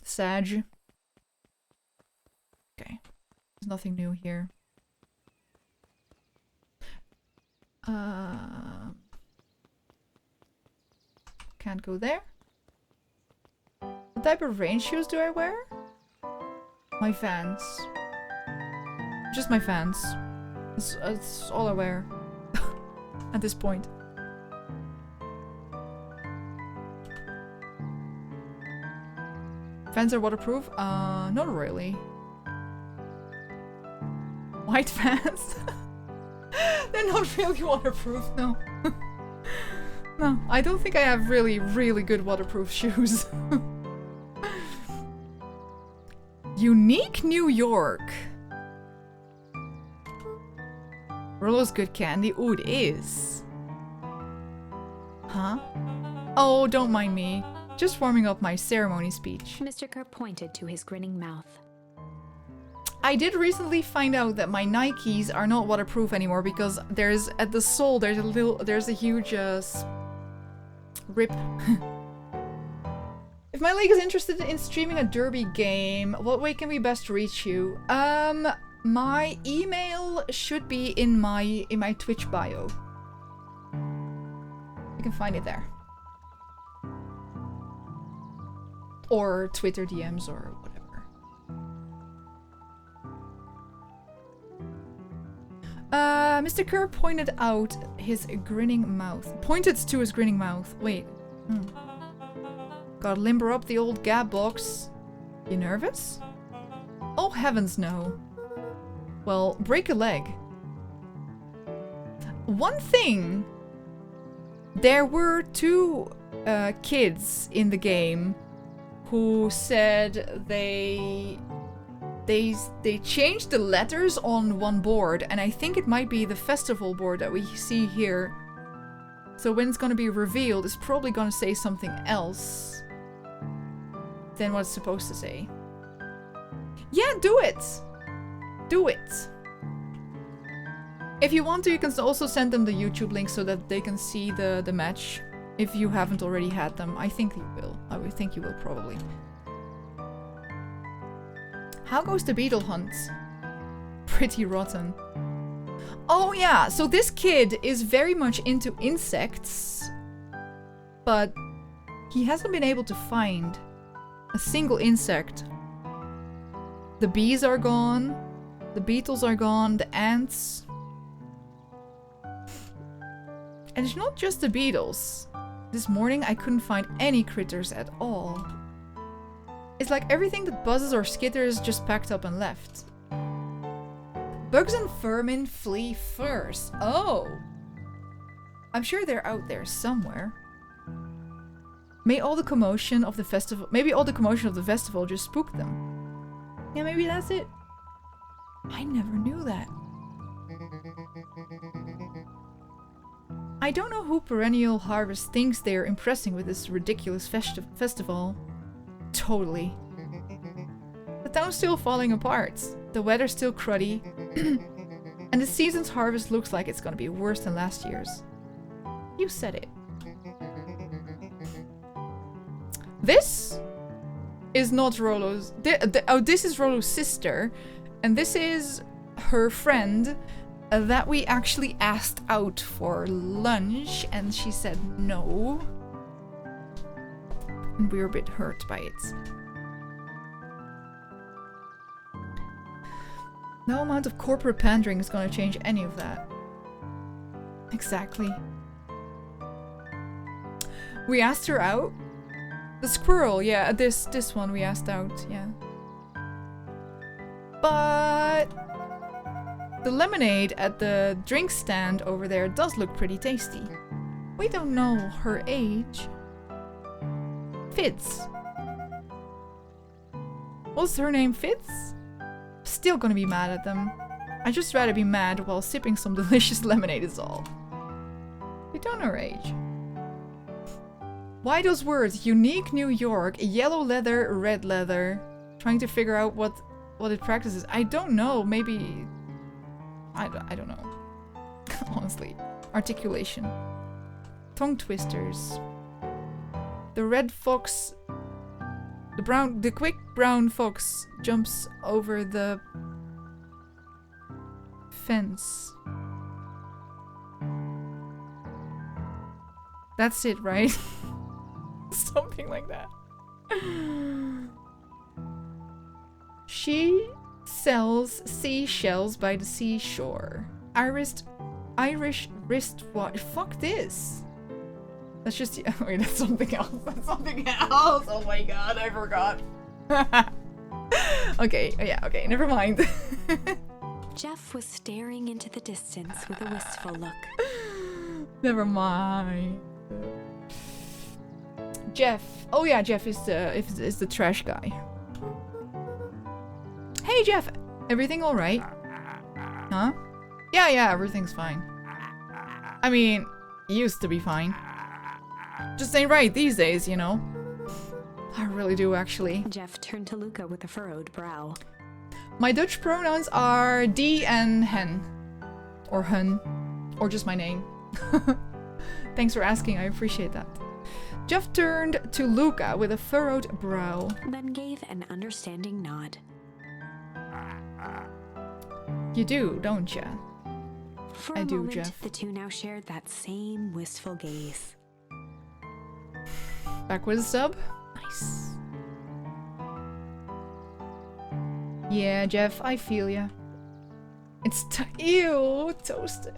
Sag. Okay. There's nothing new here. Can't go there. What type of rain shoes do I wear? My Vans. Just my Vans. That's all I wear. At this point. Vans are waterproof? Not really. White Vans? They're not really waterproof, no. No, I don't think I have really, really good waterproof shoes. Unique New York. Rollo's good candy. Ooh, it is. Huh? Oh, don't mind me. Just warming up my ceremony speech. Mr. Kerr pointed to his grinning mouth. I did recently find out that my Nikes are not waterproof anymore because there's at the sole there's a huge rip. If my league is interested in streaming a derby game, what way can we best reach you? My email should be in my Twitch bio. You can find it there. Or Twitter DMs or whatever. Mr. Kerr pointed out his grinning mouth. Pointed to his grinning mouth. Wait. Gotta limber up the old gab box. You nervous? Oh heavens no. Well, break a leg. One thing. There were two kids in the game who said they changed the letters on one board, and I think it might be the festival board that we see here. So when it's gonna be revealed, it's probably gonna say something else than what it's supposed to say. Yeah, do it! Do it! If you want to, you can also send them the YouTube link so that they can see the match. If you haven't already had them. I think you will. I would think you will probably. How goes the beetle hunt? Pretty rotten. Oh yeah, so this kid is very much into insects, but he hasn't been able to find a single insect. The bees are gone, the beetles are gone, the ants. And it's not just the beetles. This morning I couldn't find any critters at all. It's like everything that buzzes or skitters just packed up and left. Bugs and vermin flee first. Oh! I'm sure they're out there somewhere. Maybe all the commotion of the festival just spooked them. Yeah, maybe that's it. I never knew that. I don't know who Perennial Harvest thinks they're impressing with this ridiculous festival. Totally. The town's still falling apart. The weather's still cruddy. And the season's harvest looks like it's gonna be worse than last year's. You said it. This is not Rollo's... this is Rollo's sister. And this is her friend that we actually asked out for lunch. And she said no. And we were a bit hurt by it. No amount of corporate pandering is going to change any of that. Exactly. We asked her out. The squirrel, yeah, this one we asked out, yeah. But the lemonade at the drink stand over there does look pretty tasty. We don't know her age. Fitz. What's her name? Fitz? Still gonna be mad at them. I'd just rather be mad while sipping some delicious lemonade is all. We don't know her age. Why those words? Unique New York, yellow leather, red leather. Trying to figure out what it practices. I don't know. Maybe... I don't know. Honestly. Articulation. Tongue twisters. The red fox... The quick brown fox jumps over the fence. That's it, right? Something like that. She sells seashells by the seashore. Irish wristwatch. Fuck this. That's just... wait, that's something else. That's something else. Oh my god, I forgot. Okay, yeah, okay, never mind. Jeff was staring into the distance with a wistful look. Never mind. Jeff. Oh yeah, Jeff is the trash guy. Hey Jeff, everything all right? Huh? Yeah, everything's fine. I mean, used to be fine. Just ain't right these days, you know. I really do, actually. Jeff turned to Luca with a furrowed brow. My Dutch pronouns are die and hen. Or hun. Or just my name. Thanks for asking, I appreciate that. Jeff turned to Luca with a furrowed brow. Then gave an understanding nod. You do, don't ya? For I a do, moment, Jeff. the two now shared that same wistful gaze. Back with a sub? Nice. Yeah, Jeff, I feel ya. It's ew, toasted.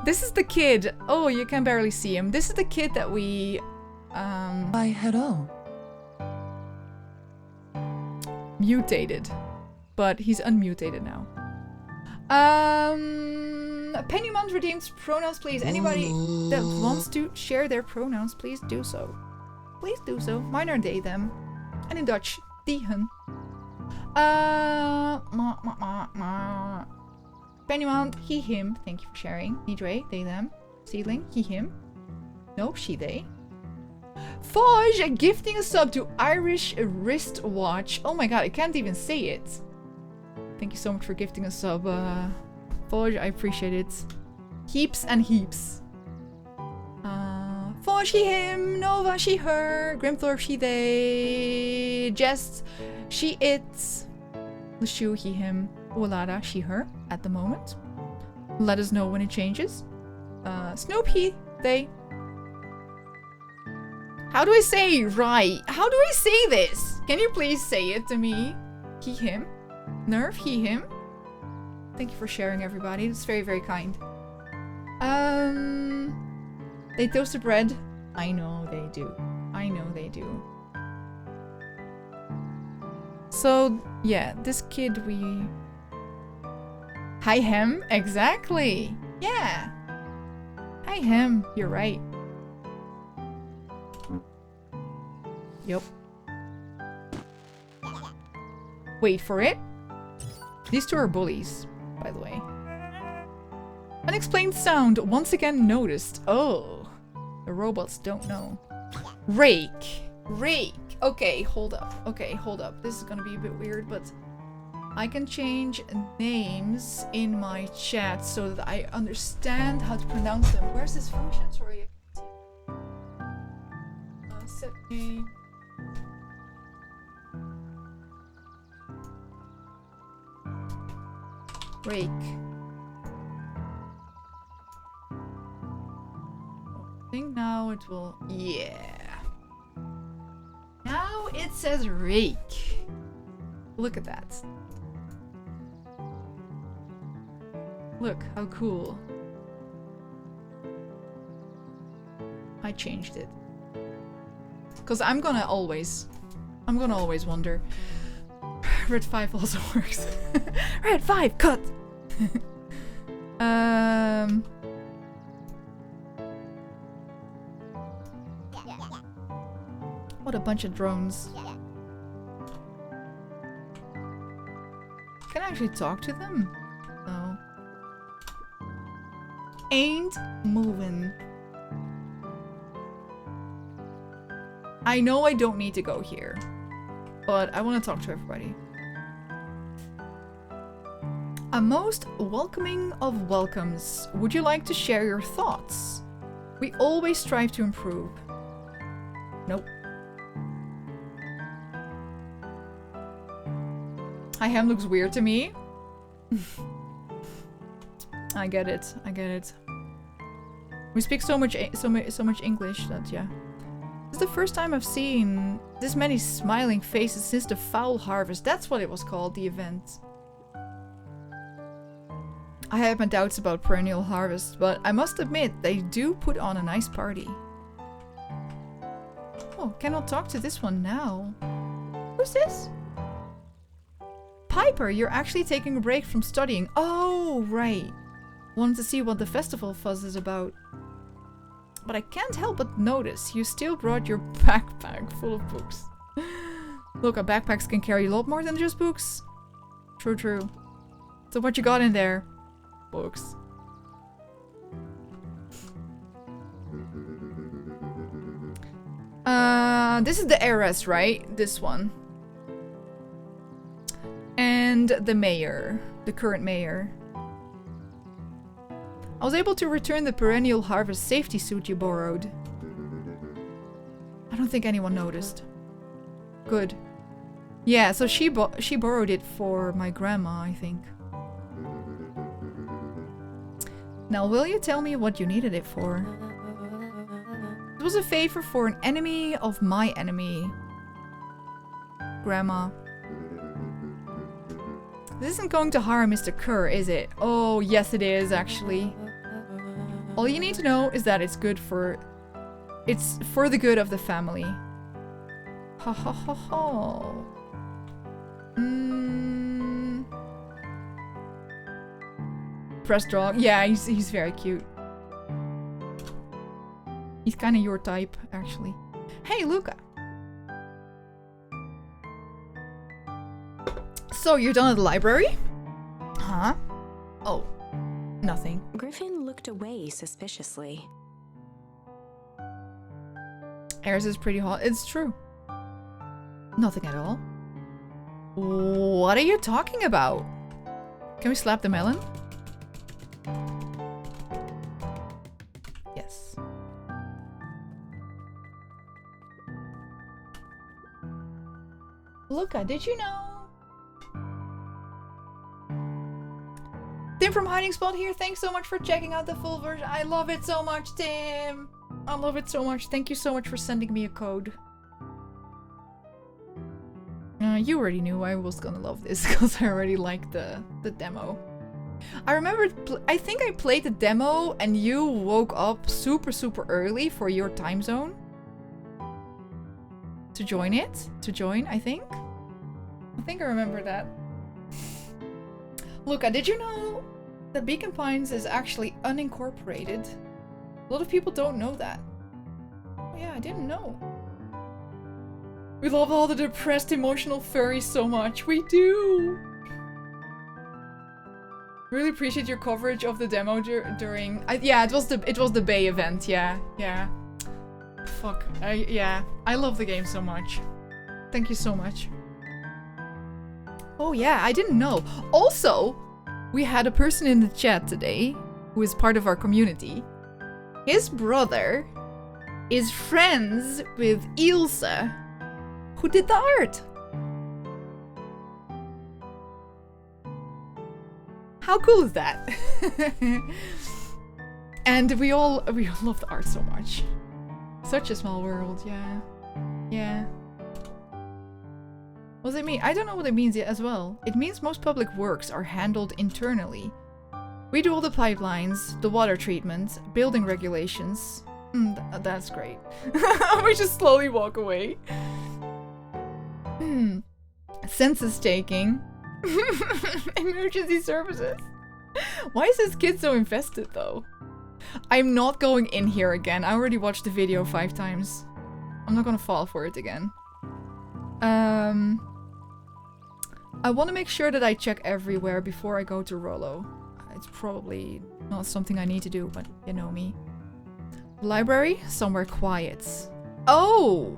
This is the kid. Oh, you can barely see him. This is the kid that we hello. mutated. But he's unmutated now. Pennymons redeemed pronouns, please. Anybody that wants to share their pronouns, please do so. Please do so. Mine are they, them. And in Dutch, die, hun. Pennymon, he, him. Thank you for sharing. Nidre, they, them. Seedling, he, him. No, she, they. Foj gifting a sub to Irish Wristwatch. Oh my god, I can't even say it. Thank you so much for gifting a sub, Foj. I appreciate it. Heaps and heaps. Foj, he, him. Nova, she, her. Grimthorpe, she, they. Jest, she, it. Lashu, he, him. Olada, she, her. At the moment. Let us know when it changes. Snoop, he, they. How do I say right? How do I say this? Can you please say it to me? He, him. Nerve, he, him. Thank you for sharing, everybody. It's very, very kind. They toast the bread. I know they do. I know they do. So, yeah, this kid we... Hi, him. Exactly. Yeah. Hi, him. You're right. Yup. Wait for it. These two are bullies, by the way. Unexplained sound once again noticed. Oh. The robots don't know. Rake. Rake. Okay, hold up. Okay, hold up. This is gonna be a bit weird, but I can change names in my chat so that I understand how to pronounce them. Where's this function? Sorry, I can't see. Set name. Rake. I think now it will... Yeah. Now it says rake. Look at that. Look, how cool. I changed it. Because I'm gonna always wonder. Red 5 also works. Red 5, cut! What a bunch of drones. Can I actually talk to them? No. Ain't moving. I know I don't need to go here, but I want to talk to everybody. A most welcoming of welcomes. Would you like to share your thoughts? We always strive to improve. Nope. Hi, Ham looks weird to me. I get it. I get it. We speak so much English that, yeah. This is the first time I've seen this many smiling faces since the Fowl Harvest. That's what it was called, the event. I have my doubts about Perennial Harvest, but I must admit they do put on a nice party. Oh, cannot talk to this one now. Who's this? Piper, you're actually taking a break from studying. Oh, right. Wanted to see what the festival fuzz is about. But I can't help but notice you still brought your backpack full of books. Look, our backpacks can carry a lot more than just books. True, true. So what you got in there? Books. This is the heiress, right? This one. and the mayor, the current mayor. I was able to return the perennial harvest safety suit you borrowed. I don't think anyone noticed. Good. Yeah, so she borrowed it for my grandma, I think. Now, will you tell me what you needed it for? It was a favor for an enemy of my enemy. Grandma. This isn't going to harm Mr. Kerr, is it? Oh, yes it is, actually. All you need to know is that it's for the good of the family. Ha ha ha ha. Press draw. Yeah, he's very cute. He's kind of your type, actually. Hey, Luca. So, you're done at the library? Huh? Oh, nothing. Griffin looked away suspiciously. Eris is pretty hot. It's true. Nothing at all. What are you talking about? Can we slap the melon? Yes. Luca, did you know? Tim from Hiding Spot here. Thanks so much for checking out the full version. I love it so much, Tim. I love it so much. Thank you so much for sending me a code. You already knew I was gonna love this because I already liked the demo. I remember, I think I played the demo and you woke up super early for your time zone. To join it? To join, I think? I think I remember that. Luca, did you know that Beacon Pines is actually unincorporated? A lot of people don't know that. Oh yeah, I didn't know. We love all the depressed, emotional furries so much. We do! Really appreciate your coverage of the demo during... yeah, it was the Bay event, yeah. Fuck, yeah. I love the game so much. Thank you so much. Oh yeah, I didn't know. Also, we had a person in the chat today who is part of our community. His brother is friends with Ilse, who did the art. How cool is that? And we all love the art so much. Such a small world, yeah. Yeah. What does it mean? I don't know what it means yet as well. It means most public works are handled internally. We do all the pipelines, the water treatment, building regulations. That's great. We just slowly walk away. Census taking. Emergency services. Why is this kid so infested though? I'm not going in here again. I already watched the video 5 times. I'm not gonna fall for it again. I want to make sure that I check everywhere before I go to Rollo. It's probably not something I need to do, but you know me. Library? Somewhere quiet. Oh!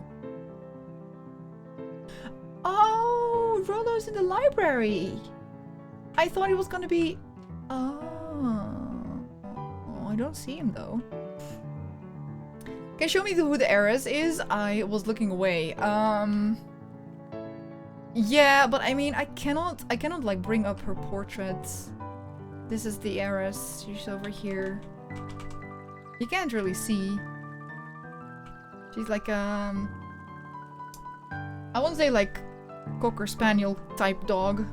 Oh! Rollo's in the library! I thought he was gonna be... Oh, I don't see him though. Can you show me who the heiress is? I was looking away. Yeah, but I mean, I cannot like bring up her portrait. This is the heiress. She's over here. You can't really see. She's like I won't say like Cocker Spaniel type dog.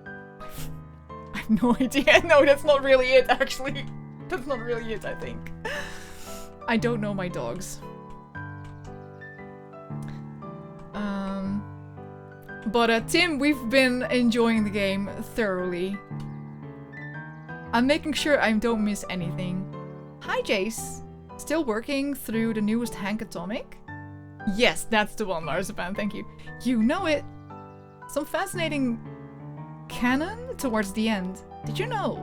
I have no idea. No, that's not really it, actually. That's not really it, I think. I don't know my dogs. But Tim, we've been enjoying the game thoroughly. I'm making sure I don't miss anything. Hi, Jace. Still working through the newest Hank Atomic? Yes, that's the one, Marzipan, thank you. You know it. Some fascinating canon towards the end. Did you know?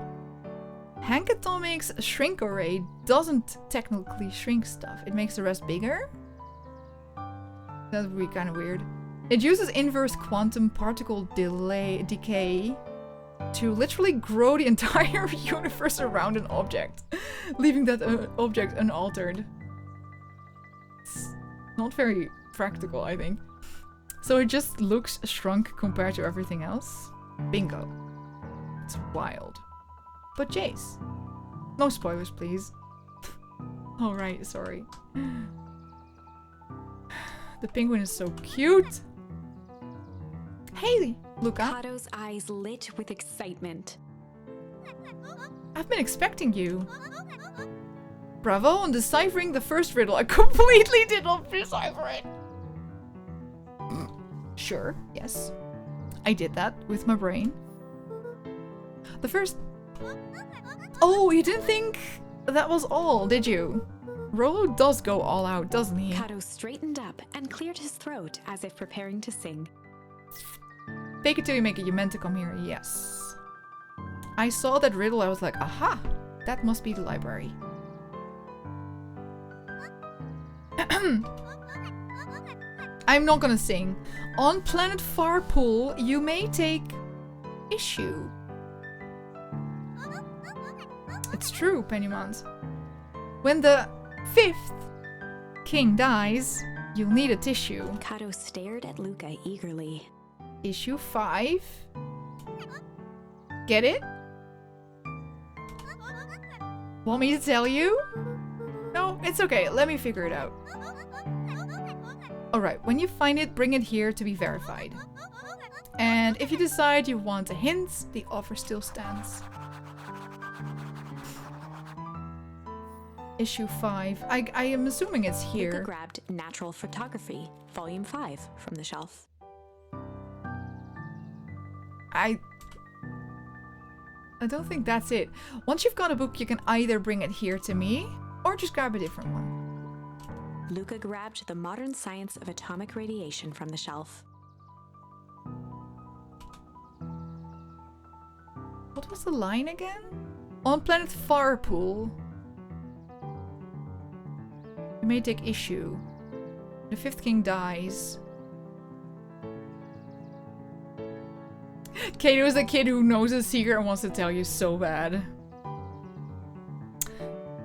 Hank Atomic's shrink array doesn't technically shrink stuff. It makes the rest bigger? That would be kind of weird. It uses inverse quantum particle decay to literally grow the entire universe around an object, leaving that object unaltered. It's not very practical, I think. So it just looks shrunk compared to everything else. Bingo. It's wild. But Jace. No spoilers, please. Alright, sorry. The penguin is so cute. Hey, Luca. Kato's eyes lit with excitement. I've been expecting you. Bravo on deciphering the first riddle. I completely did not decipher it. Sure, yes. I did that with my brain. The first... Oh, you didn't think that was all, did you? Rollo does go all out, doesn't he? Kato straightened up and cleared his throat as if preparing to sing. Fake it till you make it. You meant to come here. Yes. I saw that riddle. I was like, aha! That must be the library. I'm not gonna sing. On planet Farpool, you may take issue. It's true, Pennymans. When the 5th king dies, you'll need a tissue. Kato stared at Luca eagerly. Issue 5. Get it? Want me to tell you? No, it's okay. Let me figure it out. Alright, when you find it, bring it here to be verified. And if you decide you want a hint, the offer still stands. Issue 5. I am assuming it's here. Luca grabbed Natural Photography, Volume 5, from the shelf. I don't think that's it. Once you've got a book, you can either bring it here to me, or just grab a different one. Luca grabbed The Modern Science of Atomic Radiation from the shelf. What was the line again? On planet Farpool, you may take issue. The 5th king dies. Kato is the kid who knows a secret and wants to tell you so bad.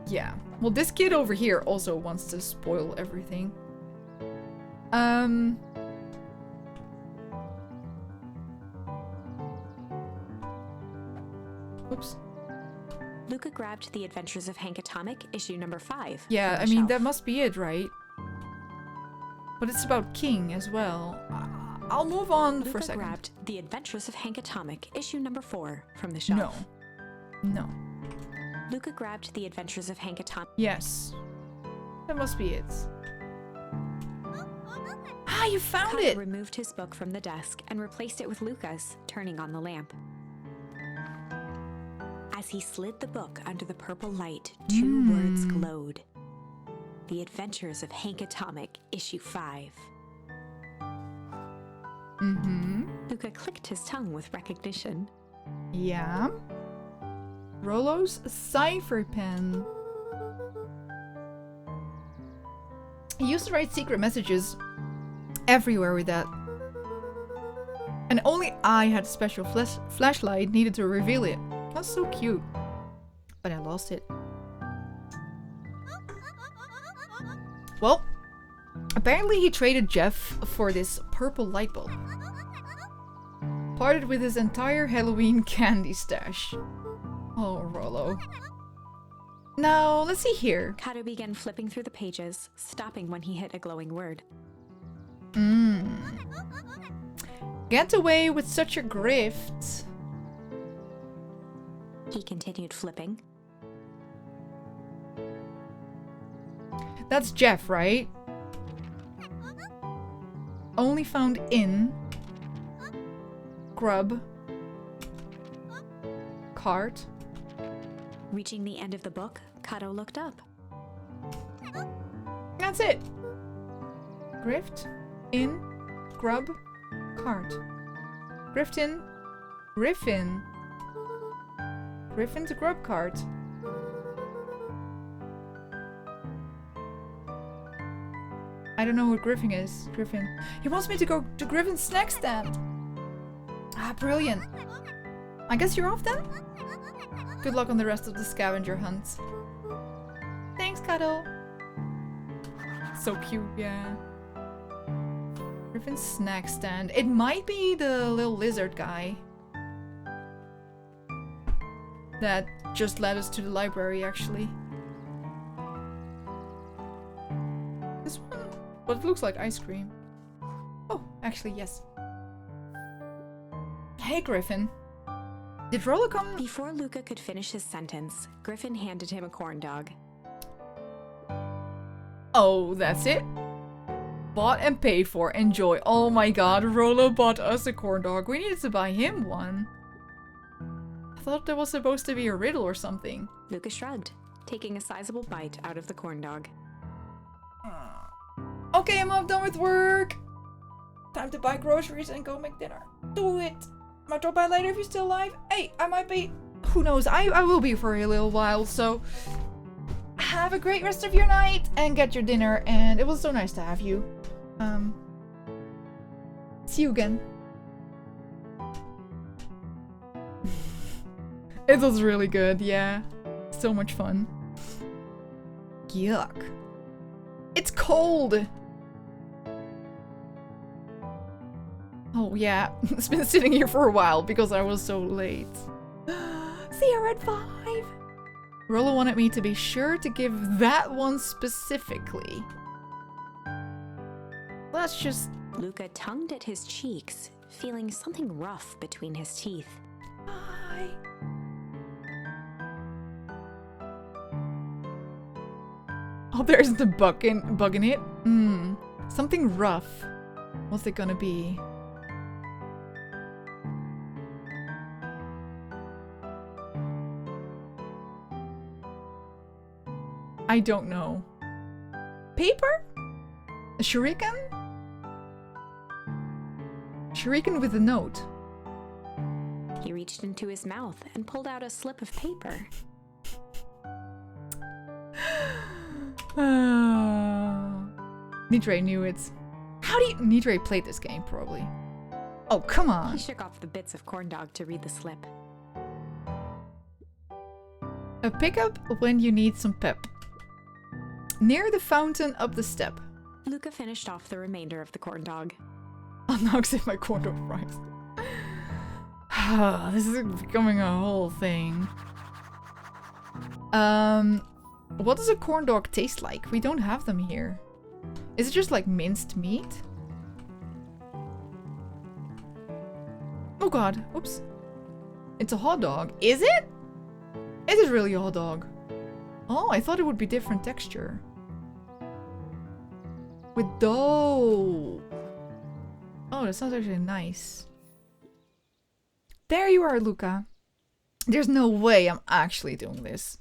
Yeah. Well, this kid over here also wants to spoil everything. Oops. Luca grabbed The Adventures of Hank Atomic, issue number 5. Yeah, from I the mean, shelf. that must be it, right? But it's about King as well. I'll move on for a Luca second. grabbed The Adventures of Hank Atomic, issue number 4, from the shelf. No. No. Luca grabbed The Adventures of Hank Atomic. Yes. That must be it. Ah, you found Kato it! removed his book from the desk and replaced it with Luca's, turning on the lamp. As he slid the book under the purple light, 2 words glowed. The Adventures of Hank Atomic, issue 5. Luca clicked his tongue with recognition. Yeah. Rollo's cipher pen. He used to write secret messages everywhere with that. And only I had a special flashlight needed to reveal it. That's so cute. But I lost it. Well, apparently he traded Jeff for this purple light bulb. Parted with his entire Halloween candy stash. Oh, Rollo. Now, let's see here. Kato began flipping through the pages, stopping when he hit a glowing word. Get away with such a grift. He continued flipping. That's Jeff, right? Only found in Grub Cart. Reaching the end of the book, Kato looked up. That's it. Grift in Grub Cart. Griftin. Griffin. Griffin's Grub Cart. I don't know what Griffin is. Griffin. He wants me to go to Griffin's snack stand. Ah, brilliant. I guess you're off then? Good luck on the rest of the scavenger hunt. Thanks, Cuddle. So cute, yeah. Griffin's snack stand. It might be the little lizard guy that just led us to the library, actually. This one? But it looks like ice cream. Oh, actually, yes. Hey, Griffin. Did Rollo come? Before Luca could finish his sentence, Griffin handed him a corn dog. Oh, that's it? Bought and paid for. Enjoy. Oh my god, Rollo bought us a corn dog. We needed to buy him one. I thought there was supposed to be a riddle or something. Luca shrugged, taking a sizable bite out of the corn dog. Okay, I'm all done with work. Time to buy groceries and go make dinner. Do it. Might drop by later if you're still alive. Hey, I might be. Who knows? I will be for a little while, so have a great rest of your night and get your dinner. And it was so nice to have you. See you again. It was really good, yeah. So much fun. Yuck. It's cold! Oh yeah, it's been sitting here for a while because I was so late. See you at 5! Rollo wanted me to be sure to give that one specifically. Let's just... Luca tongued at his cheeks, feeling something rough between his teeth. Bye! Oh, there's the bug in it. Something rough. What's it gonna be? I don't know. Paper? A shuriken? Shuriken with a note. He reached into his mouth and pulled out a slip of paper. Nitre knew it. How do you... Nitre played this game, probably. Oh, come on. He shook off the bits of corn dog to read the slip. A pickup when you need some pep. Near the fountain up the step. Luca finished off the remainder of the corn dog. I'm now accept my corn dog fries. This is becoming a whole thing. What does a corn dog taste like? We don't have them here. Is it just like minced meat? Oh god, oops. It's a hot dog. Is it? Is it really a hot dog? Oh, I thought it would be different texture. With dough. Oh, that sounds actually nice. There you are, Luca. There's no way I'm actually doing this.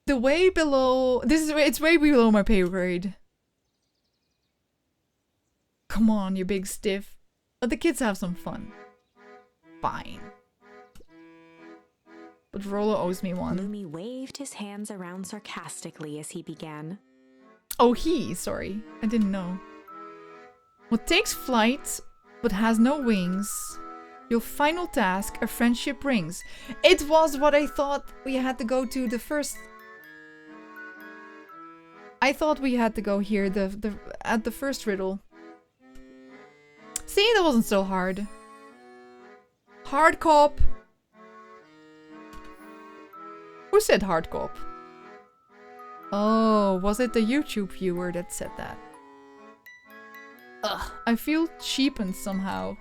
The way below... It's way below my pay grade. Come on, you big stiff. Let the kids have some fun. Fine. But Rollo owes me one. Lumi waved his hands around sarcastically as he began. Oh, sorry. I didn't know. What takes flight, but has no wings. Your final task, a friendship brings. It was what I thought we had to go to the first... I thought we had to go here at the first riddle. See, that wasn't so hard. Hard cop. Who said hard cop? Oh, was it the YouTube viewer that said that? Ugh, I feel cheapened somehow.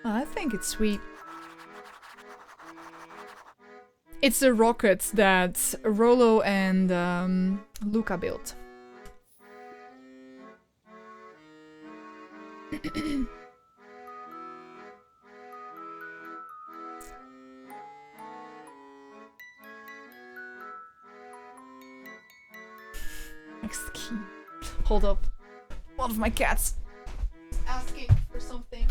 I think it's sweet. It's the rocket that Rollo and Luca built. Next key. Hold up. One of my cats is asking for something.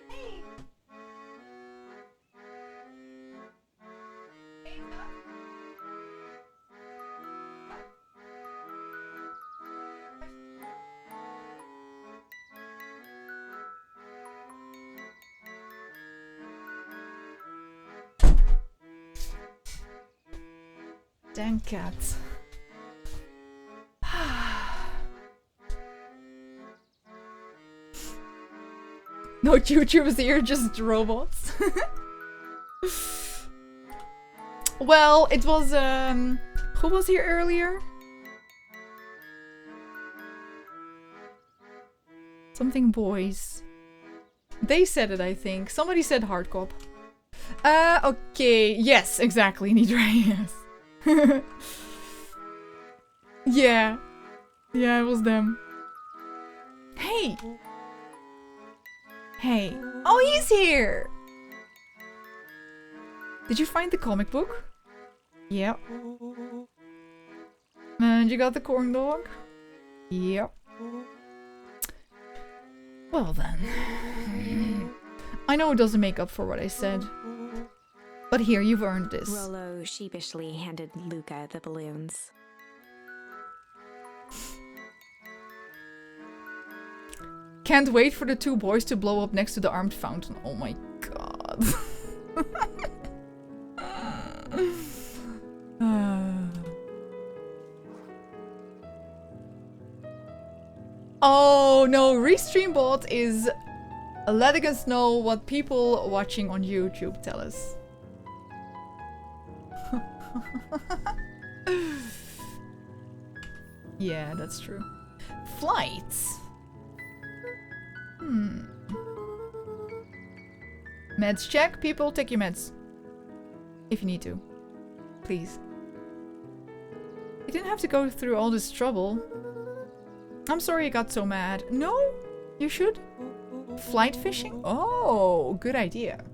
Hey. Hey, Dang cat. No YouTubers here, just robots. Well, it was who was here earlier? Something boys. They said it, I think. Somebody said hardcop. Okay. Yes, exactly. Nidra, yes. Yeah. Yeah, it was them. Hey! Hey. Oh, he's here! Did you find the comic book? Yep. And you got the corn dog? Yep. Well then. I know it doesn't make up for what I said. But here, you've earned this. Rollo sheepishly handed Luca the balloons. Can't wait for the two boys to blow up next to the armed fountain. Oh my god. Oh no, Restreambot is letting us know what people watching on YouTube tell us. Yeah, that's true. Flights. Meds check. People, take your meds. If you need to. Please. You didn't have to go through all this trouble. I'm sorry you got so mad. No, you should. Flight fishing? Oh, good idea.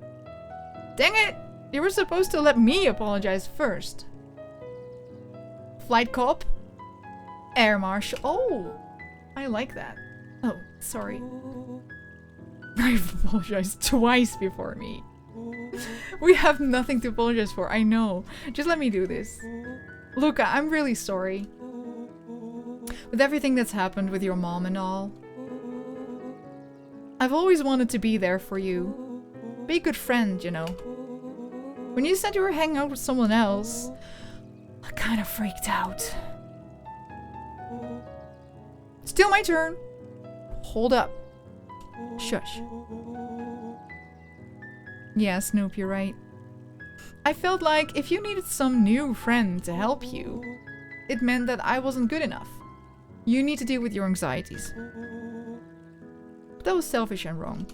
Dang it! You were supposed to let me apologize first. Flight cop? Air marshal. Oh, I like that. Oh, sorry. I've apologized twice before me. We have nothing to apologize for, I know. Just let me do this. Luca, I'm really sorry. With everything that's happened with your mom and all. I've always wanted to be there for you. Be a good friend, you know. When you said you were hanging out with someone else, I kind of freaked out. Still my turn. Hold up. Shush. Yeah, Snoop, you're right. I felt like if you needed some new friend to help you, it meant that I wasn't good enough. You need to deal with your anxieties. But that was selfish and wrong.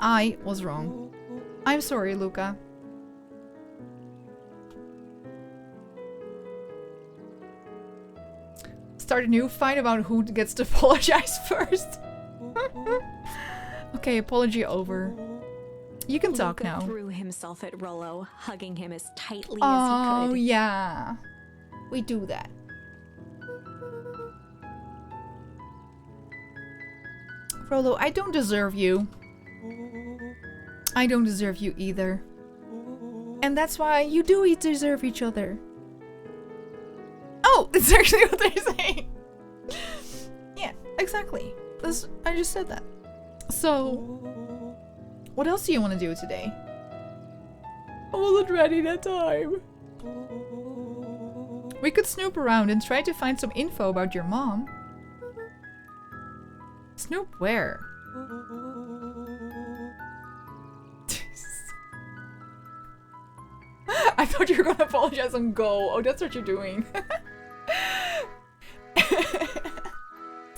I was wrong. I'm sorry, Luca. Start a new fight about who gets to apologize first. Okay, apology over. You can talk Luca now. threw himself at Rollo, hugging him as tightly as he Oh, could. yeah. We do that. Rollo, I don't deserve you. I don't deserve you either. And that's why you do deserve each other. Oh, that's actually what they're saying. Yeah, exactly. I just said that. So, what else do you want to do today? I wasn't ready that time. We could snoop around and try to find some info about your mom. Snoop where? I thought you were gonna apologize and go. Oh, that's what you're doing.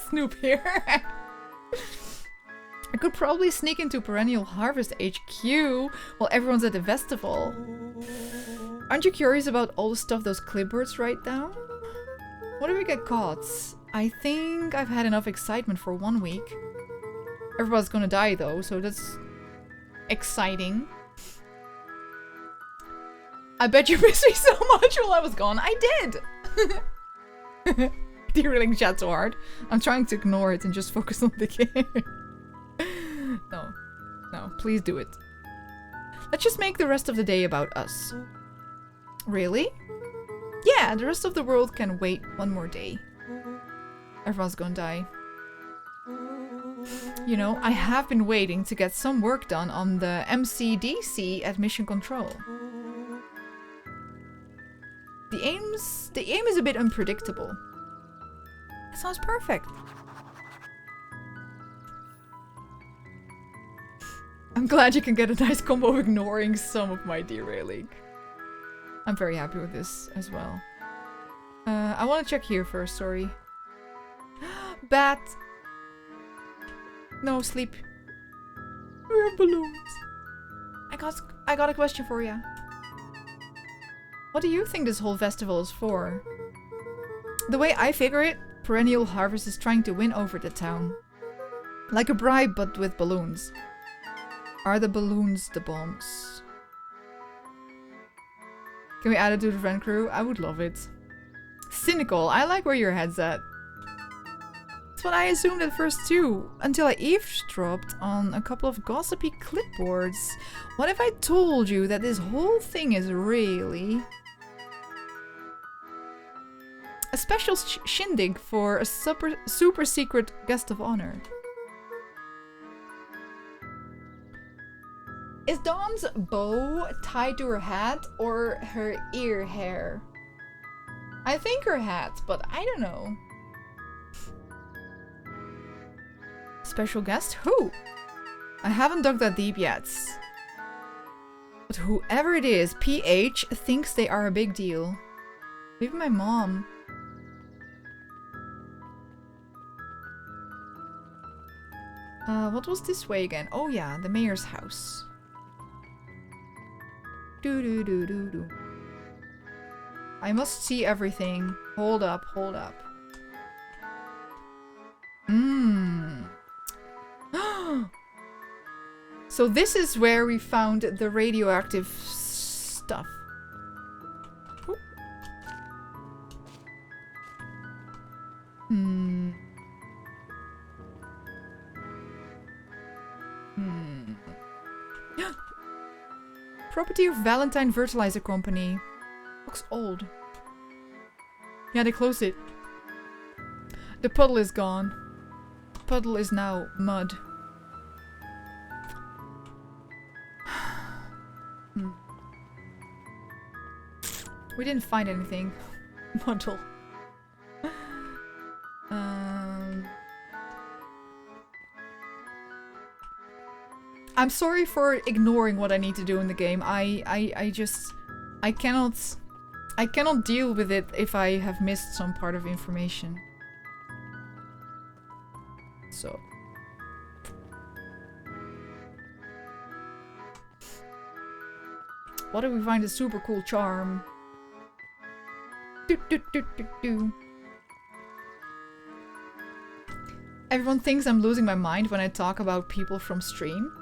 Snoop here. I could probably sneak into Perennial Harvest HQ while everyone's at the festival. Aren't you curious about all the stuff those clipboards write down? What if we get caught? I think I've had enough excitement for 1 week. Everybody's gonna die though, so that's exciting. I bet you missed me so much while I was gone. I did! Derailing chat so hard. I'm trying to ignore it and just focus on the game. No. No, please do it. Let's just make the rest of the day about us. Really? Yeah, the rest of the world can wait 1 more day. Everyone's gonna die. You know, I have been waiting to get some work done on the MCDC at Mission Control. The the aim is a bit unpredictable. That sounds perfect. I'm glad you can get a nice combo of ignoring some of my derailing. I'm very happy with this as well. I want to check here first, sorry. Bat! No, sleep. We have balloons. I got a question for you. What do you think this whole festival is for? The way I figure it, Perennial Harvest is trying to win over the town. Like a bribe, but with balloons. Are the balloons the bombs? Can we add it to the friend crew? I would love it. Cynical. I like where your head's at. That's what I assumed at first too, until I eavesdropped on a couple of gossipy clipboards. What if I told you that this whole thing is really a special shindig for a super secret guest of honor? Is Dawn's bow tied to her hat or her ear hair? I think her hat, but I don't know. Special guest? Who? I haven't dug that deep yet. But whoever it is, PH thinks they are a big deal. Maybe my mom. What was this way again? Oh yeah, the mayor's house. Do. I must see everything. Hold up, hold up. So this is where we found the radioactive stuff. Ooh. Property of Valentine Fertilizer Company. Looks old. Yeah, they closed it. The puddle is gone. The puddle is now mud. We didn't find anything. Muddle. I'm sorry for ignoring what I need to do in the game. I cannot deal with it if I have missed some part of information. So. What if we find a super cool charm? Do. Everyone thinks I'm losing my mind when I talk about people from stream.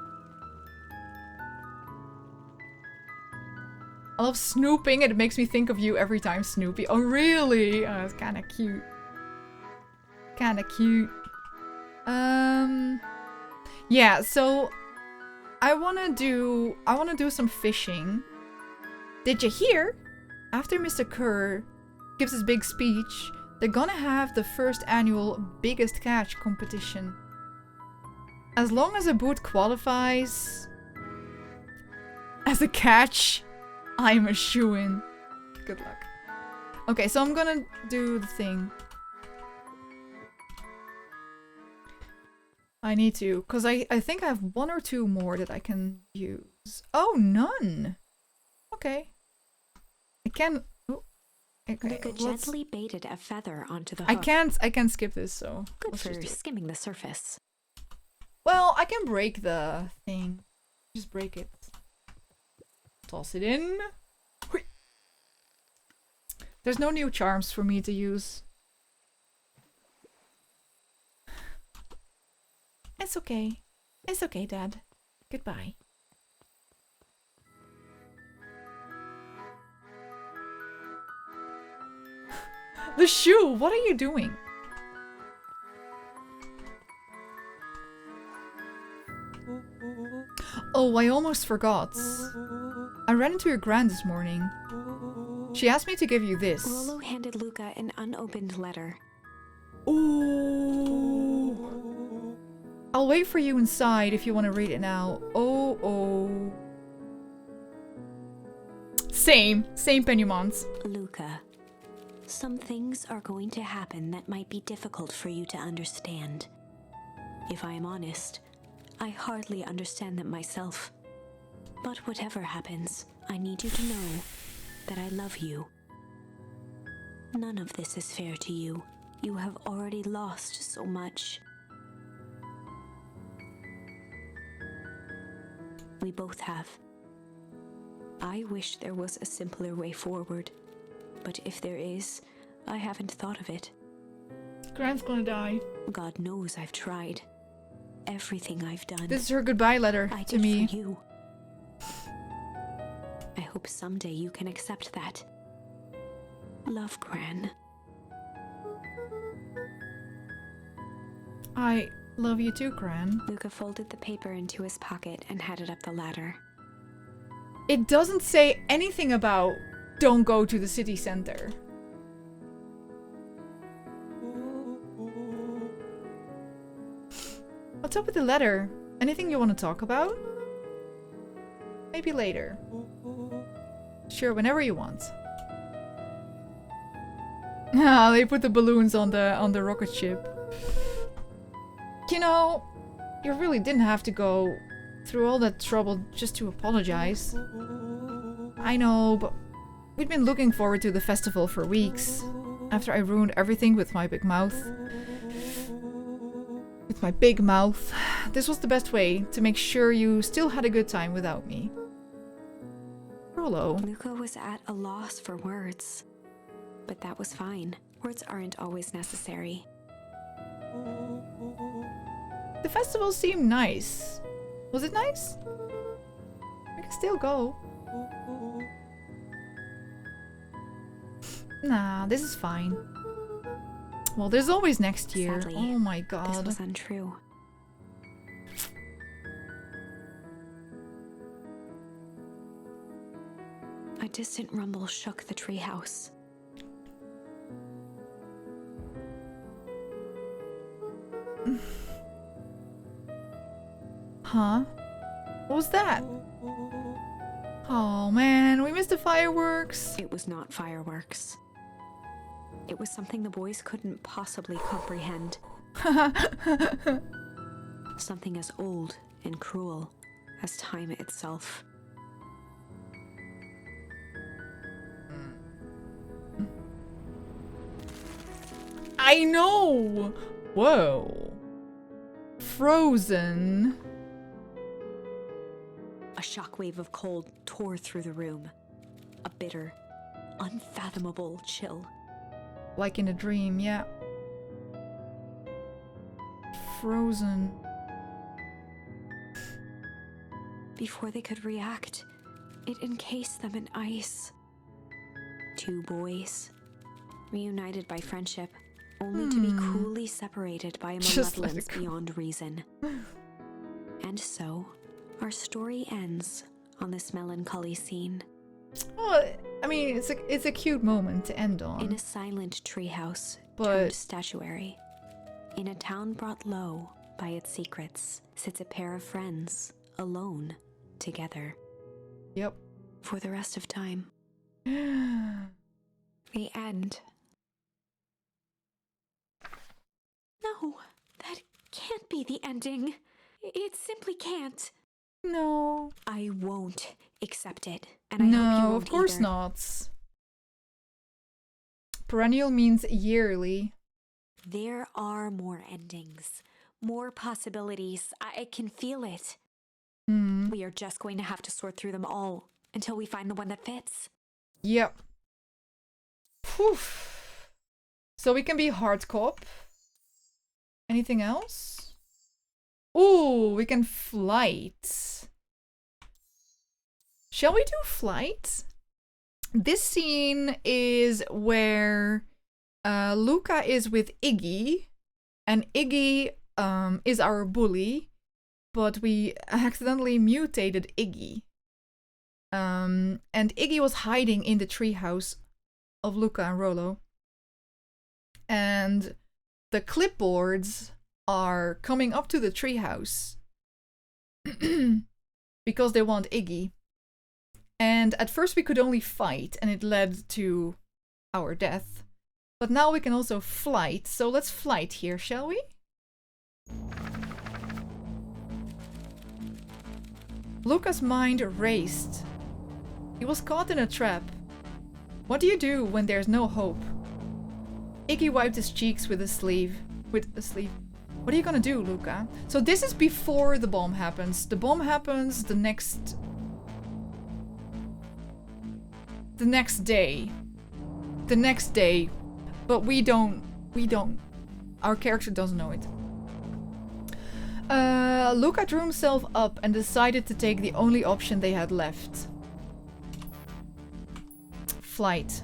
I love snooping. It makes me think of you every time, Snoopy. Oh, really? Oh, it's kind of cute. Kind of cute. Yeah, so I want to do some fishing. Did you hear? After Mr. Kerr gives his big speech, they're gonna have the first annual Biggest Catch competition. As long as a boot qualifies as a catch, I'm a shoo-in. Good luck. Okay, so I'm gonna do the thing. I need to, because I think I have 1 or 2 more that I can use. Oh, none! Okay. I can... Oh, okay. Luca gently baited a feather onto the hook. I can't skip this, so... Good for skimming the surface. Well, I can break the thing. Just break it. Toss it in. Hui. There's no new charms for me to use. It's okay. It's okay, Dad. Goodbye. The shoe! What are you doing? Oh, I almost forgot. I ran into your gran this morning. She asked me to give you this. Rolo handed Luca an unopened letter. Ooh. I'll wait for you inside if you want to read it now. Oh. Same Penumons. Luca. Some things are going to happen that might be difficult for you to understand. If I am honest, I hardly understand them myself. But whatever happens, I need you to know that I love you. None of this is fair to you. You have already lost so much. We both have. I wish there was a simpler way forward. But if there is, I haven't thought of it. Grant's gonna die. God knows I've tried. Everything I've done, This is her goodbye letter I to did me. for you. I hope someday you can accept that. Love, Gran. I love you too, Gran. Luca folded the paper into his pocket and headed up the ladder. It doesn't say anything about don't go to the city center. What's up with the letter? Anything you want to talk about? Maybe later. Sure, whenever you want. Ah, they put the balloons on the rocket ship. You know, you really didn't have to go through all that trouble just to apologize. I know, but we'd been looking forward to the festival for weeks. After I ruined everything with my big mouth. With my big mouth. This was the best way to make sure you still had a good time without me. Rollo. Luca was at a loss for words. But that was fine. Words aren't always necessary. The festival seemed nice. Was it nice? I can still go. Nah, this is fine. Well, there's always next year. Sadly, Oh my This god. was untrue. A distant rumble shook the treehouse. Huh? What was that? Oh man, we missed the fireworks. It was not fireworks. It was something the boys couldn't possibly comprehend. Something as old and cruel as time itself. I know! Whoa. Frozen. A shockwave of cold tore through the room. A bitter, unfathomable chill. Like in a dream, yeah. Frozen. Before they could react, it encased them in ice. Two boys, reunited by friendship, only to be cruelly separated by a Just let malevolence it go. beyond reason. And so, our story ends on this melancholy scene. Well, I mean, it's a cute moment to end In on. a silent treehouse But- turned statuary, in a town brought low by its secrets, sits a pair of friends, alone, together, Yep. for the rest of time. The end. No, that can't be the ending. It simply can't. No. I won't accept it, and I hope you No, won't of course either. not. Perennial means yearly. There are more endings, more possibilities. I can feel it. Hmm. We are just going to have to sort through them all until we find the one that fits. Yep. Poof. So we can be hard cop. Anything else? Ooh, we can flight. Shall we do flight? This scene is where Luca is with Iggy, and Iggy is our bully, but we accidentally mutated Iggy. And Iggy was hiding in the treehouse of Luca and Rollo. And the clipboards are coming up to the treehouse because they want Iggy. And at first we could only fight, and it led to our death. But now we can also flight, so let's flight here, shall we? Luca's mind raced. He was caught in a trap. What do you do when there's no hope? Iggy wiped his cheeks with a sleeve. What are you gonna do, Luca? So this is before the bomb happens. The bomb happens the next day. The next day. But we don't. Our character doesn't know it. Luca drew himself up and decided to take the only option they had left. Flight.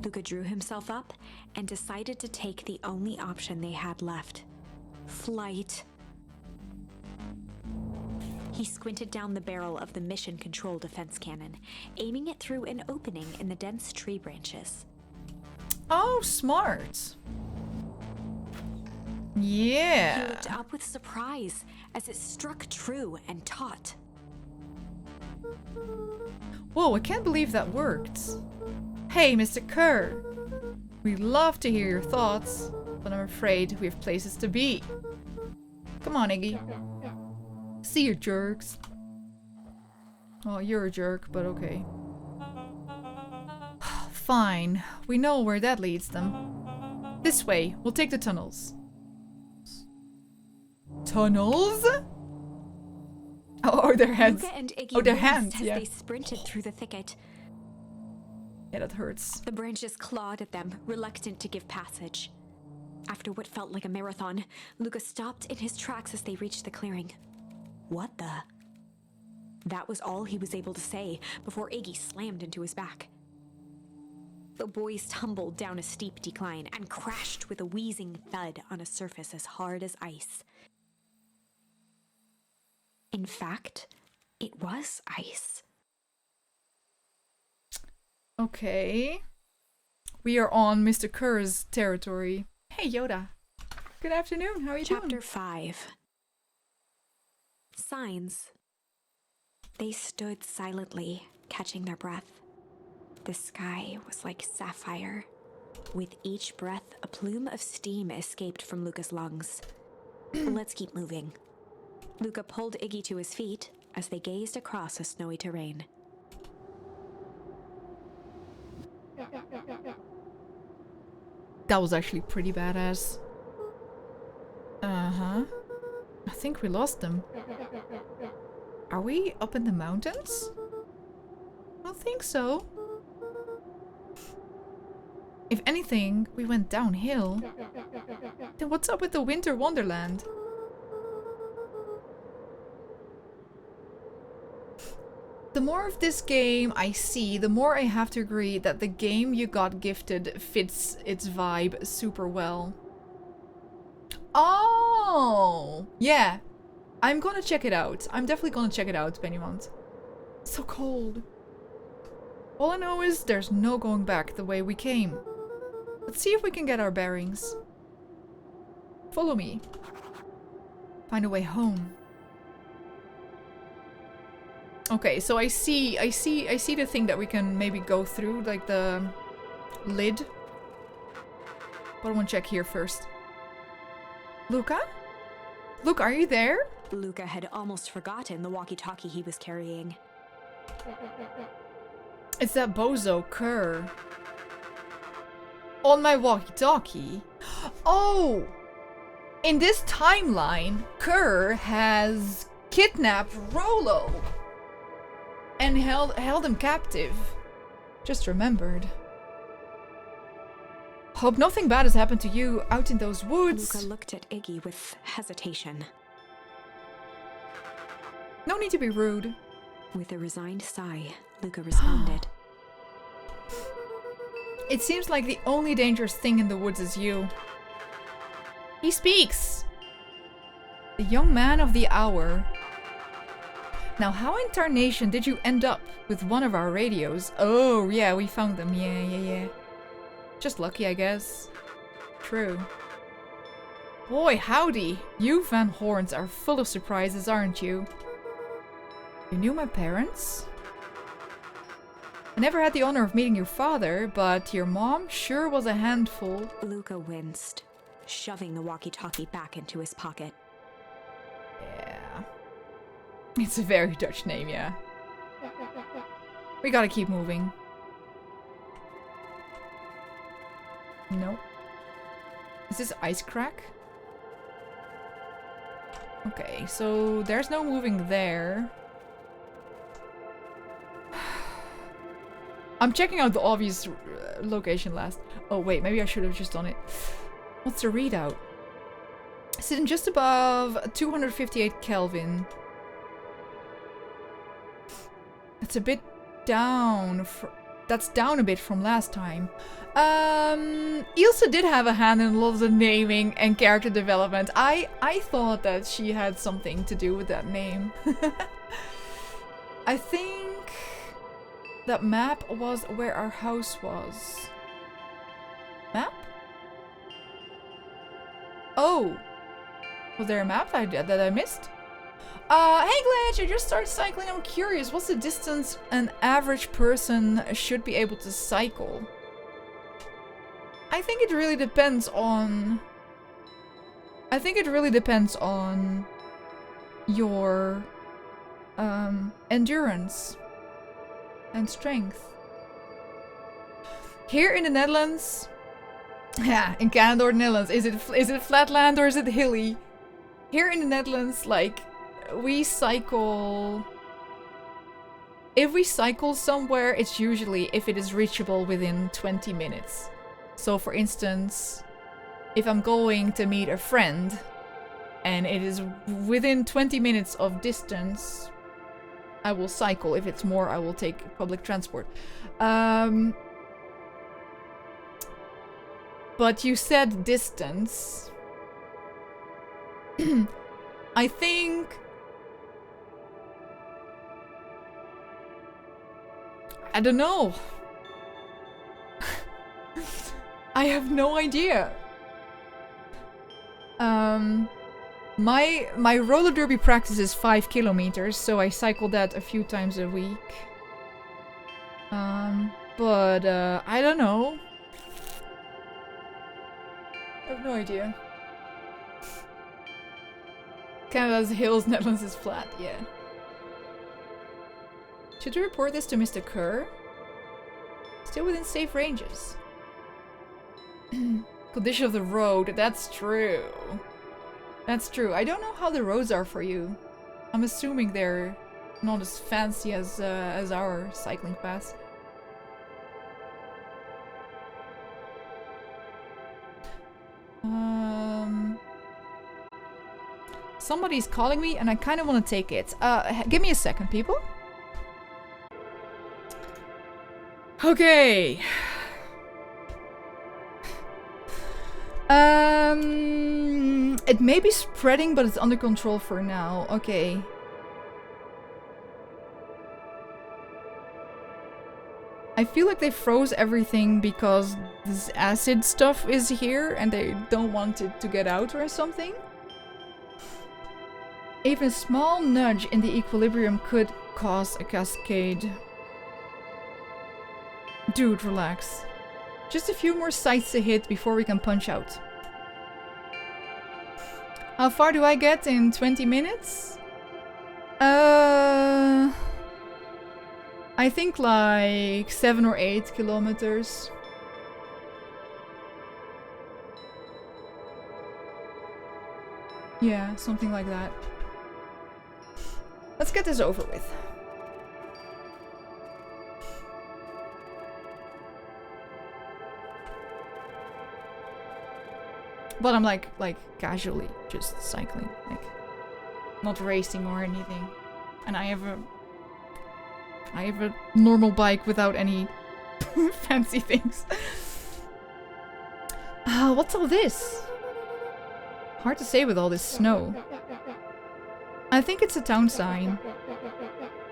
Luca drew himself up and decided to take the only option they had left. Flight. He squinted down the barrel of the mission control defense cannon, aiming it through an opening in the dense tree branches. Oh, smart. He Yeah. looked up with surprise as it struck true and taut. Whoa, I can't believe that worked. Hey, Mr. Kerr. We'd love to hear your thoughts, but I'm afraid we have places to be. Come on, Iggy. See you, jerks. Oh, you're a jerk, but okay. Fine. We know where that leads them. This way. We'll take the tunnels. Tunnels? Oh, their heads. Luca and Iggy Oh, their winced hands, as yeah. they sprinted through the thicket. Yeah, that hurts. The branches clawed at them, reluctant to give passage. After what felt like a marathon, Luca stopped in his tracks as they reached the clearing. What the? That was all he was able to say before Iggy slammed into his back. The boys tumbled down a steep decline and crashed with a wheezing thud on a surface as hard as ice. In fact, it was ice. Okay. We are on Mr. Kerr's territory. Hey, Yoda. Good afternoon. How are you Chapter doing? 5. Signs. They stood silently, catching their breath. The sky was like sapphire. With each breath, a plume of steam escaped from Luca's lungs. Let's keep moving. Luca pulled Iggy to his feet as they gazed across a snowy terrain. That was actually pretty badass. Uh-huh. I think we lost them. Are we up in the mountains? I don't think so. If anything, we went downhill. Then what's up with the Winter Wonderland? The more of this game I see, the more I have to agree that the game you got gifted fits its vibe super well. Oh! Yeah. I'm gonna check it out. I'm definitely gonna check it out, Pennymount. So cold. All I know is there's no going back the way we came. Let's see if we can get our bearings. Follow me. Find a way home. Okay, so I see the thing that we can maybe go through, like the lid. But I want to check here first. Luca? Luca, are you there? Luca had almost forgotten the walkie-talkie he was carrying. It's that bozo Kerr. On my walkie-talkie? Oh! In this timeline, Kerr has kidnapped Rollo and held him captive. Just remembered. Hope nothing bad has happened to you out in those woods. Luca looked at Iggy with hesitation. No need to be rude. With a resigned sigh, Luca responded. It seems like the only dangerous thing in the woods is you. He speaks! The young man of the hour. Now, how in tarnation did you end up with one of our radios? Oh, yeah, we found them. Yeah. Just lucky, I guess. True. Boy, howdy. You Van Horns are full of surprises, aren't you? You knew my parents? I never had the honor of meeting your father, but your mom sure was a handful. Luca winced, shoving the walkie-talkie back into his pocket. Yeah. It's a very Dutch name, yeah. We gotta keep moving. No. Is this ice crack? Okay, so there's no moving there. I'm checking out the obvious location last. Oh wait, maybe I should have just done it. What's the readout? Sitting just above 258 Kelvin. That's a bit down. That's down a bit from last time. Ilse did have a hand in a lot of the naming and character development. I thought that she had something to do with that name. I think that map was where our house was. Map? Oh. Was there a map that I missed? Hey Glitch, I just started cycling. I'm curious, what's the distance an average person should be able to cycle? I think it really depends on... your endurance and strength. Here in the Netherlands, yeah, in Canada or the Netherlands, is it flatland or is it hilly? Here in the Netherlands, like, we cycle... If we cycle somewhere, it's usually if it is reachable within 20 minutes. So for instance, if I'm going to meet a friend and it is within 20 minutes of distance, I will cycle. If it's more, I will take public transport. But you said distance. I think... I don't know. I have no idea. My roller derby practice is 5 kilometers, so I cycle that a few times a week. But I don't know. I have no idea. Canada's hills, Netherlands is flat, yeah. Should we report this to Mr. Kerr? Still within safe ranges. Condition of the road, that's true. That's true. I don't know how the roads are for you. I'm assuming they're not as fancy as our cycling paths. Somebody's calling me and I kind of want to take it. Give me a second, people. Okay. It may be spreading, but it's under control for now. Okay. I feel like they froze everything because this acid stuff is here and they don't want it to get out or something. Even a small nudge in the equilibrium could cause a cascade. Dude, relax. Just a few more sites to hit before we can punch out. How far do I get in 20 minutes? I think like 7 or 8 kilometers. Yeah, something like that. Let's get this over with. But I'm like casually just cycling, like not racing or anything. And I have a normal bike without any fancy things. What's all this? Hard to say with all this snow. I think it's a town sign.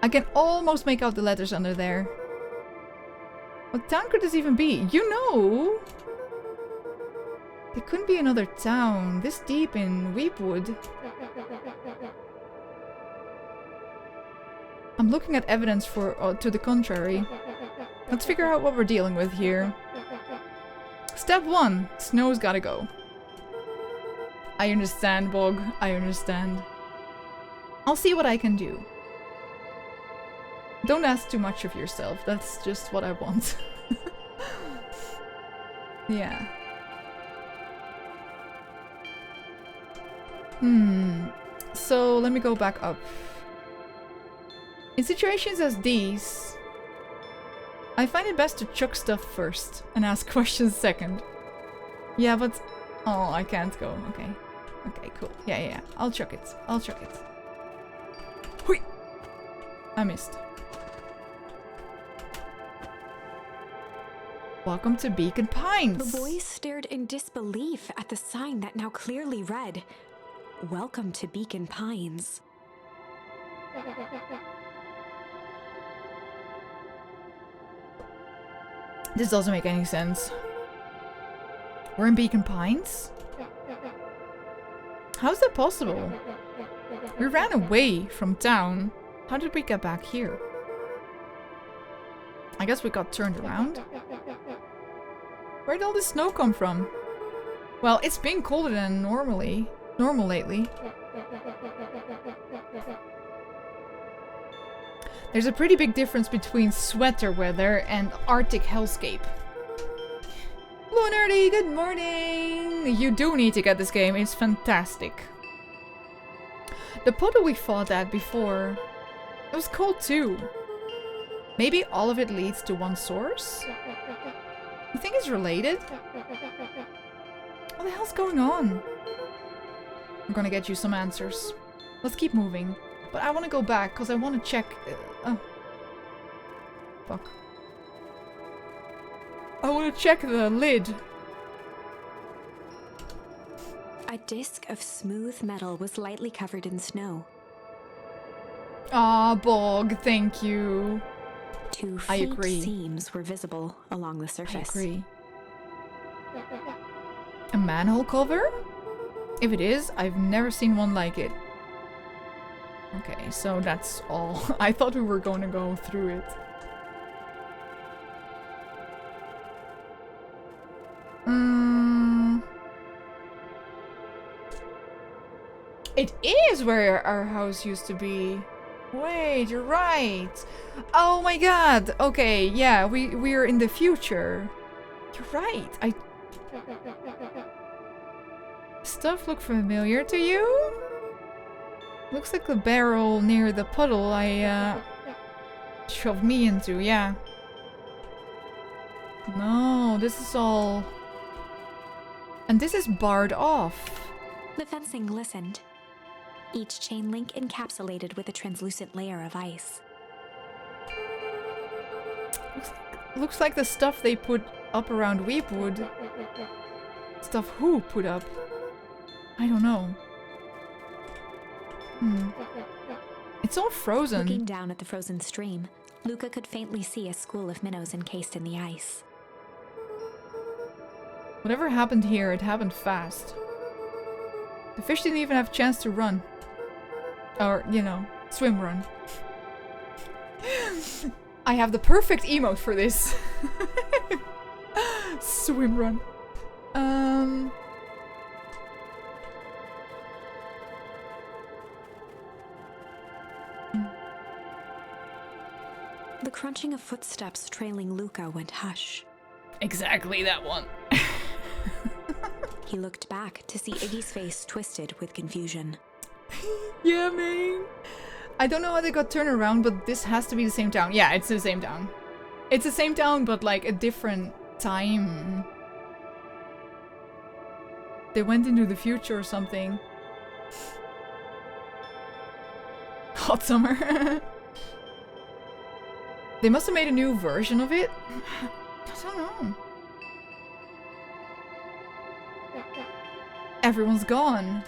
I can almost make out the letters under there. What town could this even be? You know! There couldn't be another town this deep in Weepwood. I'm looking at evidence for to the contrary. Let's figure out what we're dealing with here. Step 1. Snow's gotta go. I understand, Bog. I understand. I'll see what I can do. Don't ask too much of yourself. That's just what I want. Yeah. So let me go back up. In situations as these, I find it best to chuck stuff first and ask questions second. Yeah, but... Oh, I can't go. Okay. Okay, cool. Yeah. I'll chuck it. I'll chuck it. Hui! I missed. Welcome to Beacon Pines! The boys stared in disbelief at the sign that now clearly read, "Welcome to Beacon Pines." This doesn't make any sense. We're in Beacon Pines? How's that possible? We ran away from town. How did we get back here? I guess we got turned around. Where'd all this snow come from? Well, it's been colder than normal lately. There's a pretty big difference between sweater weather and Arctic hellscape. Hello Nerdy, good morning! You do need to get this game, it's fantastic. The puddle we fought at before, it was cold too. Maybe all of it leads to one source? You think it's related? What the hell's going on? I'm gonna get you some answers. Let's keep moving. But I want to go back because I want to check... oh. Fuck. I want to check the lid. A disc of smooth metal was lightly covered in snow. Ah, Bog, thank you. Two I faint agree. seams were visible along the surface. I agree. A manhole cover? If it is, I've never seen one like it. Okay, so that's all. I thought we were going to go through it. It is where our house used to be. Wait, you're right. Oh my god. Okay, yeah, we're in the future. You're right. Stuff look familiar to you? Looks like the barrel near the puddle I shoved me into, yeah. No, this is all... And this is barred off. The fencing listened. Each chain link encapsulated with a translucent layer of ice. Looks like the stuff they put up around Weepwood. Stuff who put up? I don't know. It's all frozen. Looking down at the frozen stream, Luca could faintly see a school of minnows encased in the ice. Whatever happened here, it happened fast. The fish didn't even have a chance to run. Or, you know, swim run. I have the perfect emote for this. Swim run. The crunching of footsteps trailing Luca went hush. Exactly that one. He looked back to see Iggy's face twisted with confusion. Yeah, man. I don't know how they got turned around, but this has to be the same town. Yeah, it's the same town. It's the same town, but like a different time. They went into the future or something. Hot summer. They must have made a new version of it. I don't know. Everyone's gone.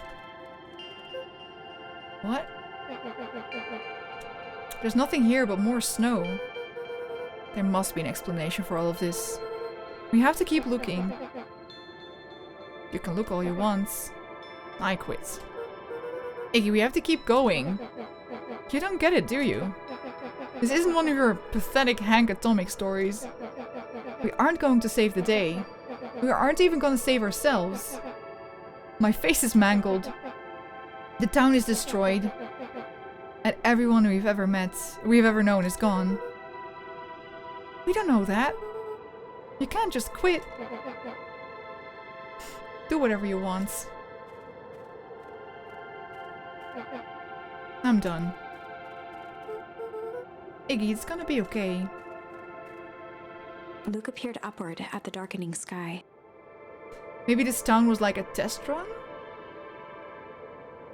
What? There's nothing here but more snow. There must be an explanation for all of this. We have to keep looking. You can look all you want. I quit. Iggy, we have to keep going. You don't get it, do you? This isn't one of your pathetic Hank Atomic stories. We aren't going to save the day. We aren't even going to save ourselves. My face is mangled. The town is destroyed. And everyone we've ever known is gone. We don't know that. You can't just quit. Do whatever you want. I'm done. Iggy, it's gonna be okay. Luca peered upward at the darkening sky. Maybe this town was like a test run?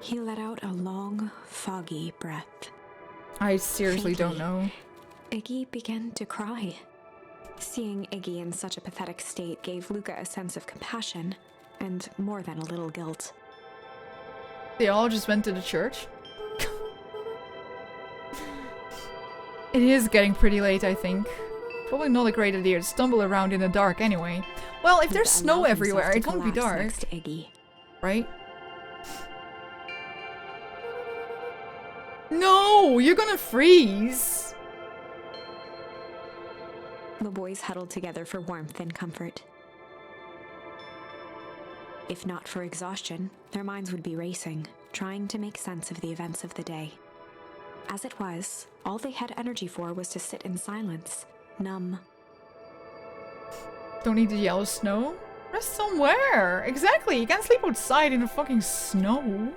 He let out a long, foggy breath. I seriously don't know. Iggy began to cry. Seeing Iggy in such a pathetic state gave Luca a sense of compassion, and more than a little guilt. They all just went to the church? It is getting pretty late, I think. Probably not a great idea to stumble around in the dark anyway. Well, if there's snow everywhere, it won't be dark. Next to Iggy. Right? No! You're gonna freeze! The boys huddled together for warmth and comfort. If not for exhaustion, their minds would be racing, trying to make sense of the events of the day. As it was, all they had energy for was to sit in silence, numb. Don't need the yellow snow? Rest somewhere! Exactly! You can't sleep outside in the fucking snow.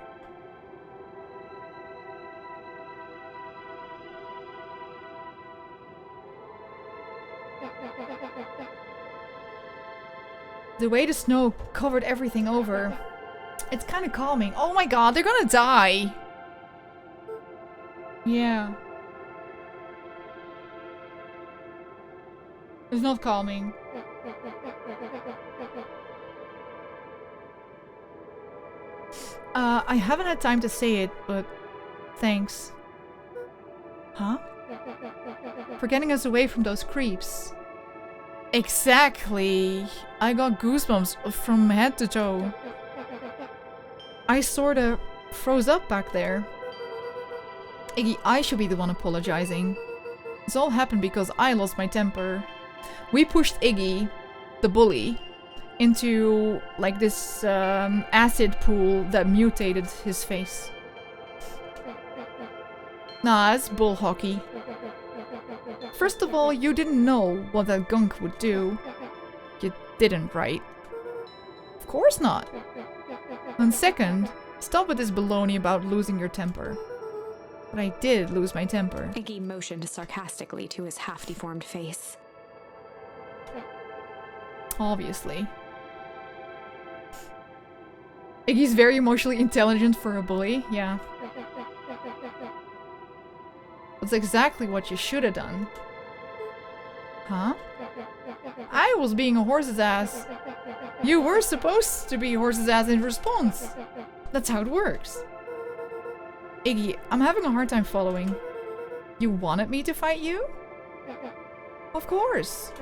The way the snow covered everything over, it's kind of calming. Oh my god, they're gonna die! Yeah. It's not calming. I haven't had time to say it, but thanks. Huh? For getting us away from those creeps. Exactly. I got goosebumps from head to toe. I sorta froze up back there. Iggy, I should be the one apologizing. This all happened because I lost my temper. We pushed Iggy, the bully, into like this acid pool that mutated his face. Nah, it's bull hockey. First of all, you didn't know what that gunk would do. You didn't, right? Of course not. And second, stop with this baloney about losing your temper. But I did lose my temper. Iggy motioned sarcastically to his half-deformed face. Obviously. Iggy's very emotionally intelligent for a bully, yeah. That's exactly what you should have done. Huh? I was being a horse's ass. You were supposed to be a horse's ass in response. That's how it works. Iggy, I'm having a hard time following. You wanted me to fight you? Of course.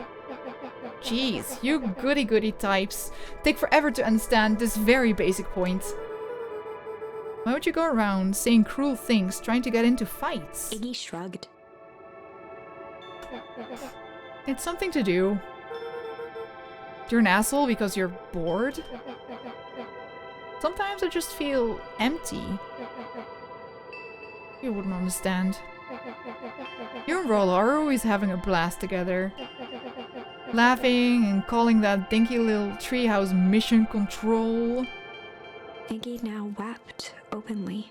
Jeez, you goody-goody types take forever to understand this very basic point. Why would you go around saying cruel things trying to get into fights? Iggy shrugged. It's something to do. You're an asshole because you're bored? Sometimes I just feel empty. You wouldn't understand. You and Rolla are always having a blast together. Laughing and calling that dinky little treehouse mission control. Iggy now wept openly.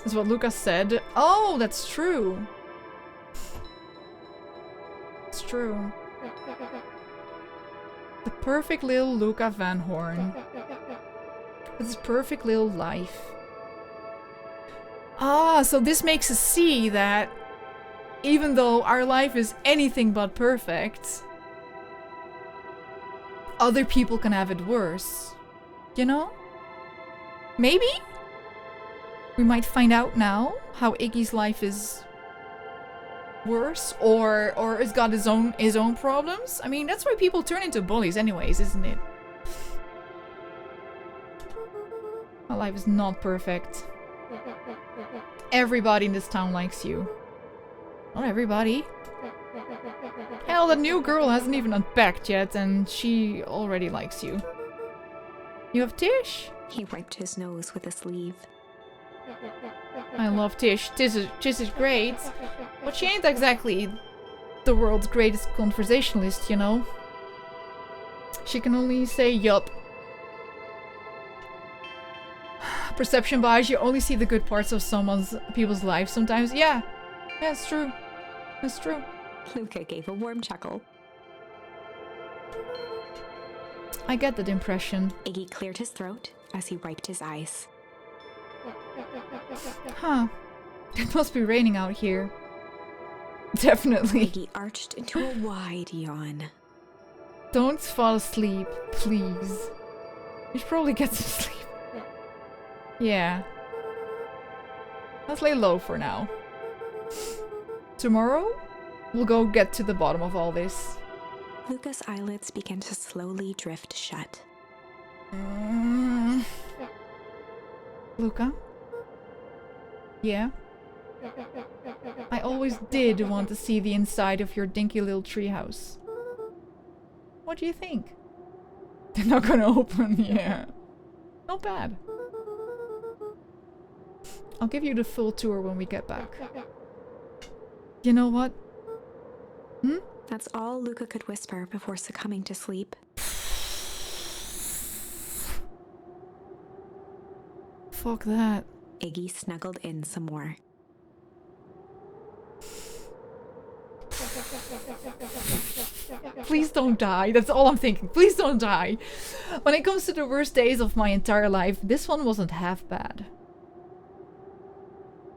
That's what Lucas said. Oh, that's true. It's true. The perfect little Luca Van Horn. With his perfect little life. Ah, so this makes us see that even though our life is anything but perfect, other people can have it worse. You know? Maybe? We might find out now how Iggy's life is worse or it's got his own problems. I mean, that's why people turn into bullies anyways, isn't it? My life is not perfect. everybody in this town likes you. Not everybody. Hell, the new girl hasn't even unpacked yet, and she already likes you. You have Tish? He wiped his nose with a sleeve. I love Tish. Tish is great. But she ain't exactly the world's greatest conversationalist, you know? She can only say yup. Perception bias, you only see the good parts of people's lives sometimes. Yeah, it's true. It's true. Luca gave a warm chuckle. I get that impression. Iggy cleared his throat as he wiped his eyes. Huh. It must be raining out here. Definitely. Iggy arched into a wide yawn. Don't fall asleep, please. You should probably get some sleep. Yeah. Let's lay low for now. Tomorrow, we'll go get to the bottom of all this. Luca's eyelids began to slowly drift shut. Luca? Yeah? I always did want to see the inside of your dinky little treehouse. What do you think? They're not gonna open, yeah. Not bad. I'll give you the full tour when we get back. You know what? Hmm? That's all Luca could whisper before succumbing to sleep. Fuck that. Iggy snuggled in some more. Please don't die. That's all I'm thinking. Please don't die. When it comes to the worst days of my entire life, this one wasn't half bad.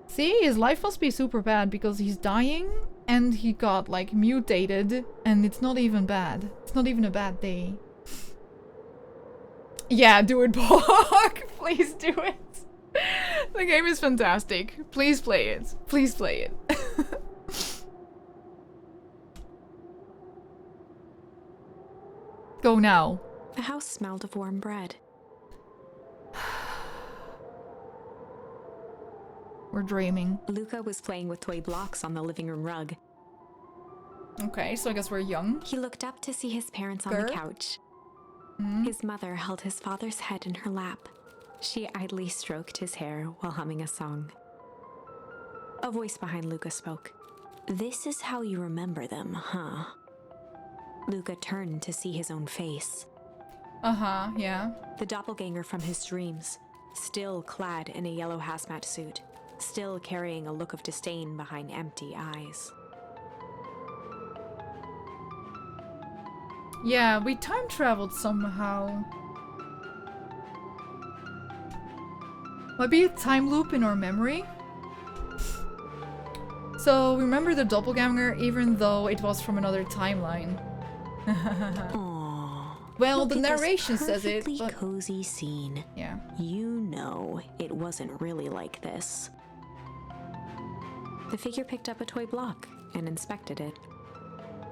See, his life must be super bad because he's dying and he got like mutated and it's not even bad. It's not even a bad day. Yeah, do it, Bog. Please do it. The game is fantastic. Please play it. Please play it. Go now. The house smelled of warm bread. We're dreaming. Luca was playing with toy blocks on the living room rug. Okay, so I guess we're young. He looked up to see his parents on the couch. His mother held his father's head in her lap. She idly stroked his hair while humming a song. A voice behind Luca spoke. "This is how you remember them, huh?" Luca turned to see his own face. Uh-huh, yeah. The doppelganger from his dreams, still clad in a yellow hazmat suit, still carrying a look of disdain behind empty eyes. Yeah, we time traveled somehow. Might be a time loop in our memory. So, remember the doppelganger even though it was from another timeline. Aww. Well, Look the at this narration says it, perfectly but... cozy scene. Yeah. You know it wasn't really like this. The figure picked up a toy block and inspected it.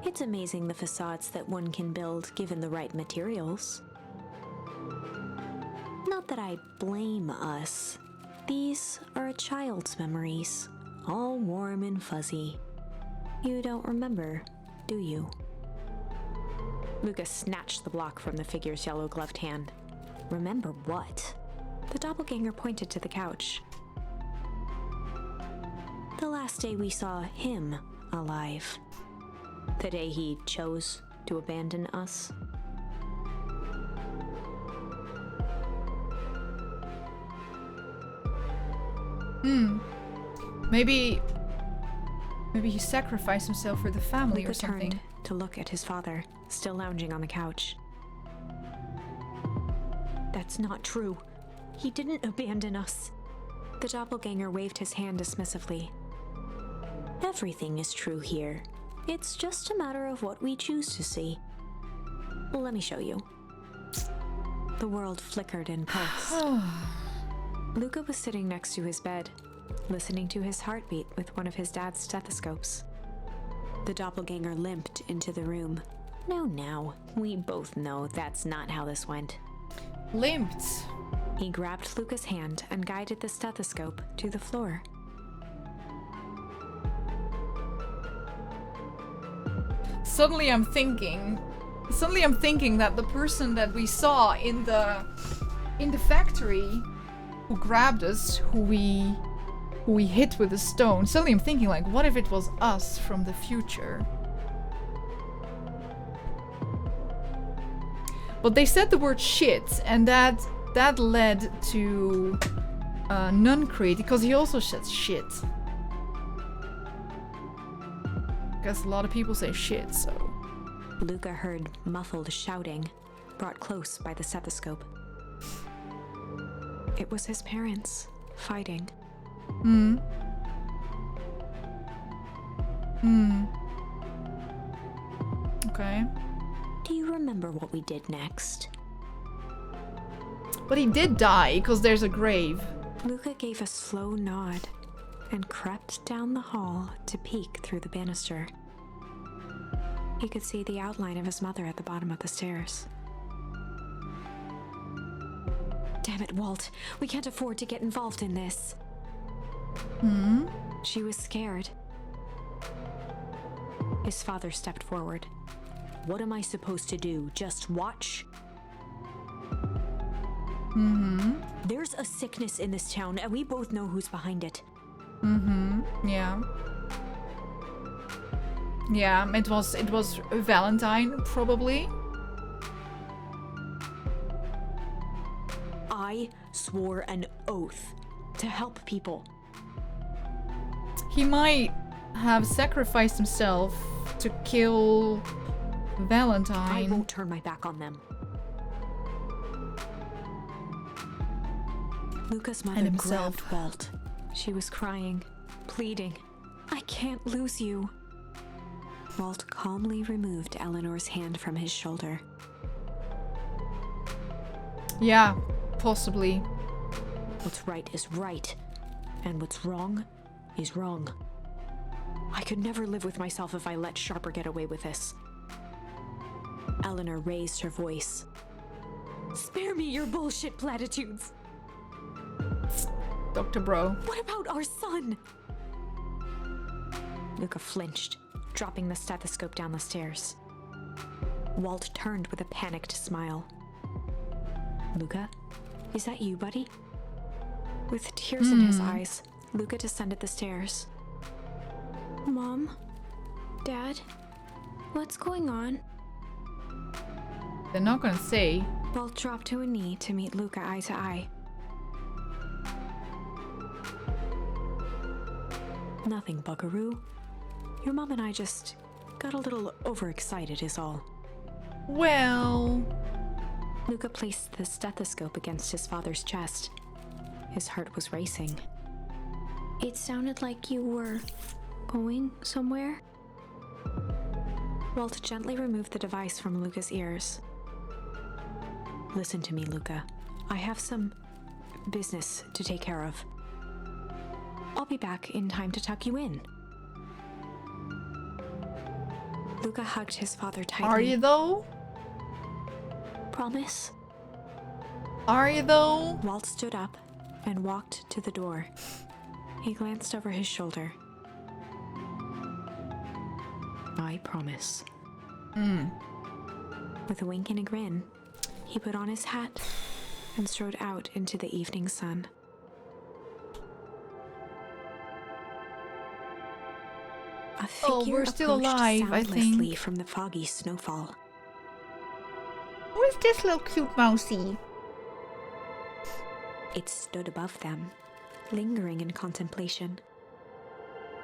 It's amazing the facades that one can build given the right materials. Not that I blame us. These are a child's memories, all warm and fuzzy. You don't remember, do you? Luca snatched the block from the figure's yellow-gloved hand. Remember what? The doppelganger pointed to the couch. The last day we saw him alive. The day he chose to abandon us. Maybe he sacrificed himself for the family Luca or something. turned to look at his father, still lounging on the couch. That's not true. He didn't abandon us. The doppelganger waved his hand dismissively. Everything is true here. It's just a matter of what we choose to see. Let me show you. The world flickered and pulsed. Luca was sitting next to his bed, listening to his heartbeat with one of his dad's stethoscopes. The doppelganger limped into the room. Now, we both know that's not how this went. Limped. He grabbed Luca's hand and guided the stethoscope to the floor. suddenly I'm thinking that the person that we saw in the factory who grabbed us, who we hit with a stone, suddenly I'm thinking, like, what if it was us from the future? But they said the word shit, and that led to Nuncrete, because he also said shit. Guess a lot of people say shit, so. Luca heard muffled shouting, brought close by the stethoscope. It was his parents, fighting. Okay. Do you remember what we did next? But he did die, because there's a grave. Luca gave a slow nod and crept down the hall to peek through the banister. He could see the outline of his mother at the bottom of the stairs. Damn it, Walt. We can't afford to get involved in this. She was scared. His father stepped forward. What am I supposed to do? Just watch? There's a sickness in this town, and we both know who's behind it. Yeah. Yeah, it was Valentine, probably. I swore an oath to help people. He might have sacrificed himself to kill Valentine. I won't turn my back on them. Luca's mother And himself. grabbed Walt. She was crying, pleading, I can't lose you. Walt calmly removed Eleanor's hand from his shoulder. Yeah, possibly. What's right is right, and what's wrong is wrong. I could never live with myself if I let Sharper get away with this. Eleanor raised her voice. Spare me your bullshit platitudes. Dr. Bro. What about our son? Luca flinched, dropping the stethoscope down the stairs. Walt turned with a panicked smile. Luca, is that you, buddy? With tears in his eyes, Luca descended the stairs. Mom? Dad? What's going on? They're not gonna say. Walt dropped to a knee to meet Luca eye to eye. Nothing, buckaroo. Your mom and I just got a little overexcited is all. Well... Luca placed the stethoscope against his father's chest. His heart was racing. It sounded like you were going somewhere? Walt gently removed the device from Luca's ears. Listen to me, Luca. I have some business to take care of. I'll be back in time to tuck you in. Luca hugged his father tightly. Are you though? Promise? Are you though? Walt stood up and walked to the door. He glanced over his shoulder. I promise. With a wink and a grin, he put on his hat and strode out into the evening sun. A figure we're still approached alive, I soundlessly think. from the foggy snowfall. Who is this little cute mousey? It stood above them, lingering in contemplation.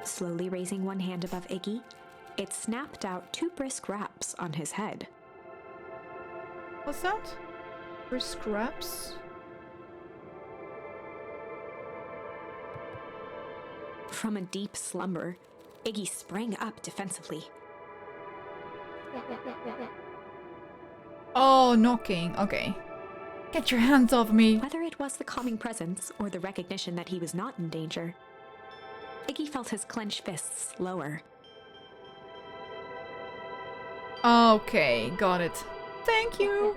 Slowly raising one hand above Iggy, it snapped out 2 brisk raps on his head. What's that? For scraps? From a deep slumber, Iggy sprang up defensively. Oh, knocking. Okay. Get your hands off me. Whether it was the calming presence or the recognition that he was not in danger, Iggy felt his clenched fists lower. Okay, got it. Thank you.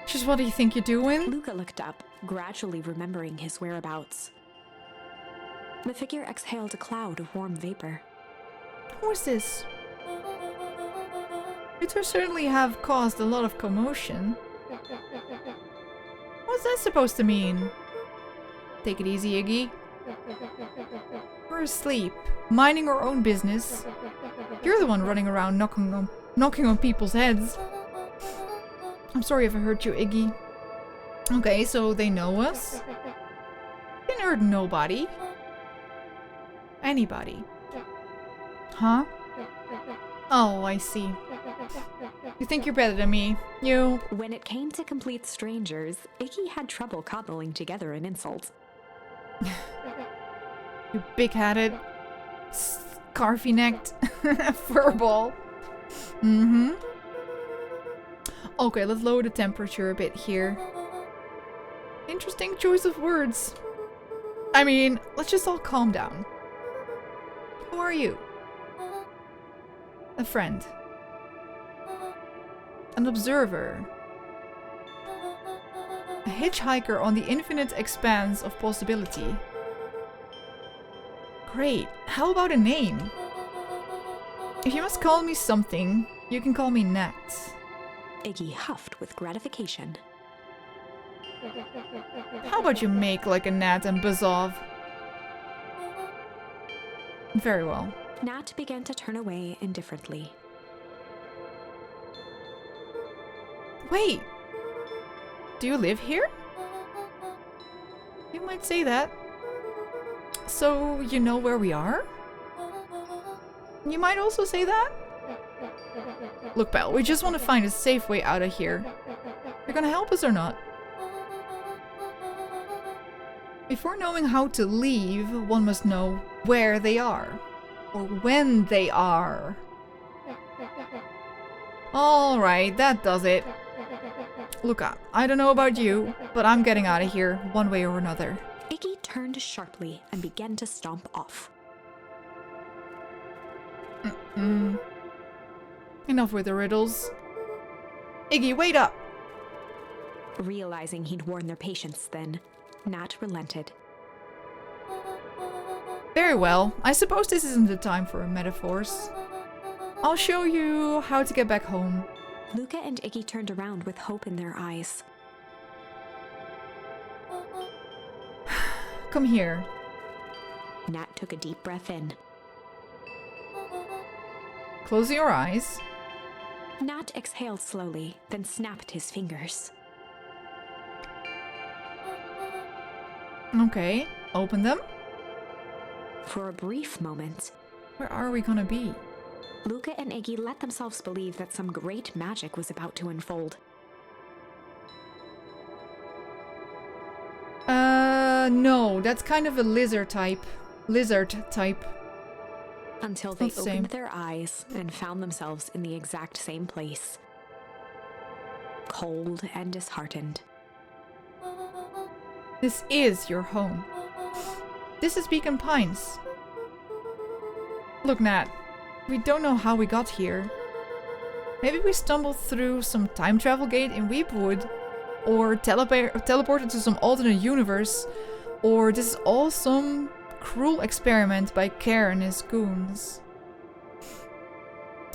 Just what do you think you're doing? Luca looked up, gradually remembering his whereabouts. The figure exhaled a cloud of warm vapor. Who is this? You two certainly have caused a lot of commotion. What's that supposed to mean? Take it easy, Iggy. We're asleep, minding our own business. You're the one running around knocking on people's heads. I'm sorry if I hurt you, Iggy. Okay, so they know us? Didn't hurt nobody. Anybody. Huh? Oh, I see. You think you're better than me. You... When it came to complete strangers, Iggy had trouble cobbling together an insult. You big-hatted, scarfy-necked furball. Mm-hmm. Okay, let's lower the temperature a bit here. Interesting choice of words. I mean, let's just all calm down. Who are you? A friend. An observer. A hitchhiker on the infinite expanse of possibility. Great. How about a name? If you must call me something, you can call me Nat. Iggy huffed with gratification. How about you make like a gnat and buzz off? Very well. Nat began to turn away indifferently. Wait! Do you live here? You might say that. So, you know where we are? You might also say that? Look, pal, we just want to find a safe way out of here. You're gonna help us or not? Before knowing how to leave, one must know where they are. Or when they are. Alright, that does it. Look, I don't know about you, but I'm getting out of here, one way or another. Iggy turned sharply and began to stomp off. Enough with the riddles. Iggy, wait up! Realizing he'd worn their patience then, Nat relented. Very well, I suppose this isn't the time for metaphors. I'll show you how to get back home. Luca and Iggy turned around with hope in their eyes. Come here. Nat took a deep breath in. Close your eyes. Nat exhaled slowly, then snapped his fingers. Okay, open them. For a brief moment, Where are we gonna be? Luca and Iggy let themselves believe that some great magic was about to unfold. No, that's kind of a lizard type. Until they Not the same. opened their eyes and found themselves in the exact same place. Cold and disheartened. This is your home. This is Beacon Pines. Look, Nat, we don't know how we got here. Maybe we stumbled through some time travel gate in Weepwood, or teleported to some alternate universe, or this is all some cruel experiment by Kerr and his goons.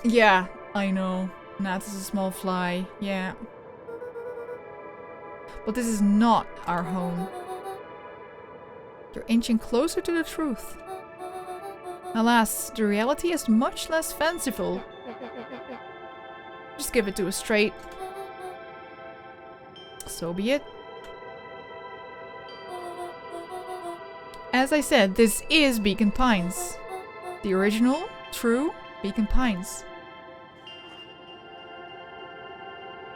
Yeah, I know. Nat is a small fly, yeah. But this is not our home. You're inching closer to the truth. Alas, the reality is much less fanciful. Just give it to us straight. So be it. As I said, this is Beacon Pines. The original, true Beacon Pines.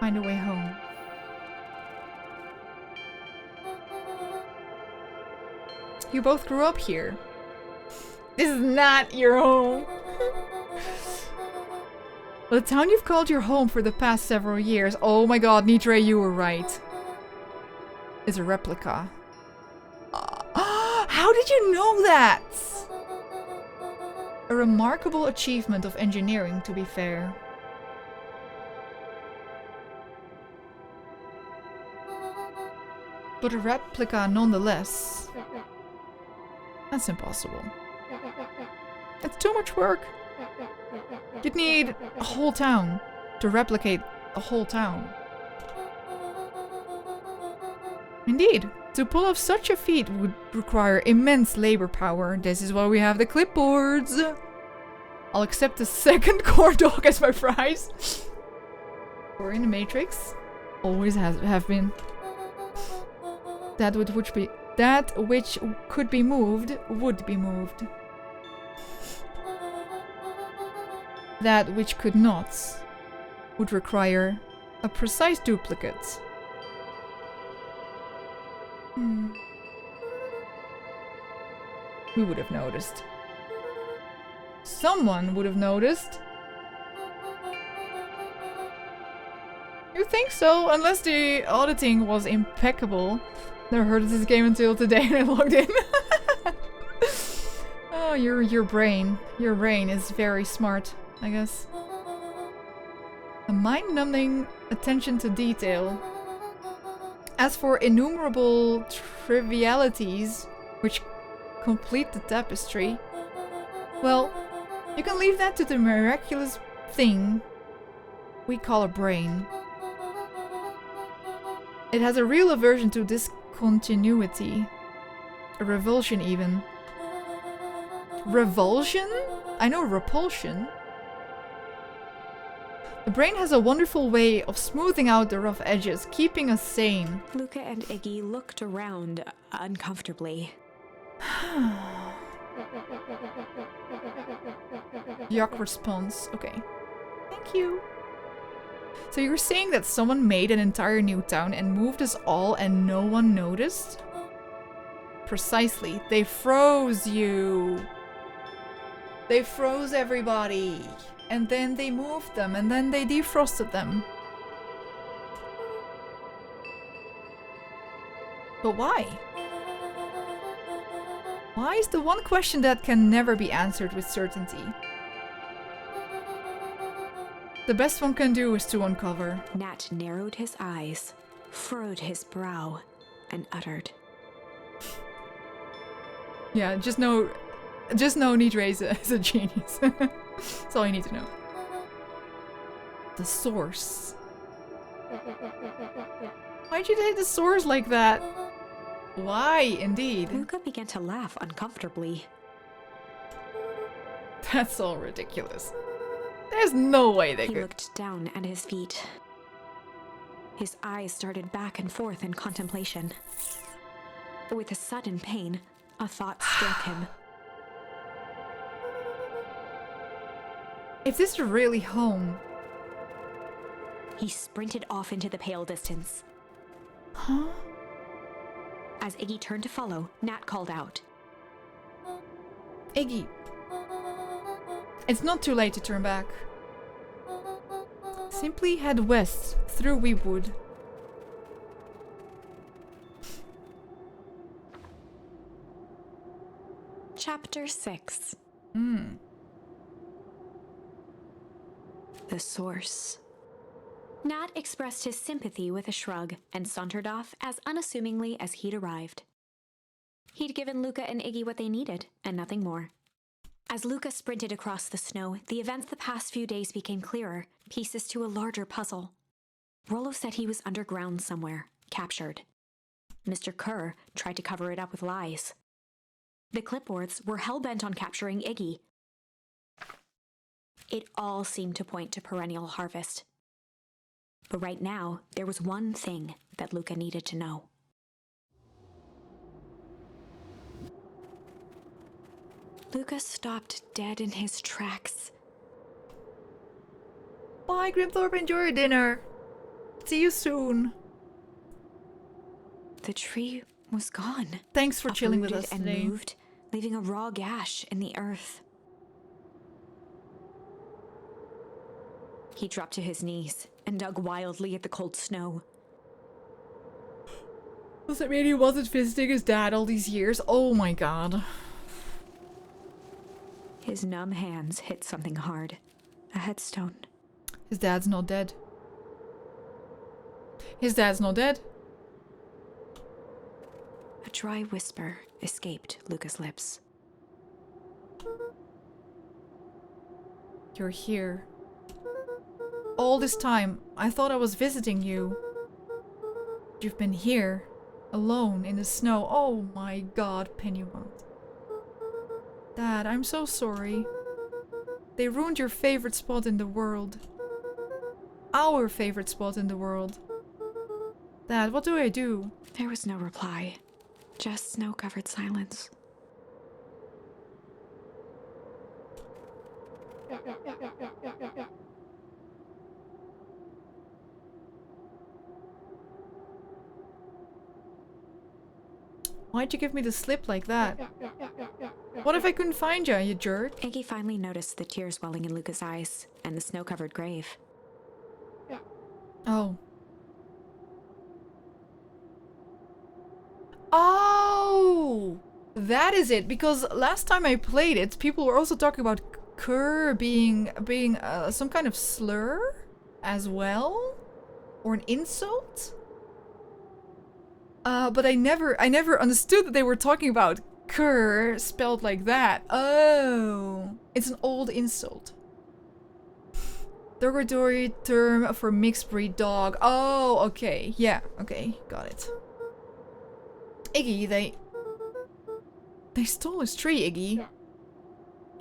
Find a way home. You both grew up here. This is not your home. The town you've called your home for the past several years, oh my god, Nitre, you were right, is a replica. How did you know that? A remarkable achievement of engineering, to be fair. But a replica nonetheless. That's impossible. It's too much work. You'd need a whole town. to replicate a whole town. Indeed, to pull off such a feat would require immense labor power. This is why we have the clipboards. I'll accept the second corn dog as my prize. We're in the Matrix. Always have been. That which could be moved would be moved. That which could not would require a precise duplicate. We would have noticed. Someone would have noticed. You think so? Unless the auditing was impeccable. Never heard of this game until today and I logged in. Oh, your brain. Your brain is very smart, I guess. A mind-numbing attention to detail. As for innumerable trivialities which complete the tapestry, well, you can leave that to the miraculous thing we call a brain. It has a real aversion to discontinuity. A revulsion even. Revulsion? I know repulsion. The brain has a wonderful way of smoothing out the rough edges, keeping us sane. Luca and Iggy looked around uncomfortably. Yuck response. Okay. Thank you. So you're saying that someone made an entire new town and moved us all and no one noticed? Precisely. They froze you. They froze everybody. And then they moved them and then they defrosted them. But why? Why is the one question that can never be answered with certainty? The best one can do is to uncover. Nat narrowed his eyes, furrowed his brow, and uttered. Yeah, just know Nidre is a genius. That's all you need to know. The source. Why'd you say the source like that? Why, indeed? Luca began to laugh uncomfortably. That's all ridiculous. There's no way they He could. looked down at his feet. His eyes darted back and forth in contemplation. With a sudden pain, a thought struck him. If this is really home... He sprinted off into the pale distance. Huh? As Iggy turned to follow, Nat called out. Iggy. It's not too late to turn back. Simply head west through Weewood. Chapter 6. The Source. Nat expressed his sympathy with a shrug and sauntered off as unassumingly as he'd arrived. He'd given Luca and Iggy what they needed, and nothing more. As Luca sprinted across the snow, the events the past few days became clearer, pieces to a larger puzzle. Rollo said he was underground somewhere, captured. Mr. Kerr tried to cover it up with lies. The clipboards were hell-bent on capturing Iggy. It all seemed to point to Perennial Harvest. But right now, there was one thing that Luca needed to know. Luca stopped dead in his tracks. Bye, Grimthorpe. Enjoy your dinner. See you soon. The tree was gone. Thanks for chilling with us Uprooted today. and moved, leaving a raw gash in the earth. He dropped to his knees and dug wildly at the cold snow. Does that mean he wasn't visiting his dad all these years? Oh my god. His numb hands hit something hard. A headstone. His dad's not dead. His dad's not dead. A dry whisper escaped Luca's lips. You're here. all this time, I thought I was visiting you. You've been here, alone in the snow. Oh my god, Pennywise. Dad, I'm so sorry. They ruined your favorite spot in the world. Our favorite spot in the world. Dad, what do I do? There was no reply, just snow-covered silence. Why'd you give me the slip like that? What if I couldn't find you, you jerk? Iggy finally noticed the tears welling in Luca's eyes and the snow-covered grave. Oh. Oh! That is it, because last time I played it, people were also talking about cur being some kind of slur as well? Or an insult? But I never understood that they were talking about cur spelled like that. Oh, it's an old insult. Derogatory term for mixed breed dog. Oh, okay. Yeah, okay. Got it. Iggy, they stole his tree, Iggy.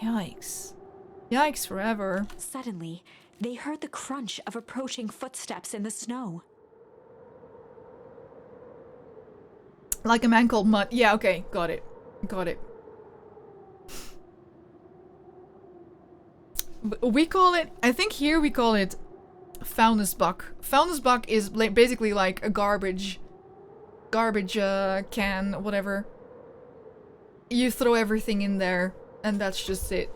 Yikes. Yikes forever. Suddenly, they heard the crunch of approaching footsteps in the snow. Like a man called Mud. Yeah, okay. Got it. Got it. We call it, I think here we call it vuilnisbak. Vuilnisbak is basically like a garbage can, whatever. You throw everything in there, and that's just it.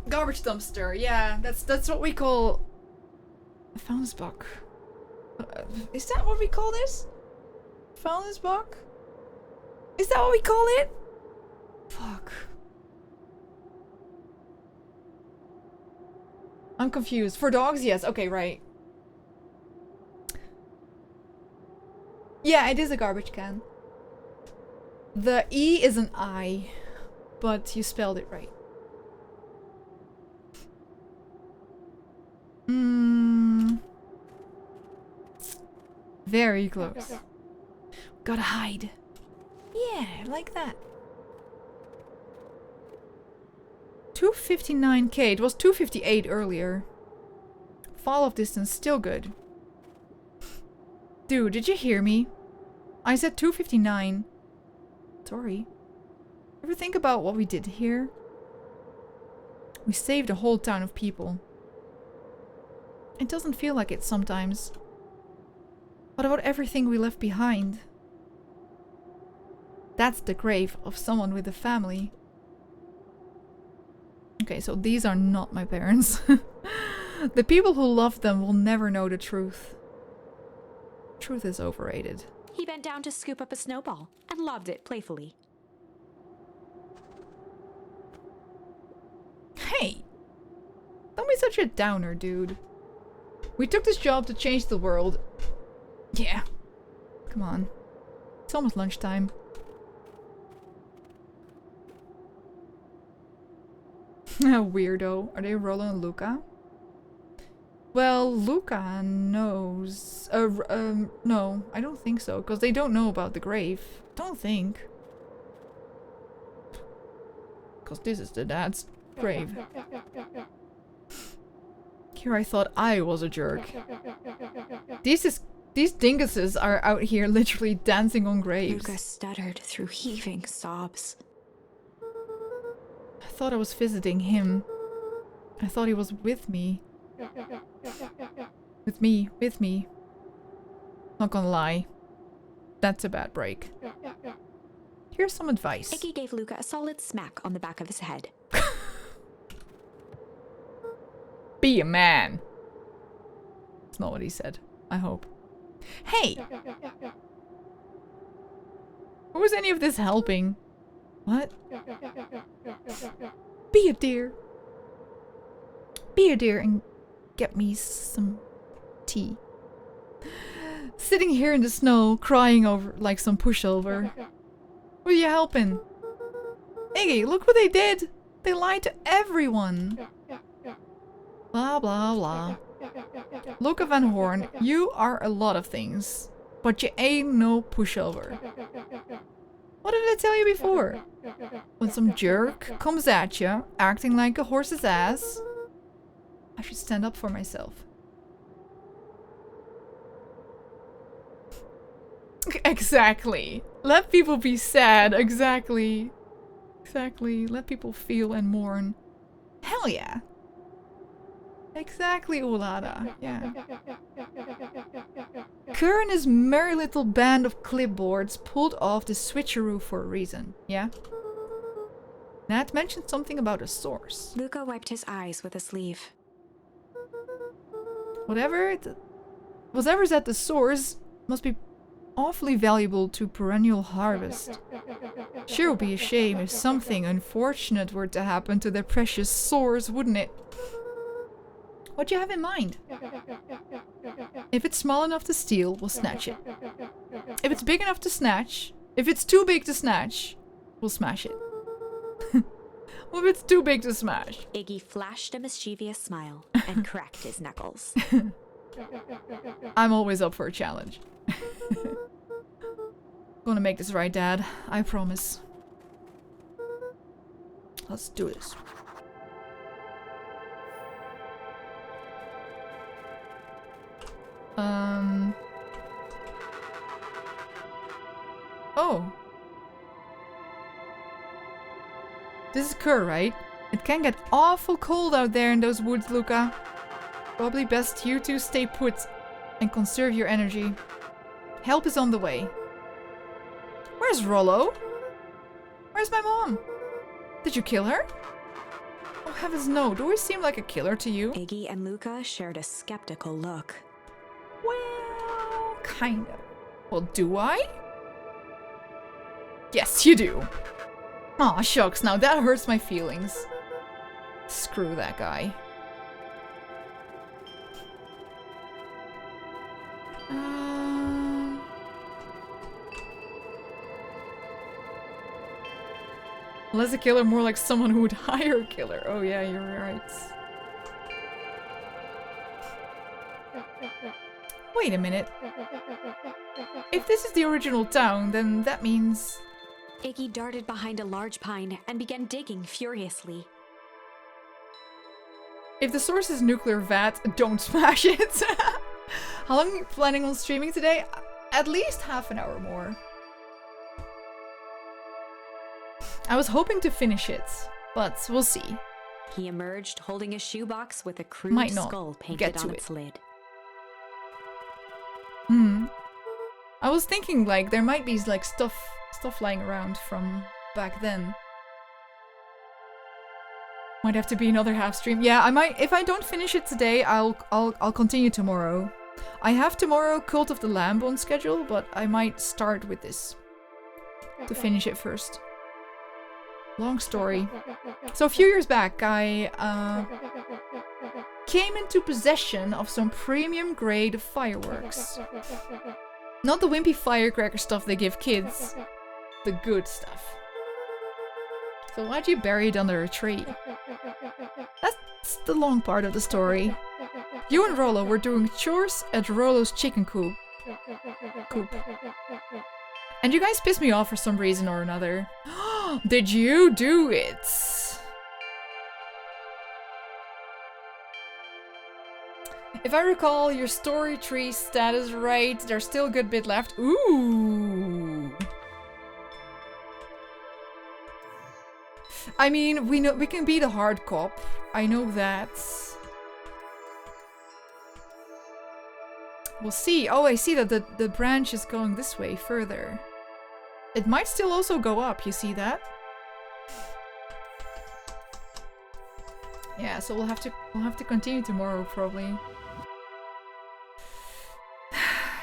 Garbage dumpster, yeah, that's what we call vuilnisbak. Is that what we call this? Vuilnisbak? Is that what we call it? Fuck. I'm confused. For dogs, yes. Okay, right. Yeah, it is a garbage can. The E is an I, but you spelled it right. Very close. Gotta hide. Yeah, like that. 259k. It was 258 earlier. Fall off distance, still good. Dude, did you hear me? I said 259. Sorry. Ever think about what we did here? We saved a whole town of people. It doesn't feel like it sometimes. What about everything we left behind? That's the grave of someone with a family. Okay, so these are not my parents. The people who love them will never know the truth. Truth is overrated. He bent down to scoop up a snowball and lobbed it playfully. Hey! Don't be such a downer, dude. We took this job to change the world. Yeah. Come on. It's almost lunchtime. Weirdo. Are they Roland and Luca? Well, Luca knows. No, I don't think so, because they don't know about the grave. Don't think. Because this is the dad's grave. Here I thought I was a jerk. These dinguses are out here literally dancing on graves. Luca stuttered through heaving sobs. I thought I was visiting him. I thought he was with me. With me. Not gonna lie. That's a bad break. Here's some advice. Iggy gave Luca a solid smack on the back of his head. Be a man. That's not what he said. I hope. Hey! Who is any of this helping? What? Be a dear. Be a dear and get me some tea. Sitting here in the snow, crying over like some pushover. Who are you helping? Iggy, look what they did! They lied to everyone! Blah blah blah. Luca Van Horn, you are a lot of things, but you ain't no pushover. What did I tell you before? When some jerk comes at you, acting like a horse's ass, I should stand up for myself. Exactly. Let people be sad. Exactly. Exactly. Let people feel and mourn. Hell yeah. Exactly, Ulada. Yeah. Kerr and his merry little band of clipboards pulled off the switcheroo for a reason. Yeah? Nat mentioned something about a source. Luca wiped his eyes with a sleeve. Whatever's at the source must be awfully valuable to perennial harvest. Sure would be a shame if something unfortunate were to happen to their precious source, wouldn't it? What do you have in mind? If it's small enough to steal, we'll snatch it. If it's big enough to snatch, if it's too big to snatch, we'll smash it. Well, if it's too big to smash. Iggy flashed a mischievous smile and cracked his knuckles. I'm always up for a challenge. Gonna make this right, Dad. I promise. Let's do this. Oh. This is Kerr, right? It can get awful cold out there in those woods, Luca. Probably best you two stay put and conserve your energy. Help is on the way. Where's Rollo? Where's my mom? Did you kill her? Oh heavens no, do I seem like a killer to you? Iggy and Luca shared a skeptical look. Well, kind of. Well, do I? Yes, you do. Aw, shucks, now that hurts my feelings. Screw that guy. Less a killer, more like someone who would hire a killer. Oh yeah, you're right. Wait a minute. If this is the original town, then that means... Iggy darted behind a large pine and began digging furiously. If the source is nuclear vat, don't smash it. How long are you planning on streaming today? At least half an hour more. I was hoping to finish it, but we'll see. He emerged holding a shoebox with a crude Might not skull painted get to on it. its lid. I was thinking like there might be like stuff lying around from back then. Might have to be another half stream. Yeah, I might. If I don't finish it today, I'll continue tomorrow. I have tomorrow Cult of the Lamb on schedule, but I might start with this to finish it first. Long story. So a few years back, I came into possession of some premium grade fireworks. Not the wimpy firecracker stuff they give kids. The good stuff. So why'd you bury it under a tree? That's the long part of the story. You and Rollo were doing chores at Rollo's chicken coop. And you guys pissed me off for some reason or another. Did you do it? If I recall your story tree status right, there's still a good bit left. Ooh. I mean, we know we can be the hard cop. I know that. We'll see. Oh, I see that the branch is going this way further. It might still also go up, you see that? Yeah, so we'll have to continue tomorrow probably.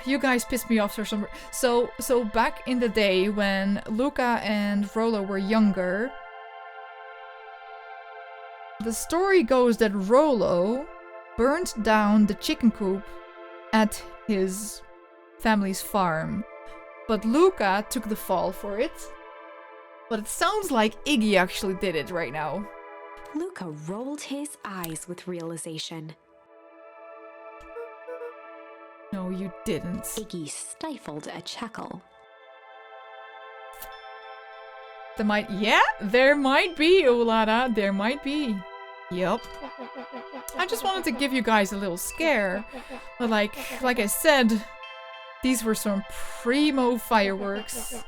You guys pissed me off for some so back in the day when Luca and Rollo were younger, the story goes that Rollo burned down the chicken coop at his family's farm. But Luca took the fall for it But it sounds like Iggy actually did it right now. Luca rolled his eyes with realization. No, you didn't. Iggy stifled a chuckle. There might be, Olada. There might be. Yup. I just wanted to give you guys a little scare. But like I said, these were some primo fireworks.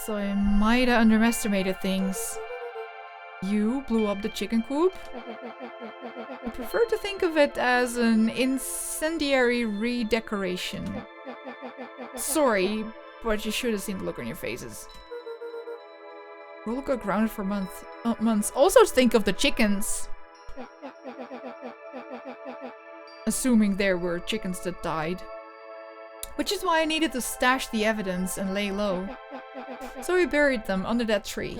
So I might have underestimated things. You blew up the chicken coop? I prefer to think of it as an incendiary redecoration. Sorry, but you should have seen the look on your faces. Rolo got grounded for months. Also think of the chickens. Assuming there were chickens that died. Which is why I needed to stash the evidence and lay low. So we buried them under that tree.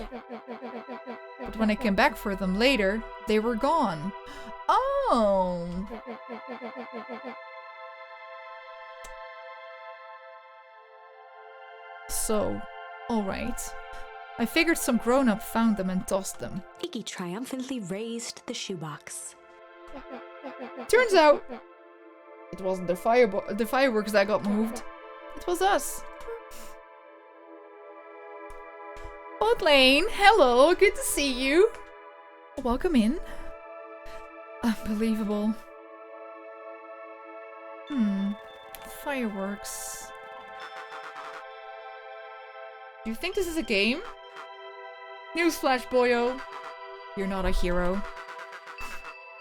But when I came back for them later, they were gone. Oh! So, alright. I figured some grown-up found them and tossed them. Iggy triumphantly raised the shoebox. Turns out, it wasn't the fireworks that got moved. It was us. Old Lane, hello, good to see you. Welcome in. Unbelievable. Fireworks. Do you think this is a game? Newsflash, boyo. You're not a hero.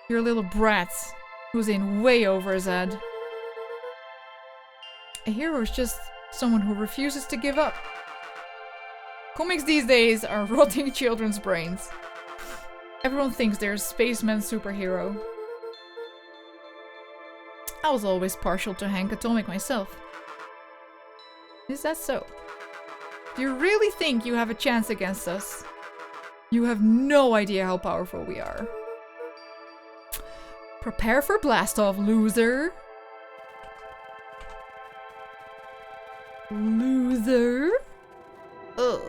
You're a little brat who's in way over his head. A hero is just someone who refuses to give up. Comics these days are rotting children's brains. Everyone thinks they're a spaceman superhero. I was always partial to Hank Atomic myself. Is that so? Do you really think you have a chance against us? You have no idea how powerful we are. Prepare for blast-off, loser. Loser? Ugh.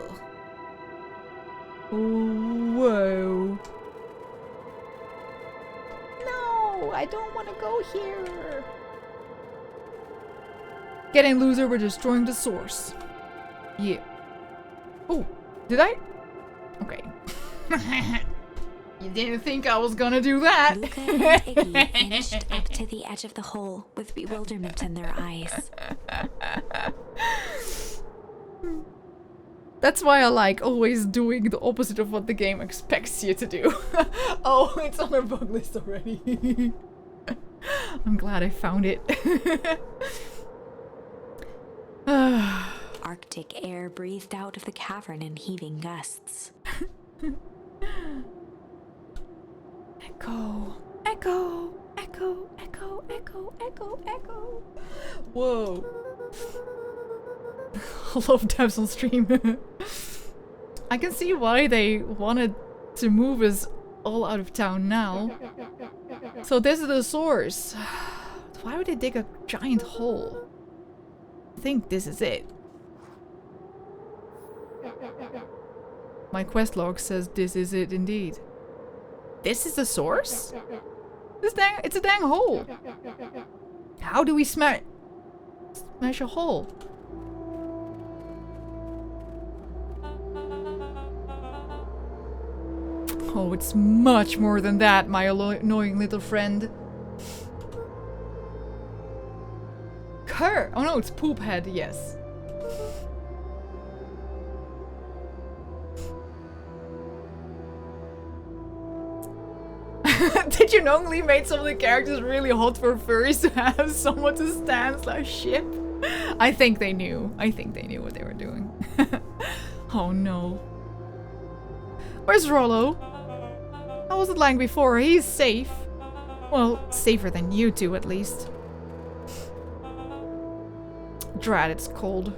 Whoa. No, I don't want to go here. Getting loser, we're destroying the source. Yeah. Oh, did I? Okay. You didn't think I was gonna do that. Luca and Iggy inched up to the edge of the hole with bewilderment in their eyes. That's why I like always doing the opposite of what the game expects you to do. Oh, it's on our bug list already. I'm glad I found it. Arctic air breathed out of the cavern in heaving gusts. Echo, echo, echo, echo, echo, echo, echo. Whoa. I love devs on stream. I can see why they wanted to move us all out of town now. So this is the source. Why would they dig a giant hole? I think this is it. My quest log says this is it indeed. This is the source? It's a dang hole. How do we smash a hole? Oh, it's much more than that, my annoying little friend. Cur! Oh no, it's poop head, yes. Did you knowingly made some of the characters really hot for furries to have someone to stand/ship? I think they knew. I think they knew what they were doing. Oh no. Where's Rollo? How was it lying before? He's safe. Well, safer than you two at least. Drat, it's cold.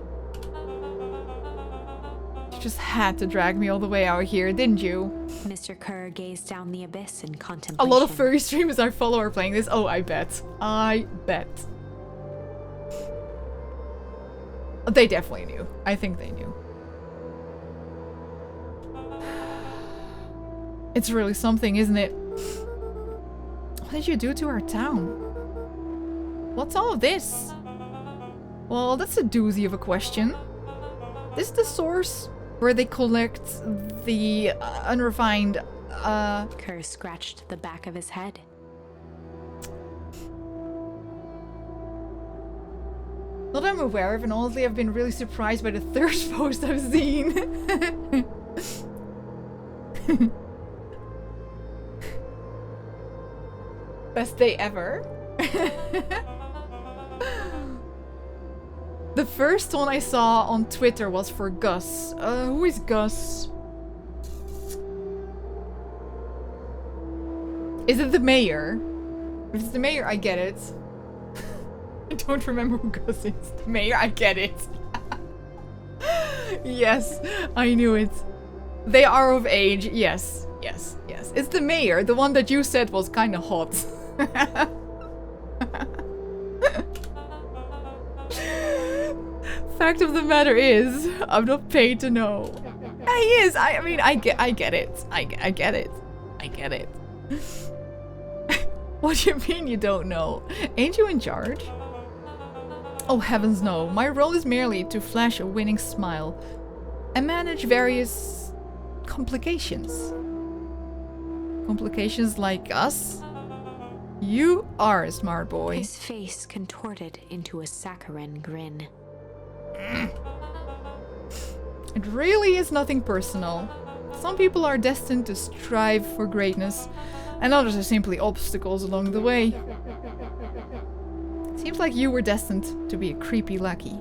You just had to drag me all the way out here, didn't you? Mr. Kerr gazed down the abyss in contemplation. A lot of furry streamers I follow are playing this. Oh, I bet. I bet. They definitely knew. I think they knew. It's really something, isn't it? What did you do to our town? What's all of this? Well, that's a doozy of a question. This is the source where they collect the unrefined, Kerr scratched the back of his head. Not that I'm aware of, and honestly I've been really surprised by the third post I've seen. Best day ever. The first one I saw on Twitter was for Gus. Who is Gus? Is it the mayor? If it's the mayor, I get it. I don't remember who Gus is. The mayor, I get it. Yes, I knew it. They are of age. Yes, yes, yes. It's the mayor, the one that you said was kind of hot. Fact of the matter is, I'm not paid to know. Yeah, he is. I mean, I get it. I get it. I get it. What do you mean you don't know? Ain't you in charge? Oh heavens no. My role is merely to flash a winning smile and manage various complications. Complications like us? You are a smart boy. His face contorted into a saccharine grin. It really is nothing personal. Some people are destined to strive for greatness, and others are simply obstacles along the way. Seems like you were destined to be a creepy lackey.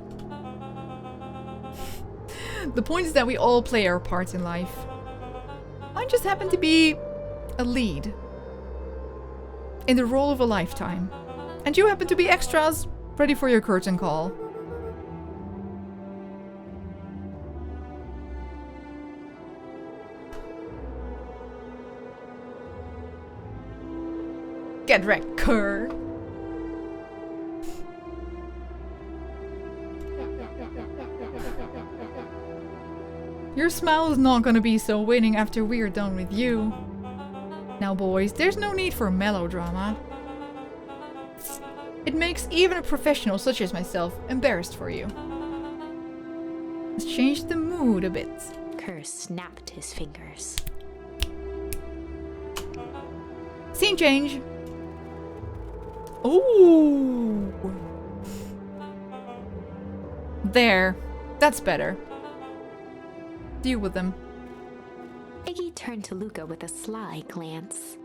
The point is that we all play our parts in life. I just happen to be a lead in the role of a lifetime, and you happen to be extras ready for your curtain call. Get wrecked, Kerr. Your smile is not gonna be so winning after we're done with you. Now boys, there's no need for melodrama. It makes even a professional such as myself embarrassed for you. Let's change the mood a bit. Kerr snapped his fingers. Scene change. Ooh. There. That's better. Deal with them. Iggy turned to Luca with a sly glance.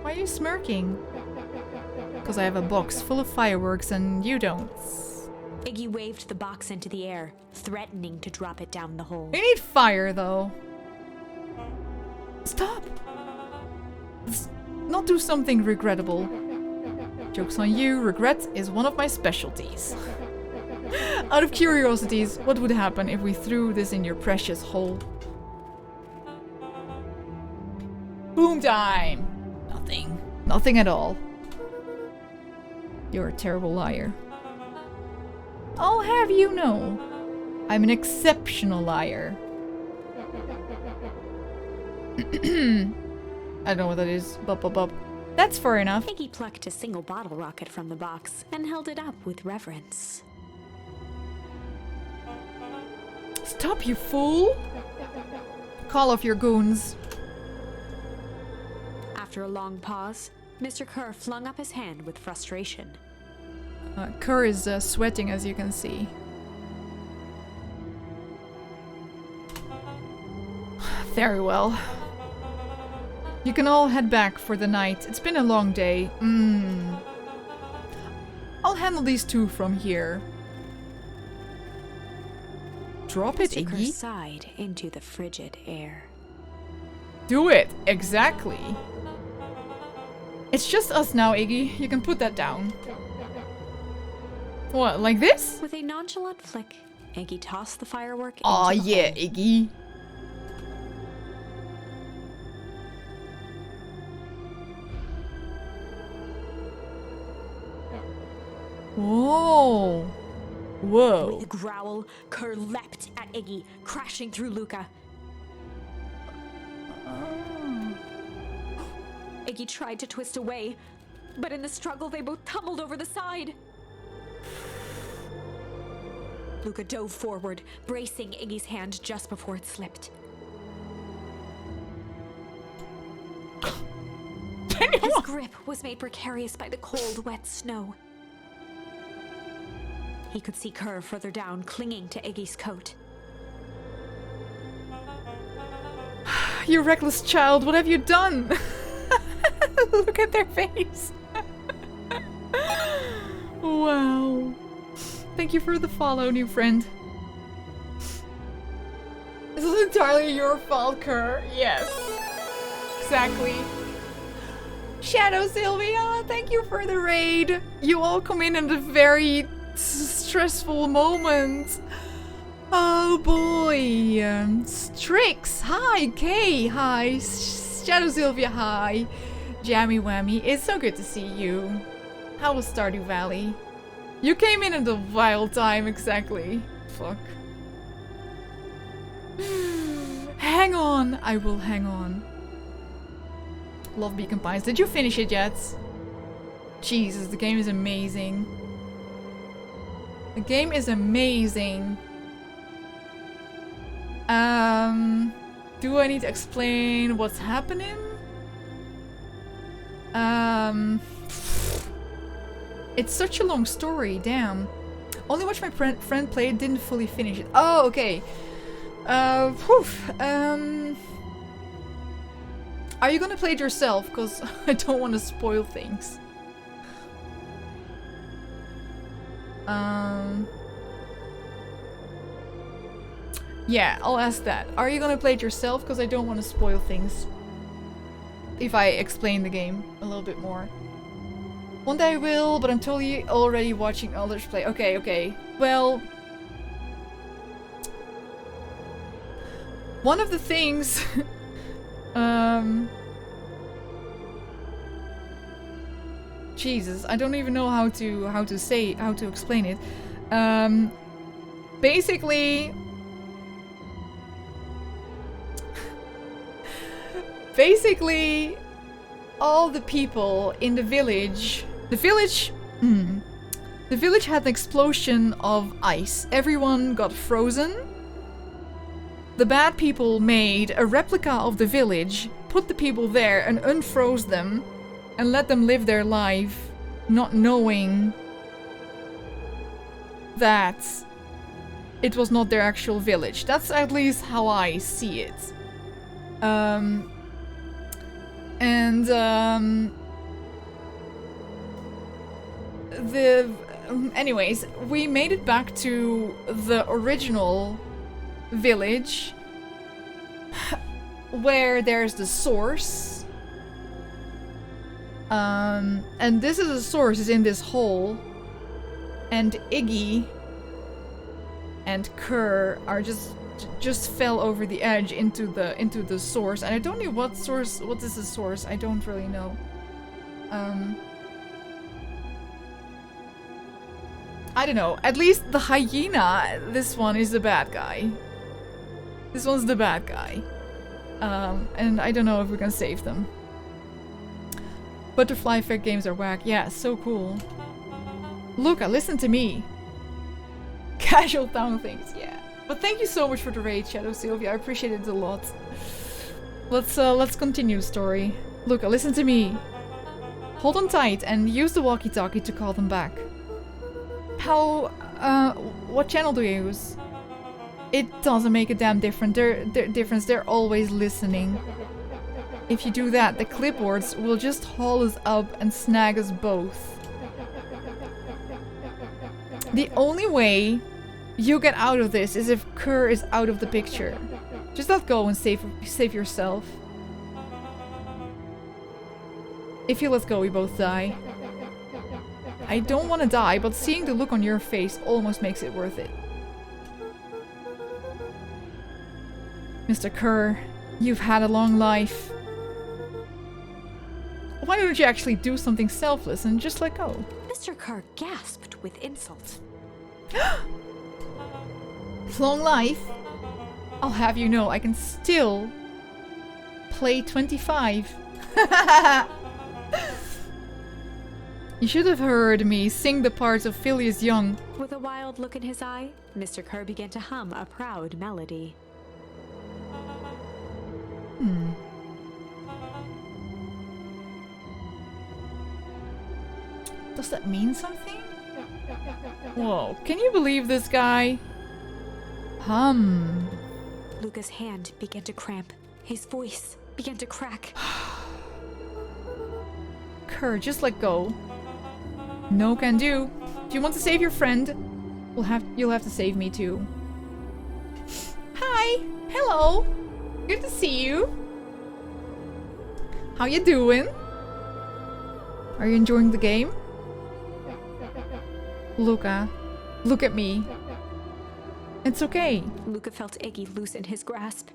Why are you smirking? Because I have a box full of fireworks and you don't. Iggy waved the box into the air, threatening to drop it down the hole. We need fire though. Stop! Let's not do something regrettable. Joke's on you, regret is one of my specialties. Out of curiosities, what would happen if we threw this in your precious hole? Boom time! Nothing. Nothing at all. You're a terrible liar. I'll have you know, I'm an exceptional liar. I don't know what that is. Bup, bup, bup. That's fair enough. Iggy plucked a single bottle rocket from the box and held it up with reverence. Stop, you fool! Call off your goons. After a long pause, Mr. Kerr flung up his hand with frustration. Kerr is sweating, as you can see. Very well. You can all head back for the night. It's been a long day. I'll handle these two from here. Drop it, Mr. Kerr Iggy. sighed into the frigid air. Do it! Exactly. It's just us now, Iggy. You can put that down. What, like this? With a nonchalant flick, Iggy tossed the firework into Aw, the yeah, hole. Iggy. Whoa. Whoa. With a growl, Kerr leapt at Iggy, crashing through Luca. Iggy tried to twist away, but in the struggle they both tumbled over the side. Luca dove forward, bracing Iggy's hand just before it slipped. His grip was made precarious by the cold, wet snow. He could see Kerr further down, clinging to Iggy's coat. You reckless child, what have you done? Look at their face. Wow. Thank you for the follow, new friend. This is entirely your fault, Kerr. Yes. Exactly. Shadow Sylvia, thank you for the raid. You all come in at a very stressful moment. Oh boy. Strix, hi. Kay, hi. Shadow Sylvia, hi. Jammy Whammy, it's so good to see you. How was Stardew Valley? You came in at a wild time, exactly. Fuck. Hang on, I will hang on. Love Beacon Pines. Did you finish it yet? Jesus, the game is amazing. The game is amazing. Do I need to explain what's happening? It's such a long story, damn. Only watched my friend play it, didn't fully finish it. Oh, okay. Are you gonna play it yourself? Because I don't want to spoil things. Yeah, I'll ask that. Are you gonna play it yourself? Because I don't want to spoil things. If I explain the game a little bit more. One day I will, but I'm totally already watching others play. Okay, okay. Well... one of the things... Jesus, I don't even know how to explain it. Basically... Basically, all the people in the village... The village had an explosion of ice. Everyone got frozen. The bad people made a replica of the village, put the people there and unfroze them, and let them live their life, not knowing that it was not their actual village. That's at least how I see it. Anyways, we made it back to the original village where there's the source. And this is the source, is in this hole. And Iggy and Kerr are just fell over the edge into the source. And I don't know what is the source? I don't really know. I don't know. At least the hyena, this one is the bad guy. This one's the bad guy. And I don't know if we can save them. Butterfly Effect games are whack. Yeah, so cool. Luca, listen to me. Casual town things, yeah. But thank you so much for the raid, Shadow Sylvia. I appreciate it a lot. Let's continue story. Luca, listen to me. Hold on tight and use the walkie-talkie to call them back. What channel do you use? It doesn't make a damn difference. They're always listening. If you do that, the clipboards will just haul us up and snag us both. The only way you get out of this is if Kerr is out of the picture. Just let go and save yourself. If you let go, we both die. I don't want to die, but seeing the look on your face almost makes it worth it. Mr. Kerr, you've had a long life. Why don't you actually do something selfless and just let go? Mr. Kerr gasped with insult. Long life? I'll have you know, I can still play 25. You should have heard me sing the parts of Phileas Young. With a wild look in his eye, Mr. Kerr began to hum a proud melody. Does that mean something? Whoa, can you believe this guy? Luca's hand began to cramp. His voice began to crack. Kerr, just let go. No can do. If you want to save your friend, you'll have to save me too. Hi! Hello! Good to see you. How you doing? Are you enjoying the game? Luca, look at me. It's okay. Luca felt Iggy loosen his grasp.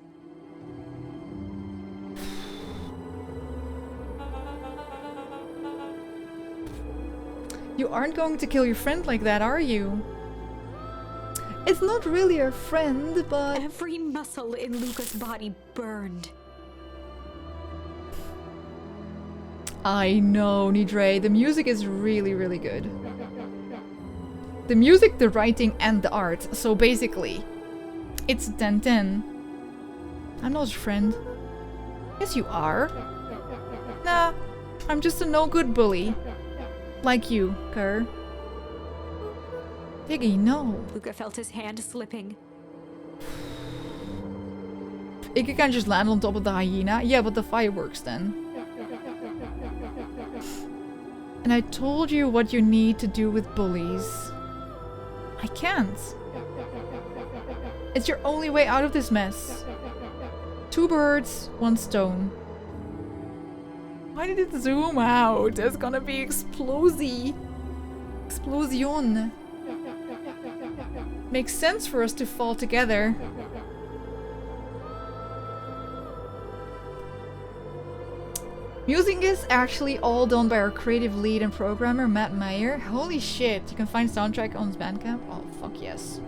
You aren't going to kill your friend like that, are you? It's not really a friend, but... Every muscle in Luca's body burned. I know, Nidre. The music is really, really good. The music, the writing, and the art. So basically, it's 10-10. I'm not your friend. Yes, you are. Nah, I'm just a no-good bully. Like you, Kerr. Iggy, no. Luca felt his hand slipping. Iggy can just land on top of the hyena. Yeah, but the fireworks then. And I told you what you need to do with bullies. I can't. It's your only way out of this mess. 2 birds, 1 stone. Why did it zoom out? There's gonna be explosion. Makes sense for us to fall together. Music is actually all done by our creative lead and programmer, Matt Meyer. Holy shit, you can find soundtrack on his Bandcamp? Oh, fuck yes.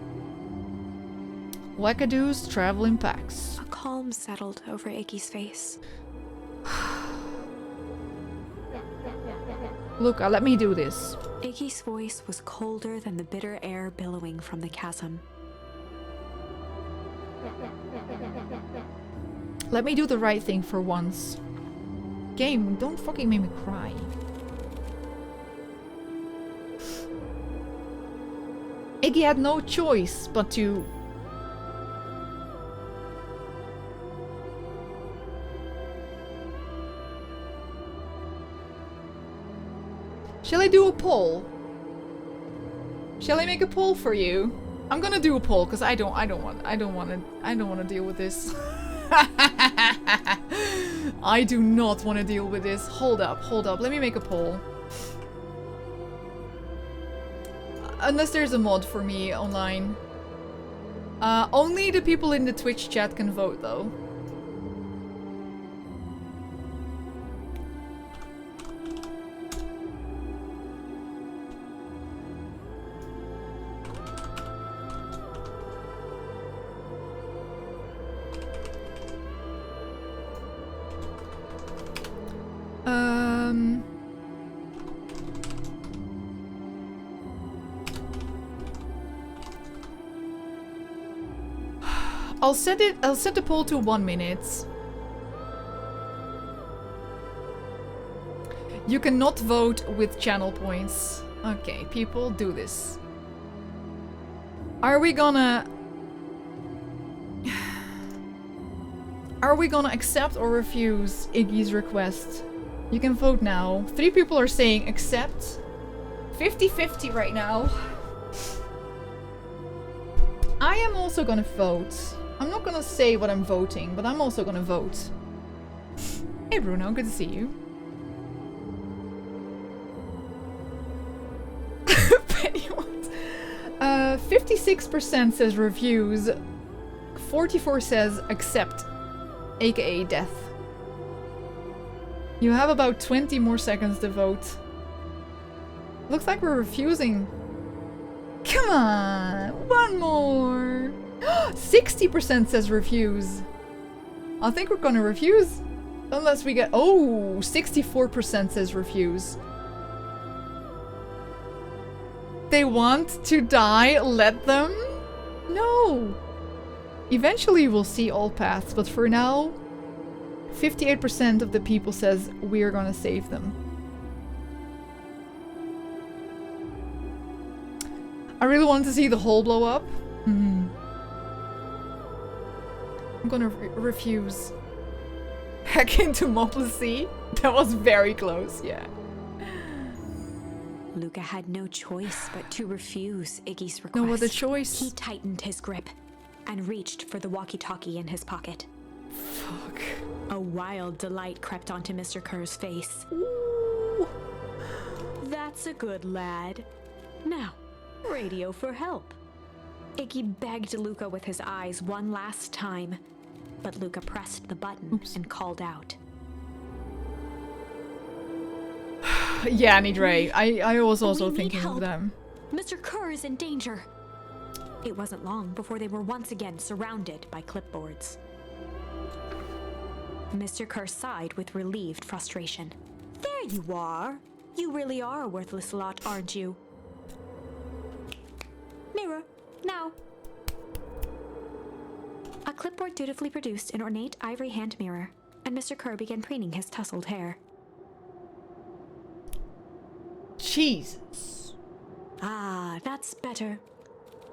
Wackadoos travel in packs. A calm settled over Iggy's face. Luca, let me do this. Iggy's voice was colder than the bitter air billowing from the chasm. Let me do the right thing for once. Game, don't fucking make me cry. Iggy had no choice but to... Shall I do a poll? Shall I make a poll for you? I'm gonna do a poll because I don't want to deal with this. I do not want to deal with this. Hold up. Let me make a poll. Unless there's a mod for me online. Only the people in the Twitch chat can vote though. I'll set the poll to 1 minute. You cannot vote with channel points. Okay, people, do this. Are we gonna accept or refuse Iggy's request? You can vote now. 3 people are saying accept. 50-50 right now. I am also gonna vote. I'm not gonna say what I'm voting, but I'm also gonna vote. Hey Bruno, good to see you. Pennywise. 56% says reviews. 44 says accept, aka death. You have about 20 more seconds to vote. Looks like we're refusing. Come on, one more. 60% says refuse. I think we're gonna refuse. Unless we get... Oh, 64% says refuse. They want to die? Let them? No. Eventually we'll see all paths, but for now, 58% of the people says we're gonna save them. I really want to see the hole blow up. I'm gonna refuse. Hack into Mopless Sea? That was very close, yeah. Luca had no choice but to refuse Iggy's request. No other choice. He tightened his grip and reached for the walkie-talkie in his pocket. Fuck. A wild delight crept onto Mr. Kerr's face. Ooh. That's a good lad. Now, radio for help. Iggy begged Luca with his eyes one last time, but Luca pressed the button and called out. Yeah, Nidre. I was also We need thinking help. of them. Mr. Kerr is in danger. It wasn't long before they were once again surrounded by clipboards. Mr. Kerr sighed with relieved frustration. There you are. You really are a worthless lot, aren't you? Mirror, now. A clipboard dutifully produced an ornate ivory hand mirror, and Mr. Kerr began preening his tousled hair. Jesus. Ah, that's better.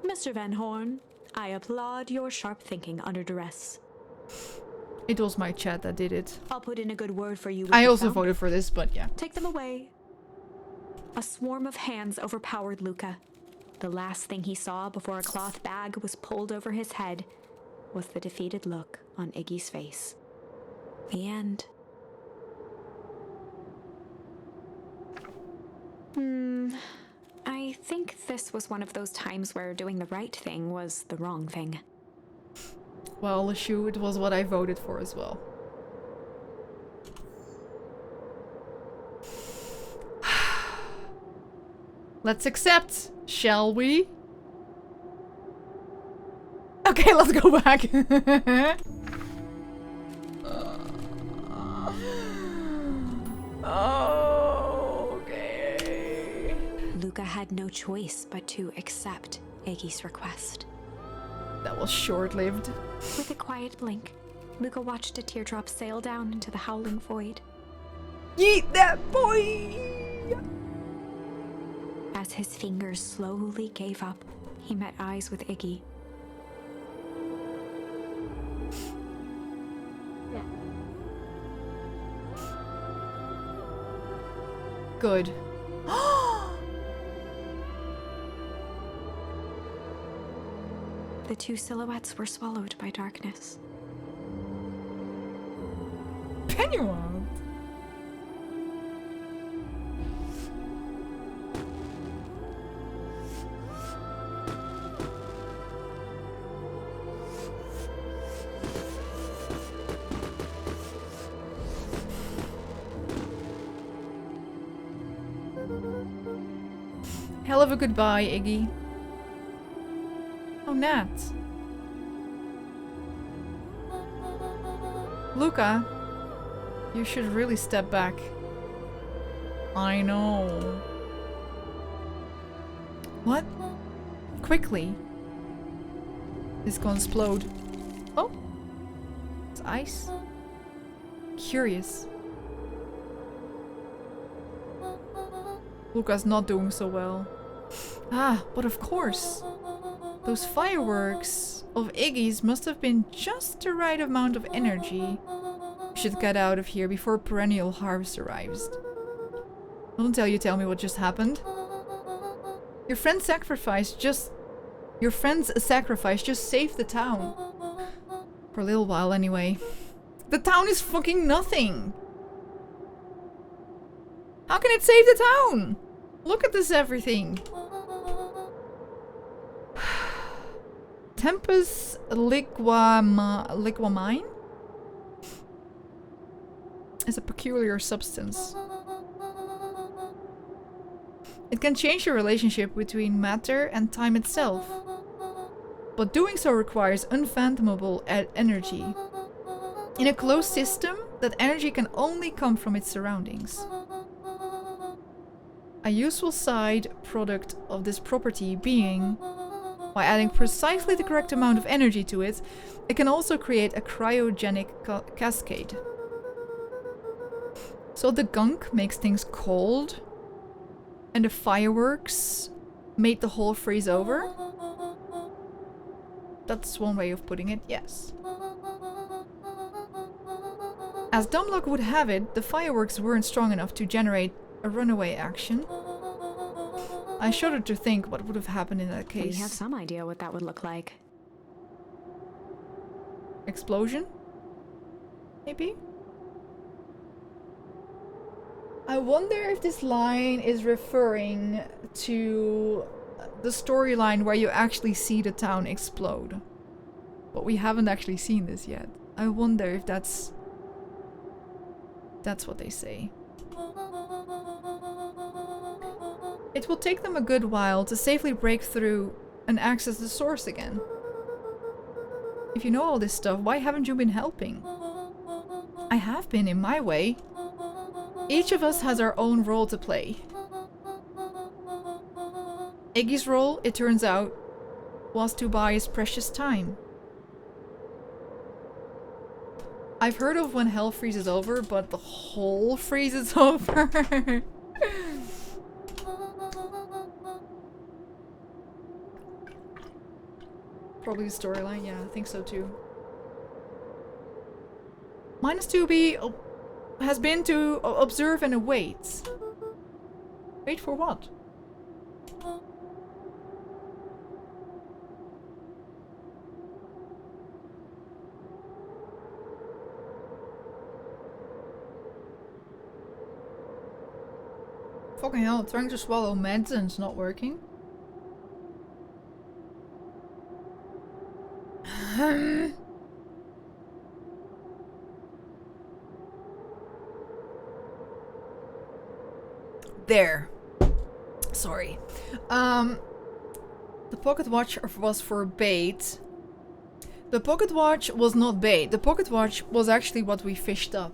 Mr. Van Horn, I applaud your sharp thinking under duress. It was my chat that did it. I'll put in a good word for you with I the also founder. voted for this, but yeah. Take them away. A swarm of hands overpowered Luca. The last thing he saw before a cloth bag was pulled over his head was the defeated look on Iggy's face. The end. I think this was one of those times where doing the right thing was the wrong thing. Well, Lashu, it was what I voted for as well. Let's accept, shall we? Okay, let's go back. Okay. Luca had no choice but to accept Iggy's request. That was short-lived. With a quiet blink, Luca watched a teardrop sail down into the howling void. Yeet that boy! As his fingers slowly gave up, he met eyes with Iggy. Good. The two silhouettes were swallowed by darkness. Pennyworth. Hell of a goodbye, Iggy. Oh, Nat. Luca, you should really step back. I know. What? Quickly. It's gonna explode. Oh. It's ice. Curious. Luca's not doing so well. Ah, but of course. Those fireworks of Iggy's must have been just the right amount of energy. We should get out of here before perennial harvest arrives. Don't tell me what just happened. Your friend's sacrifice just saved the town. For a little while anyway. The town is fucking nothing. How can it save the town? Look at this everything. Tempus liquamine is a peculiar substance. It can change the relationship between matter and time itself. but doing so requires unfathomable energy. In a closed system, that energy can only come from its surroundings. A useful side product of this property being, by adding precisely the correct amount of energy to it, it can also create a cryogenic cascade. So the gunk makes things cold, and the fireworks made the whole freeze over? That's one way of putting it, yes. As dumb luck would have it, the fireworks weren't strong enough to generate a runaway action. I shudder to think what would have happened in that case. We have some idea what that would look like. Explosion? Maybe? I wonder if this line is referring to the storyline where you actually see the town explode. But we haven't actually seen this yet. I wonder if that's what they say. It will take them a good while to safely break through and access the source again. If you know all this stuff, why haven't you been helping? I have been in my way. Each of us has our own role to play. Iggy's role, it turns out, was to buy his precious time. I've heard of when hell freezes over, but the whole freezes over. Probably the storyline, yeah, I think so too. Minus 2B has been to observe and await. Wait for what? Fucking hell, trying to swallow meds and it's not working. There. Sorry. The pocket watch was for bait. The pocket watch was not bait. The pocket watch was actually what we fished up.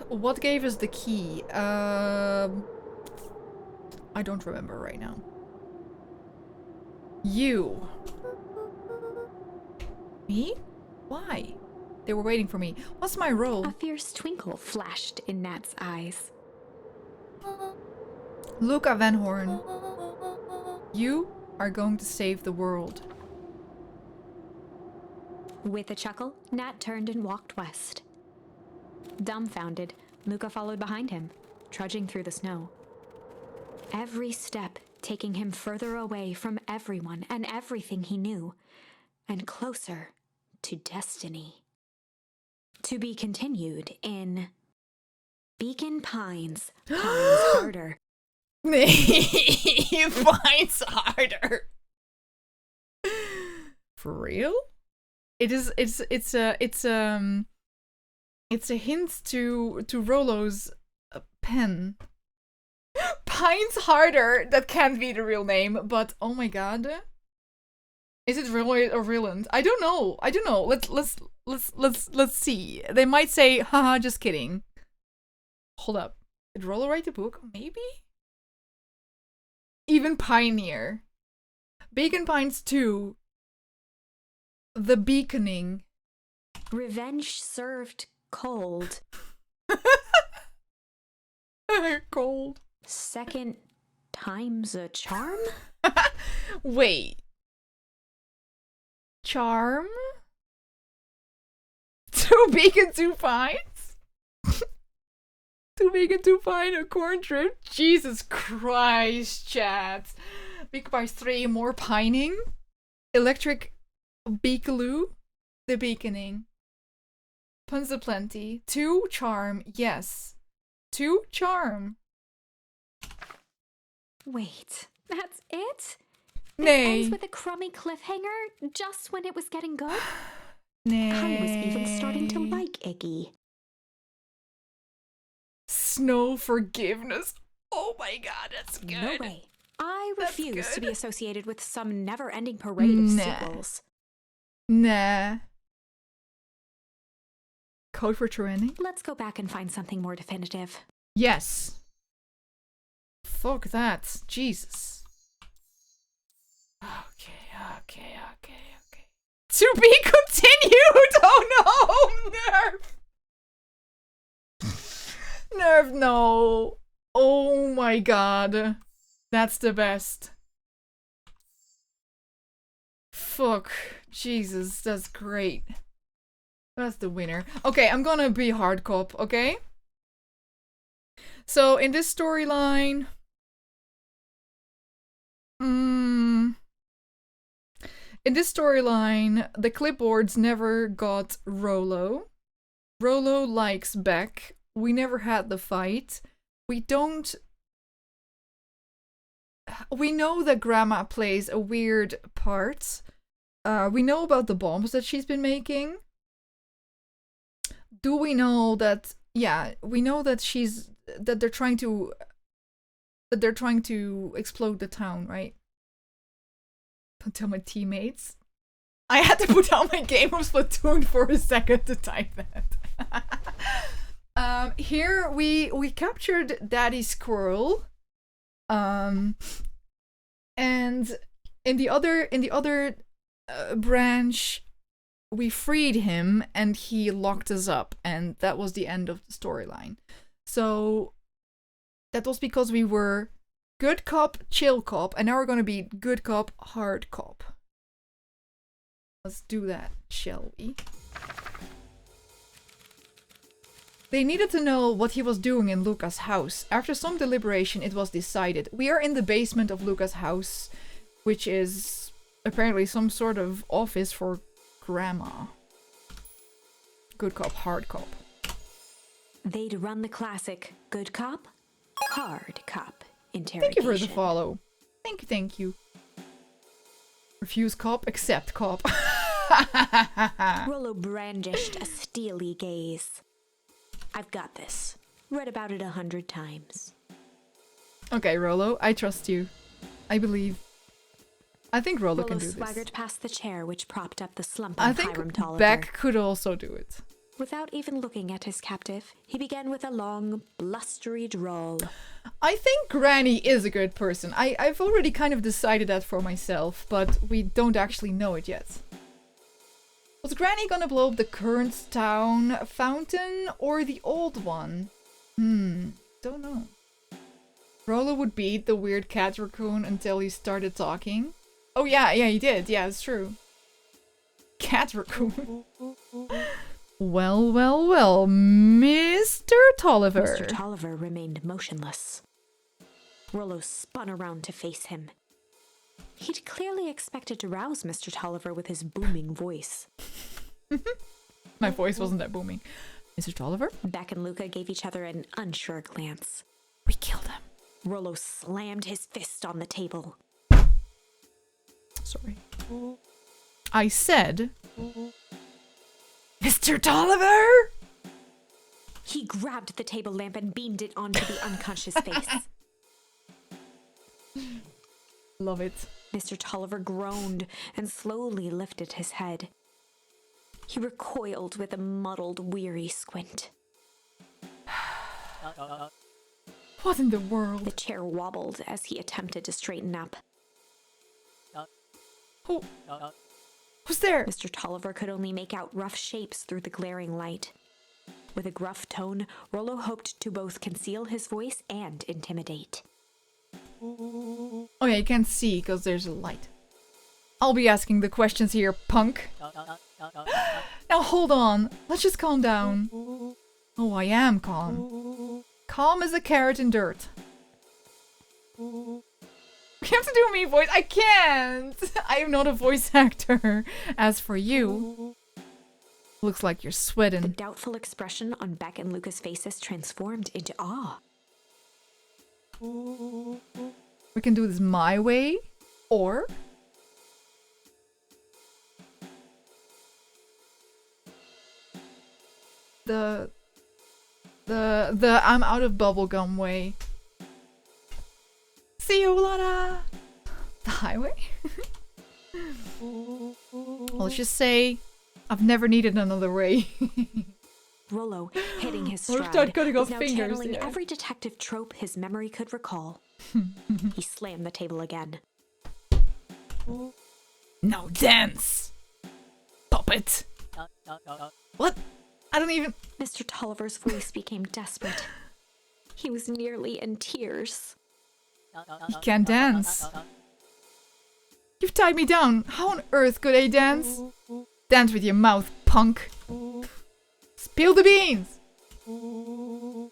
What gave us the key? I don't remember right now. You. Me? Why? They were waiting for me. What's my role? A fierce twinkle flashed in Nat's eyes. Luca Van Horn. You are going to save the world. With a chuckle, Nat turned and walked west. Dumbfounded, Luca followed behind him, trudging through the snow. Every step taking him further away from everyone and everything he knew, and closer to destiny. To be continued in Beacon Pines, Pines Harder. Pines Harder. For real? It's a hint to Rollo's pen. Pines Harder. That can't be the real name, but oh my god. Is it Rollo or Ryland? I don't know. Let's see. They might say, haha, just kidding. Hold up. Did Rollo write the book? Maybe? Even Pioneer. Beacon Pines 2. The Beaconing. Revenge served cold. Cold. Second time's a charm? Wait. Charm? 2 Beacon, 2 Pines? 2 Beacon, 2 Pine, a corn trip? Jesus Christ, chat. Beacon Pines 3, more pining? Electric Beakaloo? The Beaconing. Puns aplenty. 2 Charm, yes. 2 Charm. Wait, that's it? Nay. It ends with a crummy cliffhanger just when it was getting good? Nay. I was even starting to like Iggy. Snow forgiveness. Oh my god, that's good. No way. I That's refuse to be good. associated with some never-ending parade of Nah. sequels. Nah. Code for true ending? Let's go back and find something more definitive. Yes. Fuck that. Jesus. Okay. To be continued! Oh no! Nerve! Nerve, no. Oh my god. That's the best. Fuck. Jesus, that's great. That's the winner. Okay, I'm gonna be hard cop, okay? So, in this storyline... in this storyline, the clipboards never got Rolo. Rolo likes Beck. We never had the fight. We don't... We know that Grandma plays a weird part. We know about the bombs that she's been making. Do we know that... Yeah, we know that she's... That they're trying to... That they're trying to explode the town, right? Don't tell my teammates. I had to put down my game of Splatoon for a second to type that. Here we captured Daddy Squirrel. And in the other branch, we freed him and he locked us up, and that was the end of the storyline. So that was because we were good cop, chill cop, and now we're gonna be good cop, hard cop. Let's do that, shall we? They needed to know what he was doing in Luca's house. After some deliberation, it was decided. We are in the basement of Luca's house, which is apparently some sort of office for Grandma. Good cop, hard cop. They'd run the classic good cop, hard cop Thank interrogation. you for the follow. Thank you. Refuse cop, accept cop. Rolo brandished a steely gaze. I've got this. Read about it 100 times. Okay, Rolo, I trust you. I believe. I think Rolo Rolo can do this. swaggered past the chair which propped up the slumping I think Hiram Tolliver. Beck could also do it. Without even looking at his captive, he began with a long, blustery drawl. I think Granny is a good person. I've already kind of decided that for myself, but we don't actually know it yet. Was Granny gonna blow up the current town fountain or the old one? Don't know. Rolo would beat the weird cat raccoon until he started talking. Oh yeah, he did. Yeah, it's true. Cat raccoon. Well, Mr. Tolliver. Mr. Tolliver remained motionless. Rolo spun around to face him. He'd clearly expected to rouse Mr. Tolliver with his booming voice. My voice wasn't that booming. Mr. Tolliver? Beck and Luca gave each other an unsure glance. We killed him. Rolo slammed his fist on the table. Sorry. I said... Mr. Tolliver! He grabbed the table lamp and beamed it onto the unconscious face. Love it. Mr. Tolliver groaned and slowly lifted his head. He recoiled with a muddled, weary squint. What in the The world? chair wobbled as he attempted to straighten up. Who's there? Mr. Tolliver could only make out rough shapes through the glaring light. With a gruff tone, Rolo hoped to both conceal his voice and intimidate. Oh yeah, you can't see because there's a light. I'll be asking the questions here, punk. Now hold on. Let's just calm down. Oh, I am calm. Calm as a carrot in dirt. You have to do me voice. I can't. I am not a voice actor. As for you, looks like you're The sweating. doubtful expression on Beck and Luca's faces transformed into awe. We can do this my way, or the I'm out of bubblegum way. Violata! The highway? Let's just say I've never needed another way. Rollo, hitting his Or stride, start cutting was off now fingers, channeling yeah. every detective trope his memory could recall. He slammed the table again. Now dance! Puppet! What? I don't even... Mr. Tolliver's voice became desperate. He was nearly in tears. He can't dance. You've tied me down. How on earth could I dance? Dance with your mouth, punk. Spill the beans! What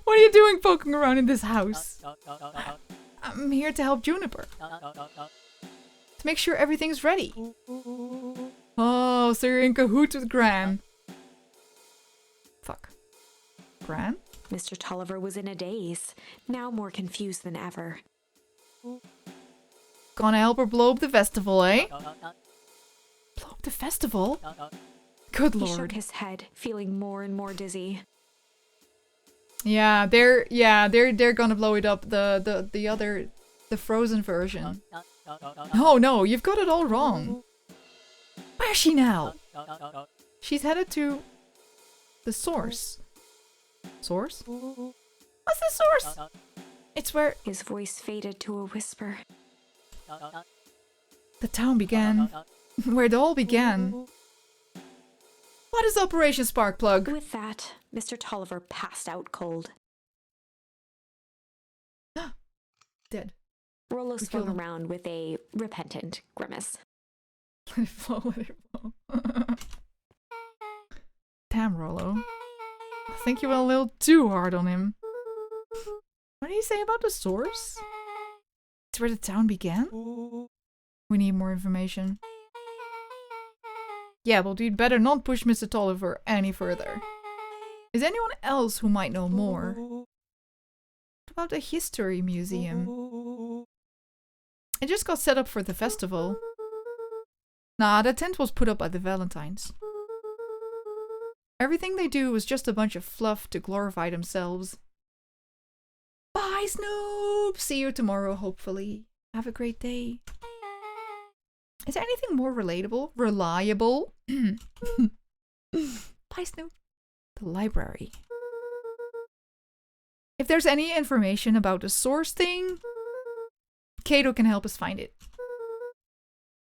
are you doing poking around in this house? I'm here to help Juniper. To make sure everything's ready. Oh, so you're in cahoots with Gran. Fuck. Gran? Mr. Tolliver was in a daze, now more confused than ever. Gonna help her blow up the festival, eh? Blow up the festival? Good He shook lord. his head, feeling more and more dizzy. Yeah, they're gonna blow it up. The frozen version. No, you've got it all wrong. Where's she now? She's headed to the source. Source? What's the source? It's where His voice faded to a whisper. the town began. Where it all began. What is Operation Sparkplug? With that, Mr. Tolliver passed out cold. Dead. Rollo We swung killed him. around with a repentant grimace. Let it fall, let it fall. Damn, Rollo. I think you went a little too hard on him. What do you say about the source? It's where the town began? We need more information. Yeah, but we'd better not push Mr. Tolliver any further. Is anyone else who might know more? What about the history museum? It just got set up for the festival. Nah, the tent was put up by the Valentines. Everything they do was just a bunch of fluff to glorify themselves. Bye, Snoop! See you tomorrow, hopefully. Have a great day. Is there anything more relatable? Reliable? Bye, Snoop. The library. If there's any information about the source thing, Kato can help us find it.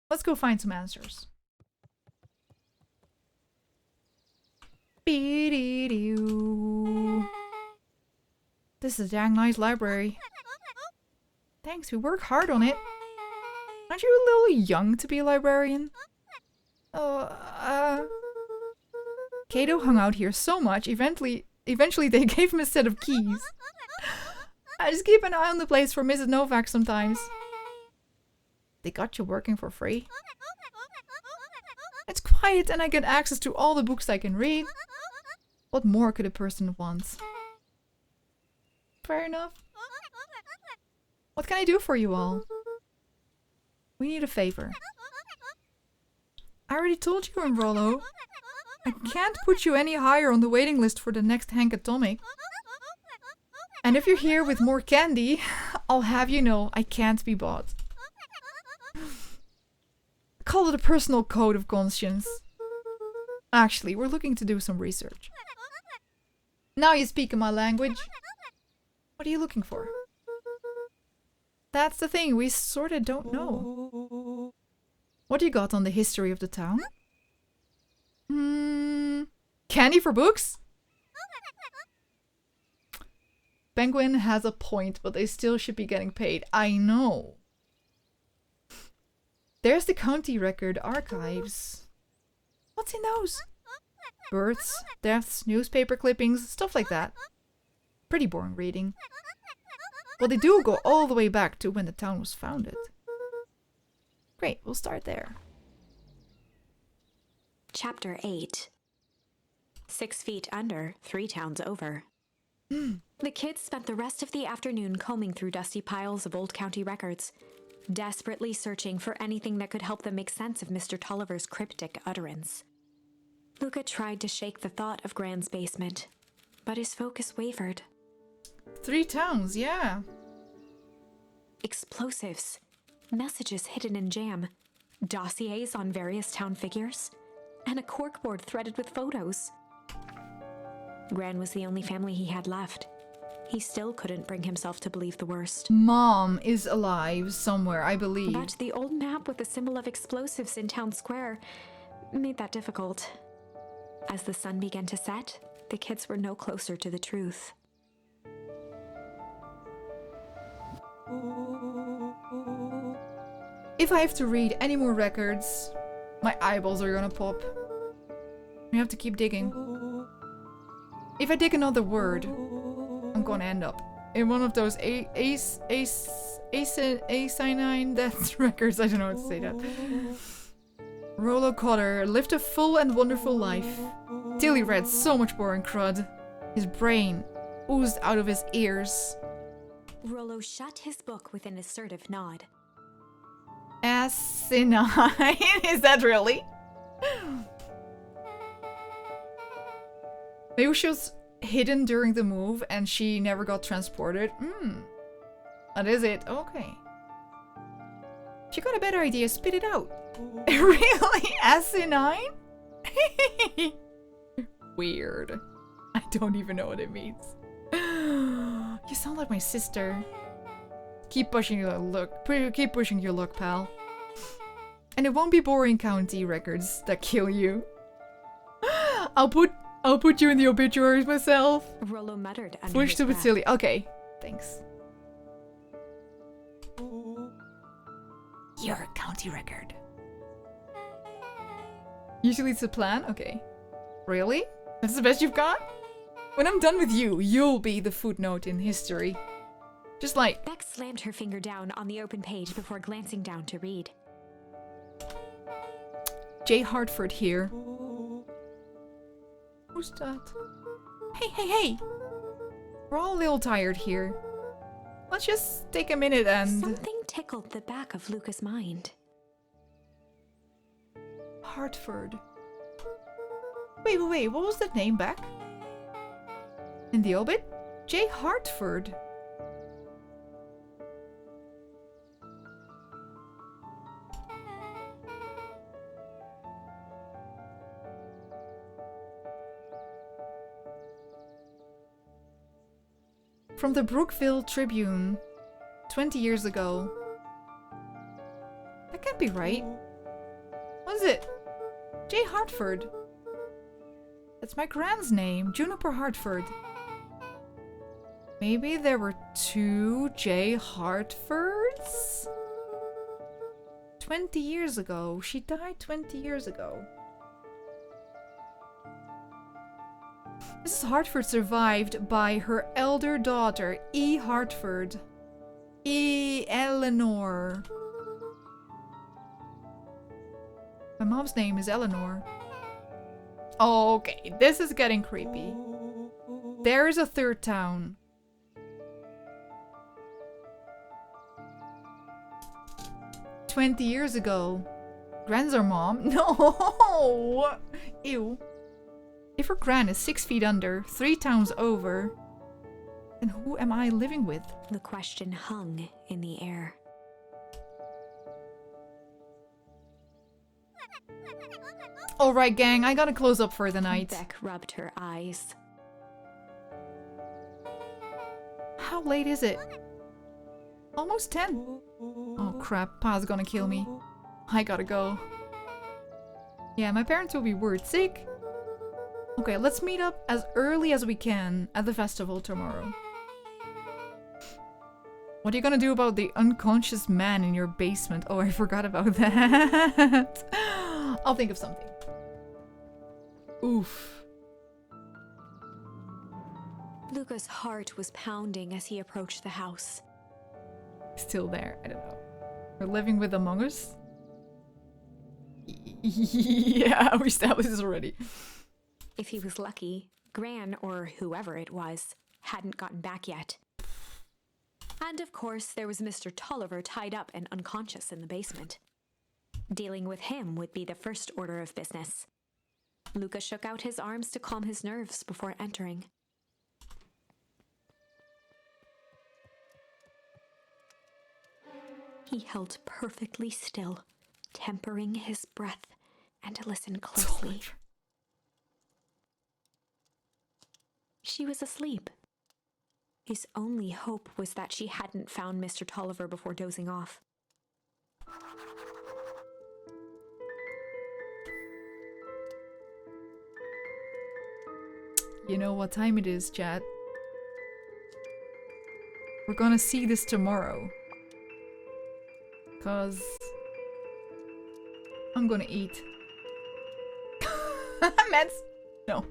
Let's go find some answers. Be-dee-doo. This is a dang nice library. Thanks, we work hard on it. Aren't you a little young to be a librarian? Kato hung out here so much, eventually they gave him a set of keys. I just keep an eye on the place for Mrs. Novak sometimes. They got you working for free? It's quiet and I get access to all the books I can read. What more could a person want? Fair enough. What can I do for you all? We need a favor. I already told you, Rollo. I can't put you any higher on the waiting list for the next Hank Atomic. And if you're here with more candy, I'll have you know I can't be bought. Call it a personal code of conscience. Actually, we're looking to do some research. Now you speak in my language. What are you looking for? That's the thing, we sorta don't know. What do you got on the history of the town? Candy for books? Penguin has a point, but they still should be getting paid. I know. There's the county record archives. What's in those? Births, deaths, newspaper clippings, stuff like that. Pretty boring reading. Well, they do go all the way back to when the town was founded. Great, we'll start there. Chapter 8. 6 feet under, 3 towns over. The kids spent the rest of the afternoon combing through dusty piles of old county records, desperately searching for anything that could help them make sense of Mr. Tolliver's cryptic utterance. Luca tried to shake the thought of Gran's basement, but his focus wavered. 3 towns, yeah. explosives, messages hidden in jam, dossiers on various town figures, and a corkboard threaded with photos. Gran was the only family he had left. He still couldn't bring himself to believe the worst. Mom is alive somewhere, I believe. But the old map with the symbol of explosives in town square made that difficult. As the sun began to set, the kids were no closer to the truth. If I have to read any more records, my eyeballs are gonna pop. We have to keep digging. If I dig another word, I'm gonna end up in one of those asinine death records. I don't know how to say that. Rollo Cotter lived a full and wonderful life. Till he read so much boring crud. His brain oozed out of his ears. Rollo shut his book with an assertive nod. Asinine? Is that really? Maybe she was hidden during the move and she never got transported. That is it. Okay. She got a better idea. Spit it out. Really? Asinine? Weird. I don't even know what it means. You sound like my sister. Keep pushing your luck. Keep pushing your luck, pal. And it won't be boring county records that kill you. I'll put you in the obituaries myself. Rollo muttered under Flish his to breath. silly. Okay, thanks. Your county record. Usually it's a plan? Okay. Really? That's the best you've got? When I'm done with you, you'll be the footnote in history. Just like... Beck slammed her finger down on the open page before glancing down to read. J. Hartford here. Who's that? Hey! We're all a little tired here. Let's just take a minute and... Something tickled the back of Luca's mind. Hartford. Wait, what was that name back? In the obit? J. Hartford. From the Brookville Tribune, 20 years ago. That can't be right. What is it? J. Hartford. That's my grand's name, Juniper Hartford. Maybe there were 2 J. Hartfords? 20 years ago. She died 20 years ago. Mrs. Hartford survived by her elder daughter, E. Hartford. Eleanor. My mom's name is Eleanor. Okay, this is getting creepy. There's a third town. "20 years ago. Gran's our mom? No! Ew. If her gran is 6 feet under, 3 towns over, then who am I living with? The question hung in the air. Alright, gang, I gotta close up for the night. Beck rubbed her eyes. How late is it? Almost 10. Oh crap, Pa's gonna kill me. I gotta go. Yeah, my parents will be word sick. Okay, let's meet up as early as we can at the festival tomorrow. What are you gonna do about the unconscious man in your basement? Oh, I forgot about that. I'll think of something. Oof. Luca's heart was pounding as he approached the house. Still there, I don't know. We're living with Among Us? Yeah, we established this already. If he was lucky, Gran, or whoever it was, hadn't gotten back yet. And of course, there was Mr. Tolliver tied up and unconscious in the basement. Dealing with him would be the first order of business. Luca shook out his arms to calm his nerves before entering. He held perfectly still, tempering his breath, and listened closely. She was asleep. His only hope was that she hadn't found Mr. Tolliver before dozing off. You know what time it is, chat? We're gonna see this tomorrow. 'Cause I'm gonna eat. Meds? No.